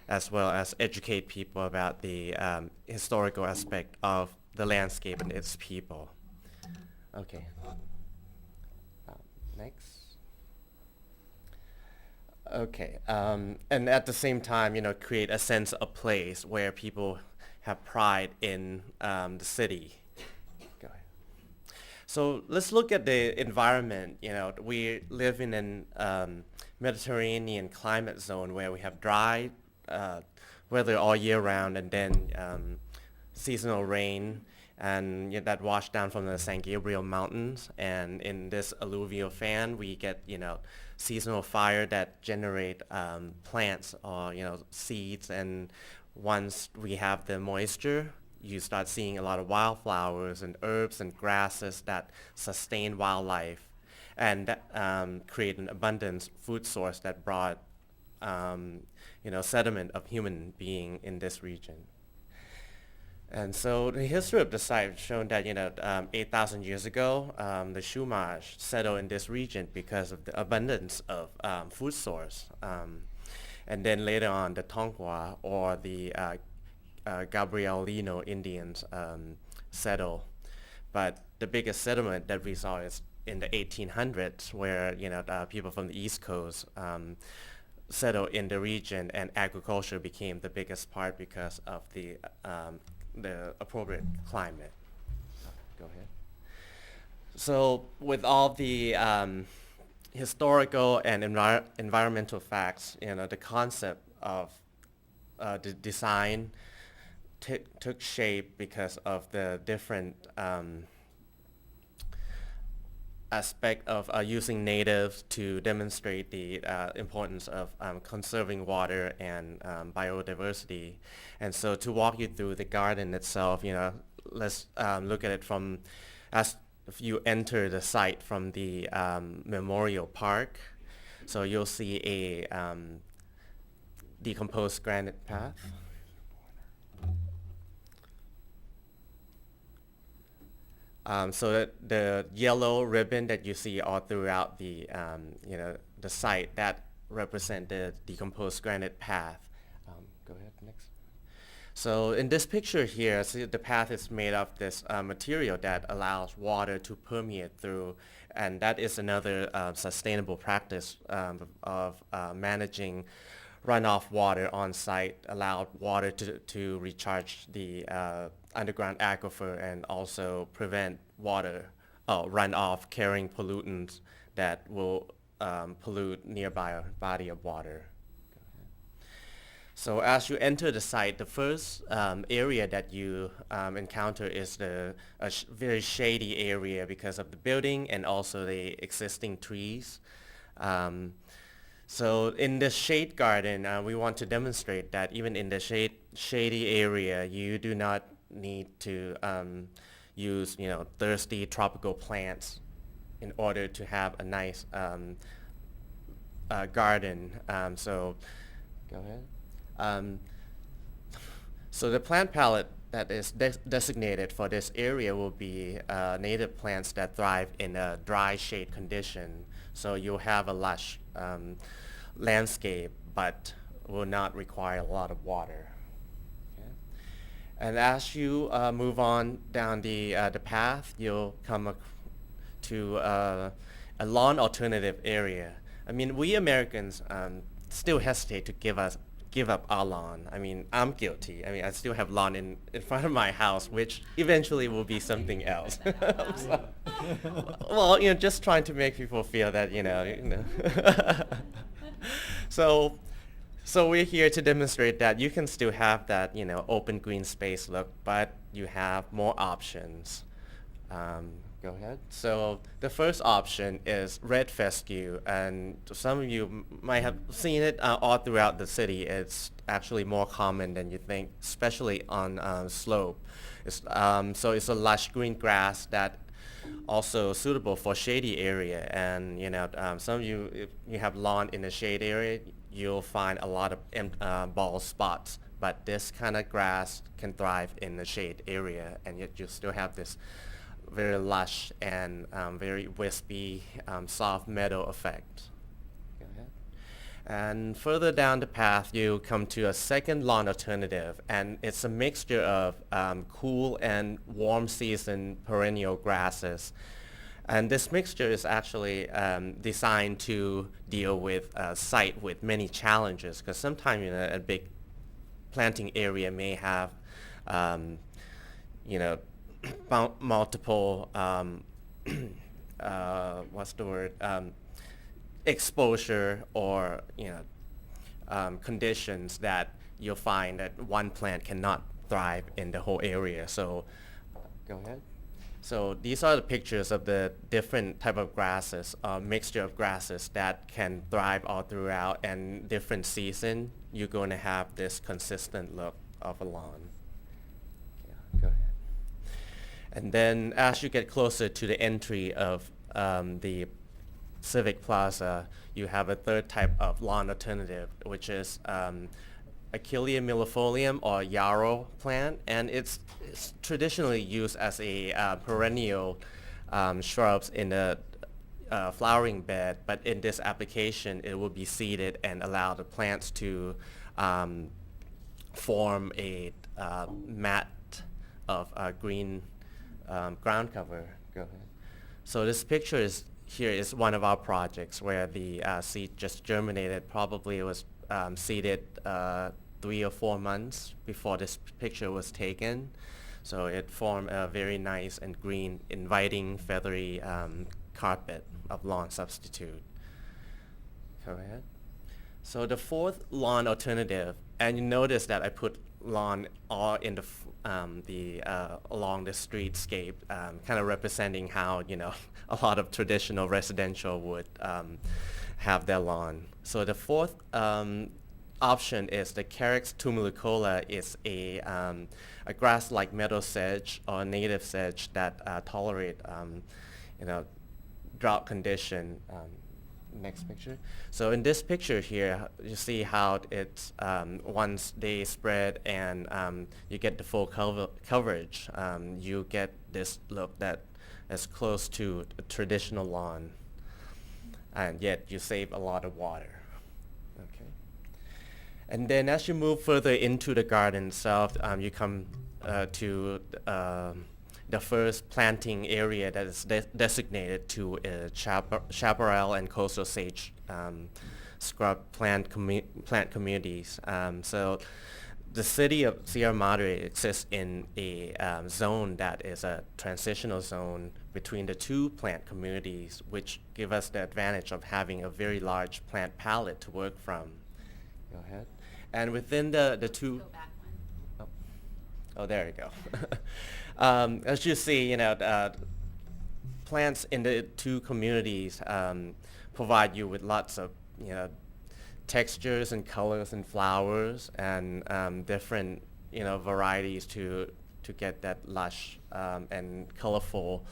as well as educate people about the historical aspect of the landscape and its people. Okay. Next. Okay. And at the same time, create a sense of place where people have pride in the city. Go ahead. So let's look at the environment. We live in an Mediterranean climate zone where we have dry weather all year round, and then seasonal rain, and that wash down from the San Gabriel Mountains. And in this alluvial fan, we get seasonal fire that generate plants or seeds. And once we have the moisture, you start seeing a lot of wildflowers and herbs and grasses that sustain wildlife, and that create an abundant food source that brought sediment of human being in this region. And so the history of the site shown that 8,000 years ago, the Chumash settled in this region because of the abundance of food source. And then later on, the Tongva or the Gabrielino Indians settled. But the biggest settlement that we saw is in the 1800s, where people from the East Coast settled in the region, and agriculture became the biggest part because of the appropriate climate. Go ahead. So with all the historical and environmental facts, the concept of the design took shape because of the different aspect of using natives to demonstrate the importance of conserving water and biodiversity. And so to walk you through the garden itself, let's look at it from as if you enter the site from the Memorial Park. So you'll see a decomposed granite path. So that the yellow ribbon that you see all throughout the the site, that represent the decomposed granite path. Go ahead, next. So in this picture here, see the path is made of this material that allows water to permeate through, and that is another sustainable practice of managing runoff water on site, allowed water to recharge the underground aquifer, and also prevent water runoff carrying pollutants that will pollute nearby body of water. So as you enter the site, the first area that you encounter is the very shady area because of the building and also the existing trees. So in the shade garden, we want to demonstrate that even in the shady area, you do not need to use thirsty tropical plants in order to have a nice garden. So go ahead. So the plant palette that is designated for this area will be native plants that thrive in a dry shade condition. So you'll have a lush landscape, but will not require a lot of water. Okay? And as you move on down the path, you'll come to a lawn alternative area. I mean, we Americans still hesitate to give up our lawn. I mean, I'm guilty. I mean, I still have lawn in front of my house, which eventually will be something else. So, well, just trying to make people feel that, So we're here to demonstrate that you can still have that, open green space look, but you have more options. Go ahead. So the first option is red fescue, and some of you might have seen it all throughout the city. It's actually more common than you think, especially on slope. So it's a lush green grass that also suitable for shady area, and some of you, if you have lawn in the shade area, you'll find a lot of bald spots. But this kind of grass can thrive in the shade area, and yet you still have this very lush and very wispy, soft meadow effect. Go ahead. And further down the path, you come to a second lawn alternative, and it's a mixture of cool and warm season perennial grasses. And this mixture is actually designed to deal with a site with many challenges, because sometimes a big planting area may have multiple what's the word, exposure or conditions that you'll find that one plant cannot thrive in the whole area. So go ahead. So these are the pictures of the different type of grasses, mixture of grasses that can thrive all throughout, and different season you're going to have this consistent look of a lawn. Yeah, go ahead. And then as you get closer to the entry of the Civic Plaza, you have a third type of lawn alternative, which is Achillea millefolium or yarrow plant, and it's traditionally used as a perennial shrubs in a flowering bed, but in this application it will be seeded and allow the plants to form a mat of green ground cover. Go ahead. So this picture here is one of our projects where the seed just germinated. Probably it was seeded 3 or 4 months before this picture was taken. So it formed a very nice and green, inviting, feathery carpet of lawn substitute. Go ahead. So the fourth lawn alternative, and you notice that I put lawn all in the along the streetscape, kind of representing how a lot of traditional residential would have their lawn. So the fourth option is the Carex tumulicola. Is a grass like meadow sedge or native sedge that tolerate drought condition. Next picture. So in this picture here, you see how it's once they spread and you get the full coverage, you get this look that is close to a traditional lawn, and yet you save a lot of water. Okay. And then as you move further into the garden itself, you come to the first planting area that is designated to chaparral and coastal sage scrub plant communities. So the city of Sierra Madre exists in a zone that is a transitional zone between the two plant communities, which give us the advantage of having a very large plant palette to work from. Go ahead. And within the two... Oh, there you go. As you see, plants in the two communities provide you with lots of, textures and colors and flowers and different, varieties to get that lush and colorful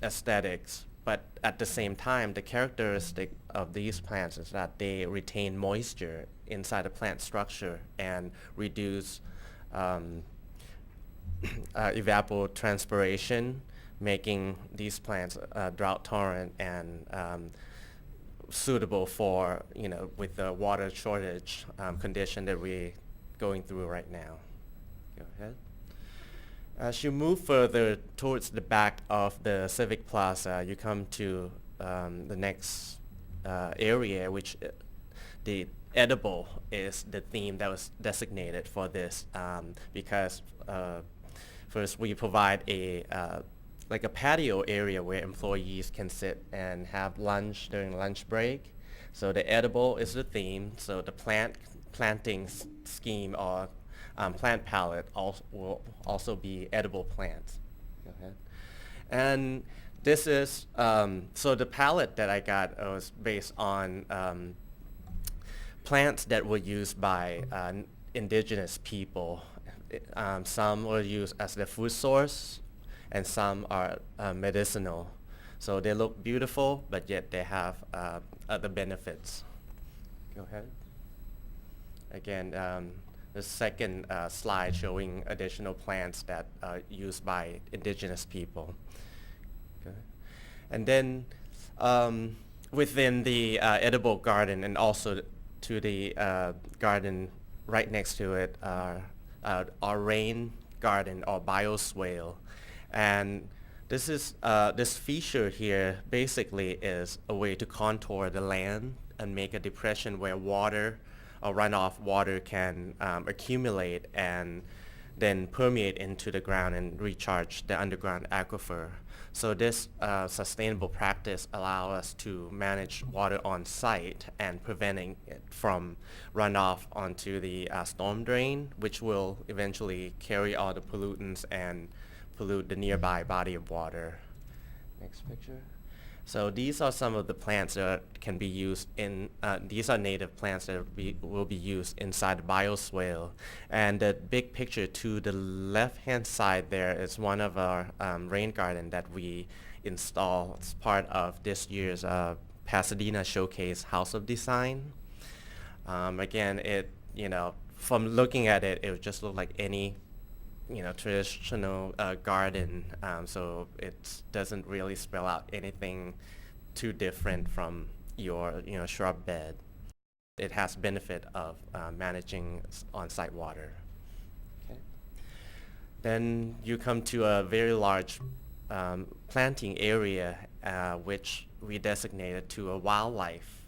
aesthetics. But at the same time, the characteristic of these plants is that they retain moisture inside the plant structure and reduce evapotranspiration, making these plants drought tolerant and suitable for, with the water shortage condition that we going through right now. Go ahead. As you move further towards the back of the Civic Plaza, you come to the next area, which the edible is the theme that was designated for this, because first we provide a like a patio area where employees can sit and have lunch during lunch break. So the edible is the theme. So the planting scheme or plant palette will also be edible plants. Go ahead. And this is, so the palette that I got was based on plants that were used by indigenous people. Some were used as the food source, and some are medicinal. So they look beautiful, but yet they have other benefits. Go ahead. Again, the second slide showing additional plants that are used by indigenous people. Okay. And then within the edible garden, and also to the garden right next to it, our rain garden or bioswale. And this is this feature here basically is a way to contour the land and make a depression where water or runoff water can accumulate and then permeate into the ground and recharge the underground aquifer. So this sustainable practice allows us to manage water on site and preventing it from runoff onto the storm drain, which will eventually carry all the pollutants and pollute the nearby body of water. Next picture. So these are some of the plants that can be used in, these are native plants that will be used inside the bioswale. And the big picture to the left-hand side there is one of our rain garden that we installed as part of this year's Pasadena Showcase House of Design. Again, from looking at it, it would just look like any traditional garden, so it doesn't really spell out anything too different from your shrub bed. It has benefit of managing on-site water. Okay. Then you come to a very large planting area, which we designated to a wildlife,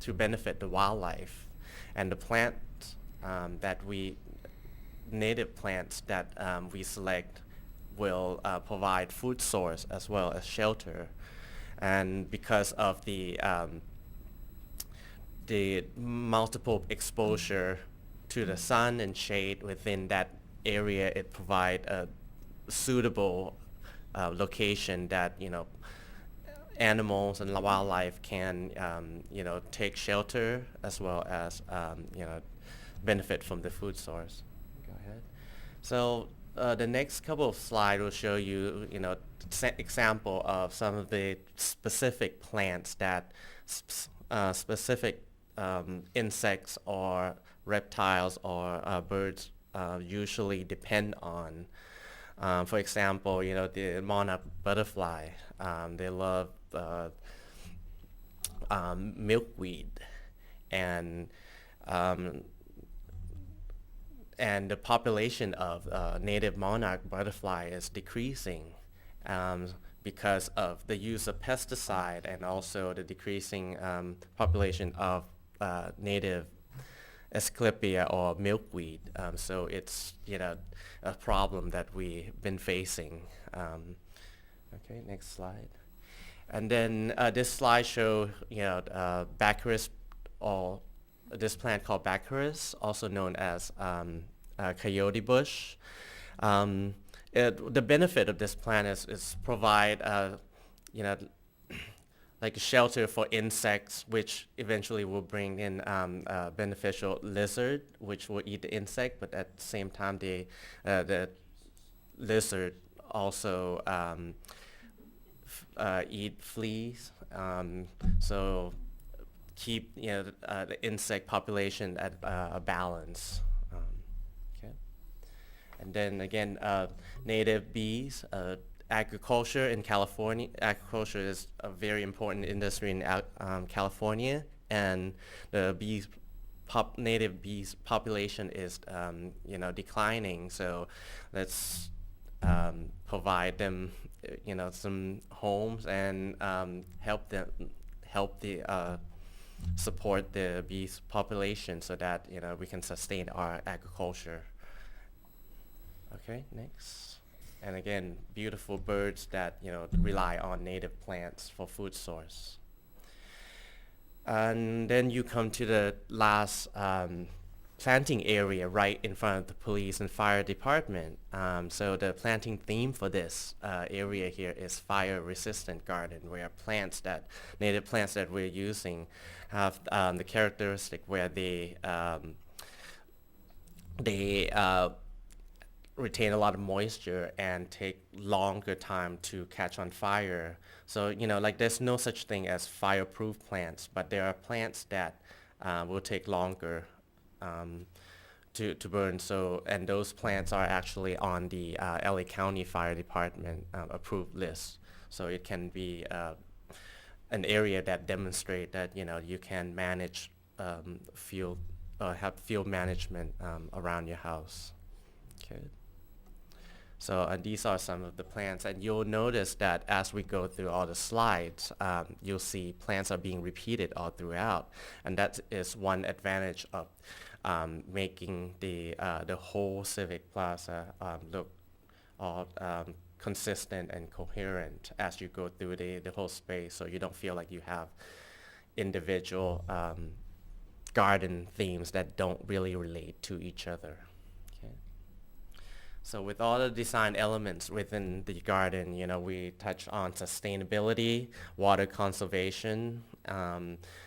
to benefit the wildlife, and the plants native plants that we select will provide food source as well as shelter. And because of the multiple exposure to the sun and shade within that area, it provides a suitable location that animals and wildlife can take shelter as well as benefit from the food source. So the next couple of slides will show you, example of some of the specific plants that specific insects or reptiles or birds usually depend on. For example, the monarch butterfly, they love milkweed, and the population of native monarch butterfly is decreasing because of the use of pesticide and also the decreasing population of native Asclepia or milkweed. So it's a problem that we've been facing. Okay, next slide. And then this slide shows Baccharis, or this plant called Baccharis, also known as coyote bush. The benefit of this plant is provide like a shelter for insects, which eventually will bring in beneficial lizard, which will eat the insect, but at the same time the lizard also eat fleas. So keep the insect population at a balance. Okay. And then again, native bees. Agriculture in California. Agriculture is a very important industry in California, and the bees native bees population is declining. So let's provide them some homes and help support the bees population so that we can sustain our agriculture. Okay, next. And again, beautiful birds that rely on native plants for food source. And then you come to the last planting area right in front of the police and fire department. So the planting theme for this area here is fire-resistant garden, where native plants that we're using have the characteristic where they retain a lot of moisture and take longer time to catch on fire. So, like there's no such thing as fireproof plants, but there are plants that will take longer to burn. So, and those plants are actually on the LA County Fire Department approved list. So it can be an area that demonstrate that, you can manage field, have field management around your house. Okay. So these are some of the plants, and you'll notice that as we go through all the slides, you'll see plants are being repeated all throughout, and that is one advantage of making the whole Civic Plaza look all consistent and coherent as you go through the whole space, so you don't feel like you have individual garden themes that don't really relate to each other. So with all the design elements within the garden, we touch on sustainability, water conservation,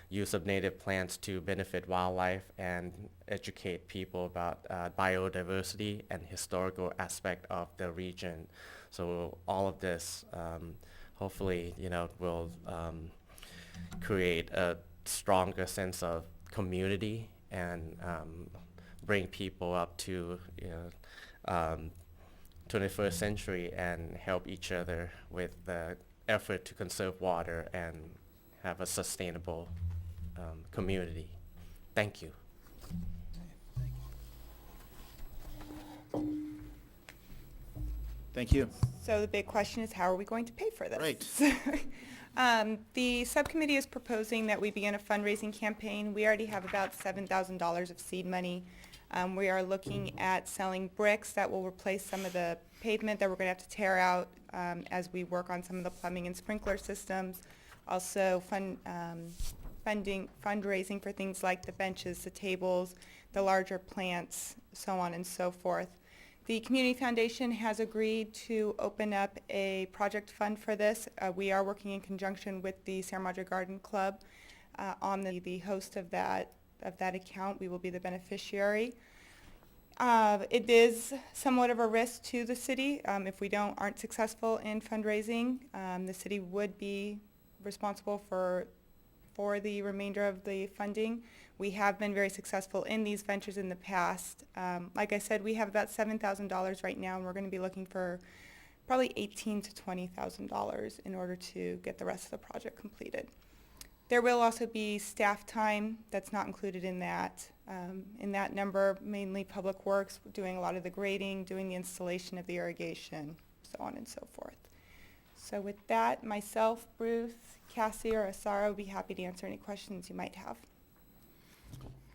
use of native plants to benefit wildlife, and educate people about biodiversity and historical aspect of the region. So all of this, hopefully, will create a stronger sense of community and bring people up to, 21st century and help each other with the effort to conserve water and have a sustainable community. Thank you. Thank you. So the big question is, how are we going to pay for this? Right. The subcommittee is proposing that we begin a fundraising campaign. We already have about $7,000 of seed money. We are looking at selling bricks that will replace some of the pavement that we're going to have to tear out as we work on some of the plumbing and sprinkler systems. Also fundraising for things like the benches, the tables, the larger plants, so on and so forth. The Community Foundation has agreed to open up a project fund for this. We are working in conjunction with the Sierra Madre Garden Club on the host of that account. We will be the beneficiary. It is somewhat of a risk to the city. If we aren't successful in fundraising, the city would be responsible for the remainder of the funding. We have been very successful in these ventures in the past. Like I said, we have about $7,000 right now, and we're going to be looking for probably $18,000 to $20,000 in order to get the rest of the project completed. There will also be staff time that's not included in that. In that number, mainly Public Works, doing a lot of the grading, doing the installation of the irrigation, so on and so forth. So with that, myself, Bruce, Cassie, or Asara would be happy to answer any questions you might have.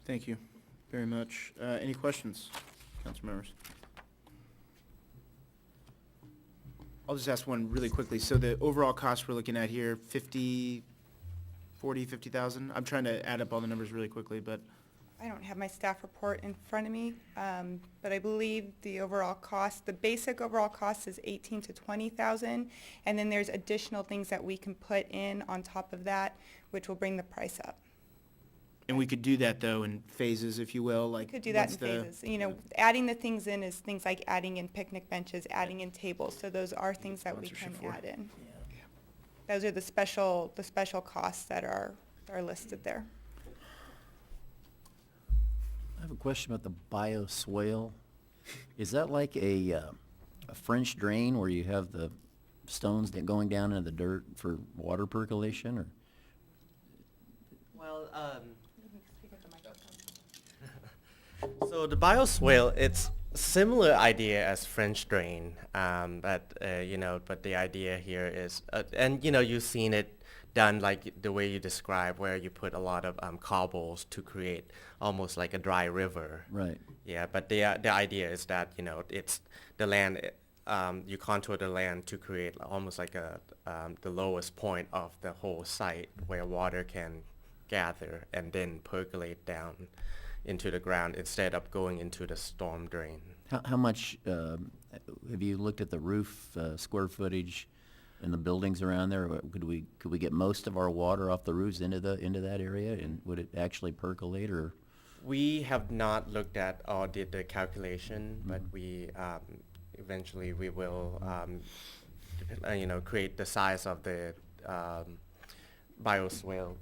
Thank you very much. Any questions, council members? I'll just ask one really quickly. So the overall cost we're looking at here, 50,000? I'm trying to add up all the numbers really quickly, but. I don't have my staff report in front of me, but I believe the overall cost, the basic overall cost is 18 to 20,000, and then there's additional things that we can put in on top of that, which will bring the price up. And we could do that though in phases, if you will, like. We could do that in what's phases. Adding the things in is things like adding in picnic benches, adding in tables, so those are things that we can add in. Those are the special costs that are listed there. I have a question about the bioswale. Is that like a French drain where you have the stones that going down into the dirt for water percolation, or? Well, So the bioswale, it's a similar idea as French drain, but but the idea here is, and you've seen it done like the way you describe, where you put a lot of cobbles to create almost like a dry river. Right. Yeah, but the idea is that it's the land. You contour the land to create almost like the lowest point of the whole site where water can gather and then percolate down into the ground instead of going into the storm drain. How much, have you looked at the roof square footage and the buildings around there? Could we get most of our water off the roofs into that area, and would it actually percolate, or? We have not looked at or did the calculation, but we eventually we will create the size of the bioswale.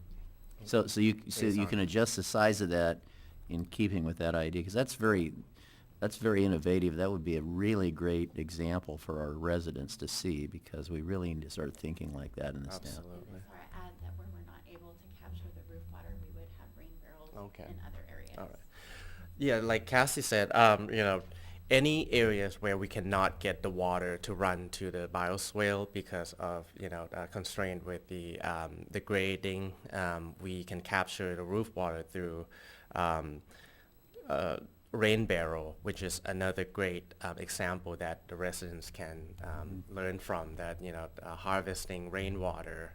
So you can adjust the size of that in keeping with that idea, because that's very innovative. That would be a really great example for our residents to see, because we really need to start thinking like that in this town. Absolutely. Sorry, add that when we're not able to capture the roof water, we would have rain barrels in other areas. All right. Yeah, like Cassie said, any areas where we cannot get the water to run to the bioswale because of constraint with the grading, we can capture the roof water through rain barrel, which is another great example that the residents can learn from. That harvesting rainwater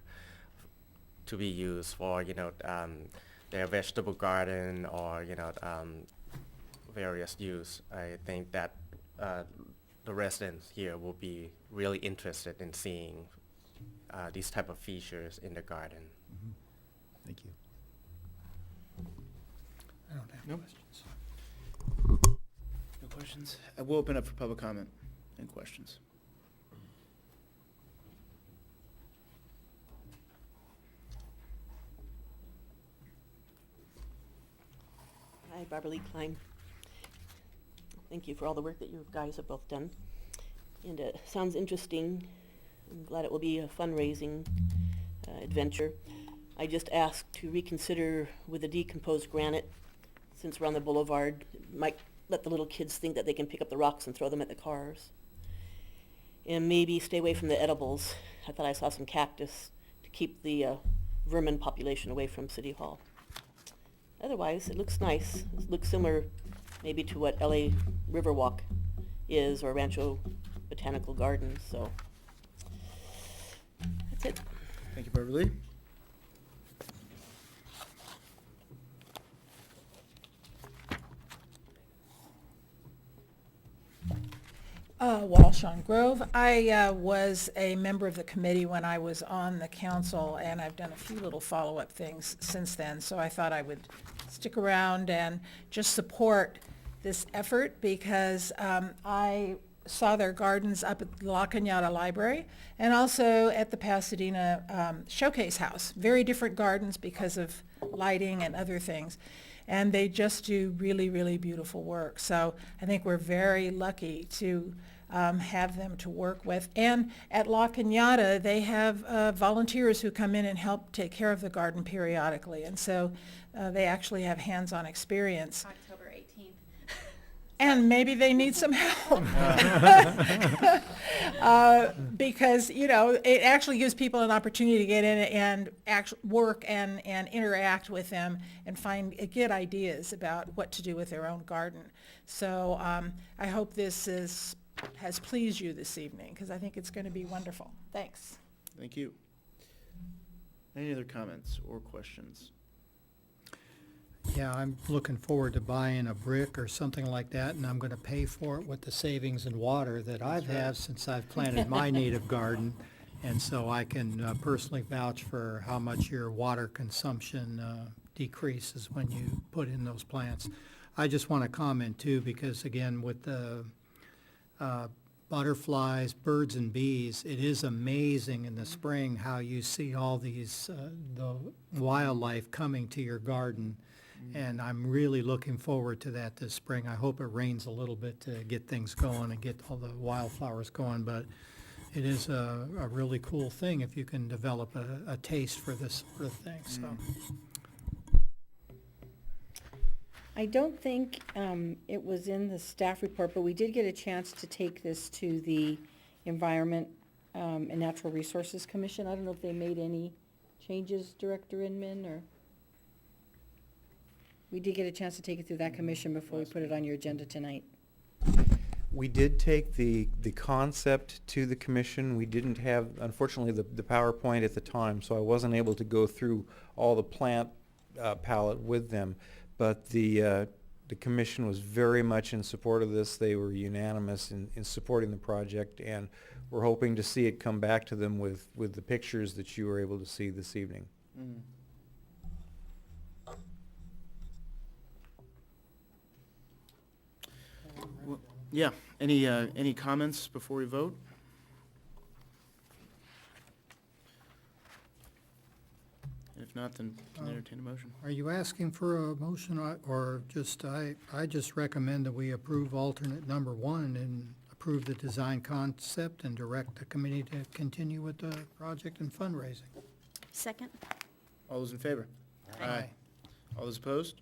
to be used for their vegetable garden or various use. I think that the residents here will be really interested in seeing these type of features in the garden. Mm-hmm. Thank you. I don't have Nope. questions. No questions? We'll open up for public comment and questions. Hi, Barbara Lee Klein. Thank you for all the work that you guys have both done. And it sounds interesting. I'm glad it will be a fundraising adventure. I just asked to reconsider with the decomposed granite, since we're on the boulevard. It might let the little kids think that they can pick up the rocks and throw them at the cars. And maybe stay away from the edibles. I thought I saw some cactus to keep the vermin population away from City Hall. Otherwise, it looks nice. It looks similar maybe to what LA Riverwalk is, or Rancho Botanical Gardens, so that's it. Thank you, Beverly. Walsh on Grove. I was a member of the committee when I was on the council, and I've done a few little follow-up things since then, so I thought I would stick around and just support this effort, because I saw their gardens up at the La Cañada Library and also at the Pasadena Showcase House. Very different gardens because of lighting and other things. And they just do really, really beautiful work. So I think we're very lucky to have them to work with. And at La Cañada, they have volunteers who come in and help take care of the garden periodically. And so they actually have hands-on experience. October 18th. And maybe they need some help. Because, it actually gives people an opportunity to get in and work and interact with them and get ideas about what to do with their own garden. So I hope this has pleased you this evening, because I think it's going to be wonderful. Thanks. Thank you. Any other comments or questions? Yeah, I'm looking forward to buying a brick or something like that, and I'm gonna pay for it with the savings in water that I've had since I've planted my native garden. And so I can personally vouch for how much your water consumption decreases when you put in those plants. I just want to comment too, because again, with the butterflies, birds and bees, it is amazing in the spring how you see all these, the wildlife coming to your garden. And I'm really looking forward to that this spring. I hope it rains a little bit to get things going and get all the wildflowers going, but it is a really cool thing if you can develop a taste for this sort of thing, so. I don't think it was in the staff report, but we did get a chance to take this to the Environment and Natural Resources Commission. I don't know if they made any changes, Director Inman, or? We did get a chance to take it through that commission before we put it on your agenda tonight. We did take the concept to the commission. We didn't have, unfortunately, the PowerPoint at the time, so I wasn't able to go through all the plant palette with them. But the commission was very much in support of this. They were unanimous in supporting the project, and we're hoping to see it come back to them with the pictures that you were able to see this evening. Mm. Well, yeah, any comments before we vote? If not, then can I entertain a motion? Are you asking for a motion or just, I just recommend that we approve alternate number 1 and approve the design concept and direct the committee to continue with the project and fundraising. Second? All those in favor? Aye. All those opposed?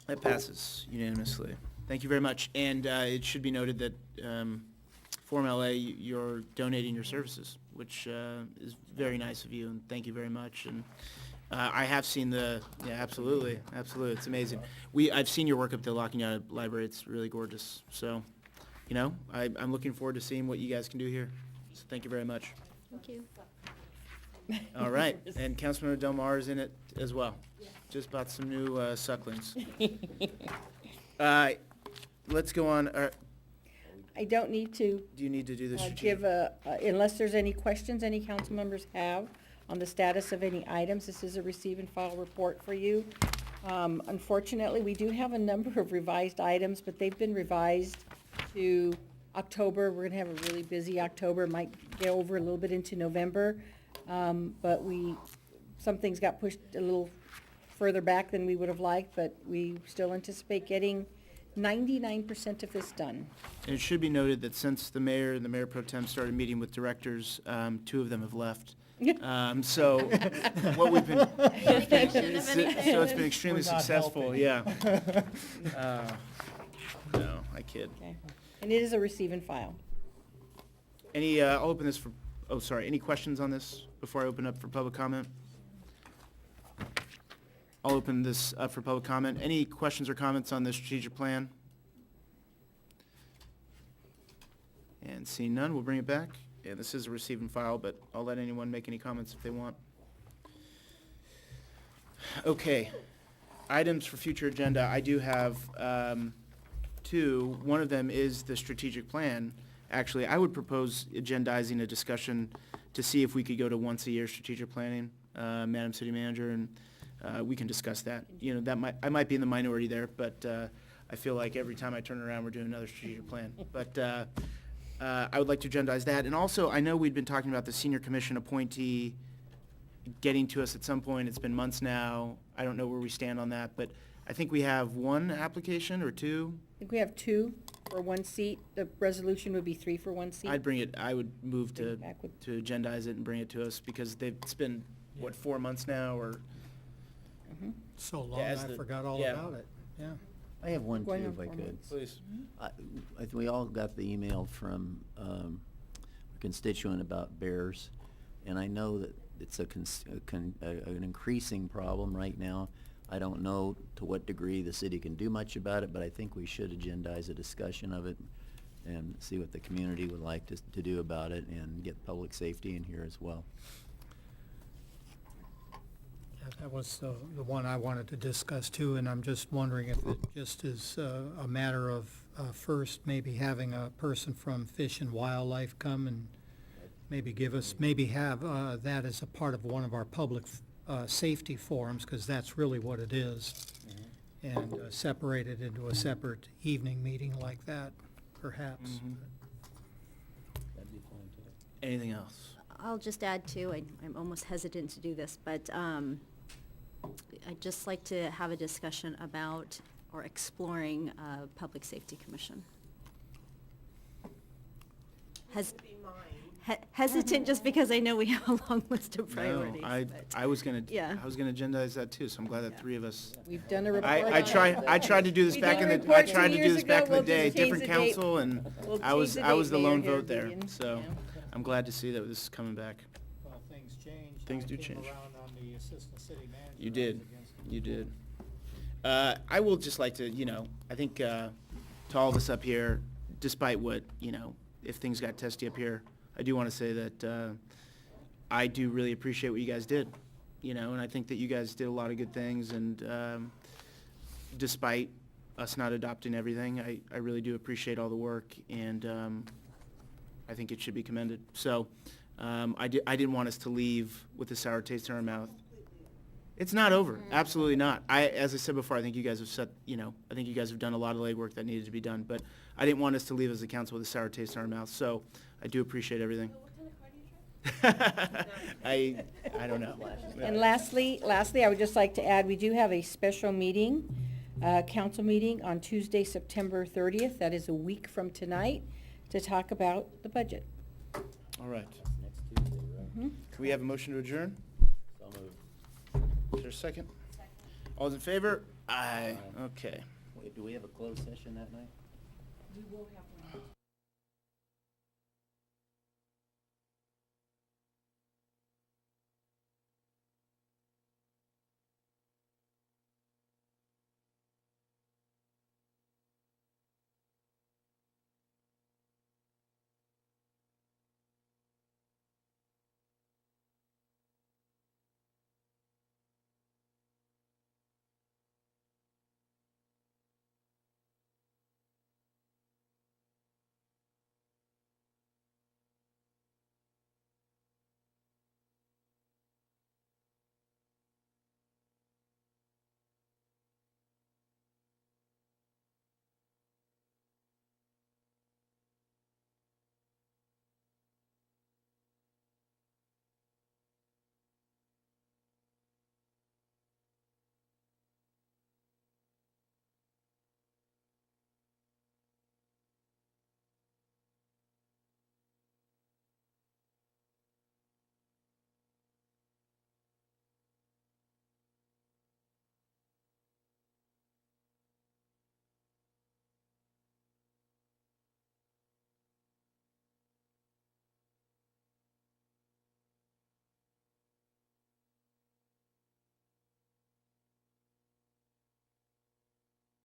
That passes unanimously. Thank you very much. And it should be noted that Form LA, you're donating your services, which is very nice of you, and thank you very much. And I have seen yeah, absolutely, it's amazing. I've seen your work up at the Locking Out Library. It's really gorgeous. So, you know, I'm looking forward to seeing what you guys can do here. So thank you very much. Thank you. All right, and Councilmember Del Mar is in it as well. Just bought some new sucklings. Let's go on. I don't need to Do you need to do the strategic? give unless there's any questions any council members have on the status of any items. This is a receive and file report for you. Unfortunately, we do have a number of revised items, but they've been revised to October. We're gonna have a really busy October, might get over a little bit into November. But some things got pushed a little further back than we would have liked, but we still anticipate getting 99% of this done. And it should be noted that since the mayor and the mayor pro tem started meeting with directors, 2 of them have left. So what we've been, so it's been extremely We're not successful, helping. yeah. No, I kid. Okay. And it is a receive and file. I'll open this for, any questions on this before I open up for public comment? I'll open this up for public comment. Any questions or comments on the strategic plan? And seeing none, we'll bring it back. Yeah, this is a receive and file, but I'll let anyone make any comments if they want. Okay, items for future agenda. I do have 2. One of them is the strategic plan. Actually, I would propose agendizing a discussion to see if we could go to once a year strategic planning, Madam City Manager, and we can discuss that. You know, I might be in the minority there, but I feel like every time I turn around, we're doing another strategic plan. But I would like to agendize that. And also, I know we'd been talking about the senior commission appointee getting to us at some point. It's been months now. I don't know where we stand on that, but I think we have 1 application or 2. I think we have 2 for 1 seat. The resolution would be 3 for 1 seat. I would move Bring to it back with- agendize it and bring it to us because it's been, 4 months now or? So long, Yeah, as I the- forgot all yeah. about it, yeah. I have one too, Going on if I 4 could. months. Please. We all got the email from a constituent about bears, and I know that it's an increasing problem right now. I don't know to what degree the city can do much about it, but I think we should agendize a discussion of it and see what the community would like to do about it and get public safety in here as well. Yeah, that was the one I wanted to discuss too, and I'm just wondering if it just is a matter of first maybe having a person from Fish and Wildlife come and maybe have that as a part of one of our public safety forums, because that's really what it is. And separate it into a separate evening meeting like that, perhaps. That'd be fine too. Anything else? I'll just add too, I'm almost hesitant to do this, but I'd just like to have a discussion about or exploring Public Safety Commission. hesitant just because I know we have a long list of priorities. No, but- I was gonna, Yeah. I was gonna agendize that too, so I'm glad that three of us. We've done a report. I tried to do this We back did a in the, I report 2 tried to do years this back ago. in the We'll day, just change different the date. council, and We'll I was, change I was date, the lone Mayor vote there, Harabedian. so Yeah. I'm glad to see that this is coming back. Well, things changed. Things I do came change. around on the assistant city manager. You I was did, against it. you did. I will just like to, I think, to all of us up here, despite what, if things got testy up here, I do want to say that, I do really appreciate what you guys did, and I think that you guys did a lot of good things, and, despite us not adopting everything, I really do appreciate all the work, and, I think it should be commended. So, I didn't want us to leave with a sour taste in our mouth. It's not over. Absolutely not. As I said before, I think you guys have I think you guys have done a lot of legwork that needed to be done, but I didn't want us to leave as a council with a sour taste in our mouth, so I do appreciate everything. I don't know. And lastly, I would just like to add, we do have a special meeting, council meeting on Tuesday, September 30th. That is a week from tonight, to talk about the budget. All right. Next Tuesday, right? Mhm. Can we have a motion to adjourn? So moved. Is there a second? All those in favor? Aye. Okay. Wait, do we have a closed session that night? We will have one.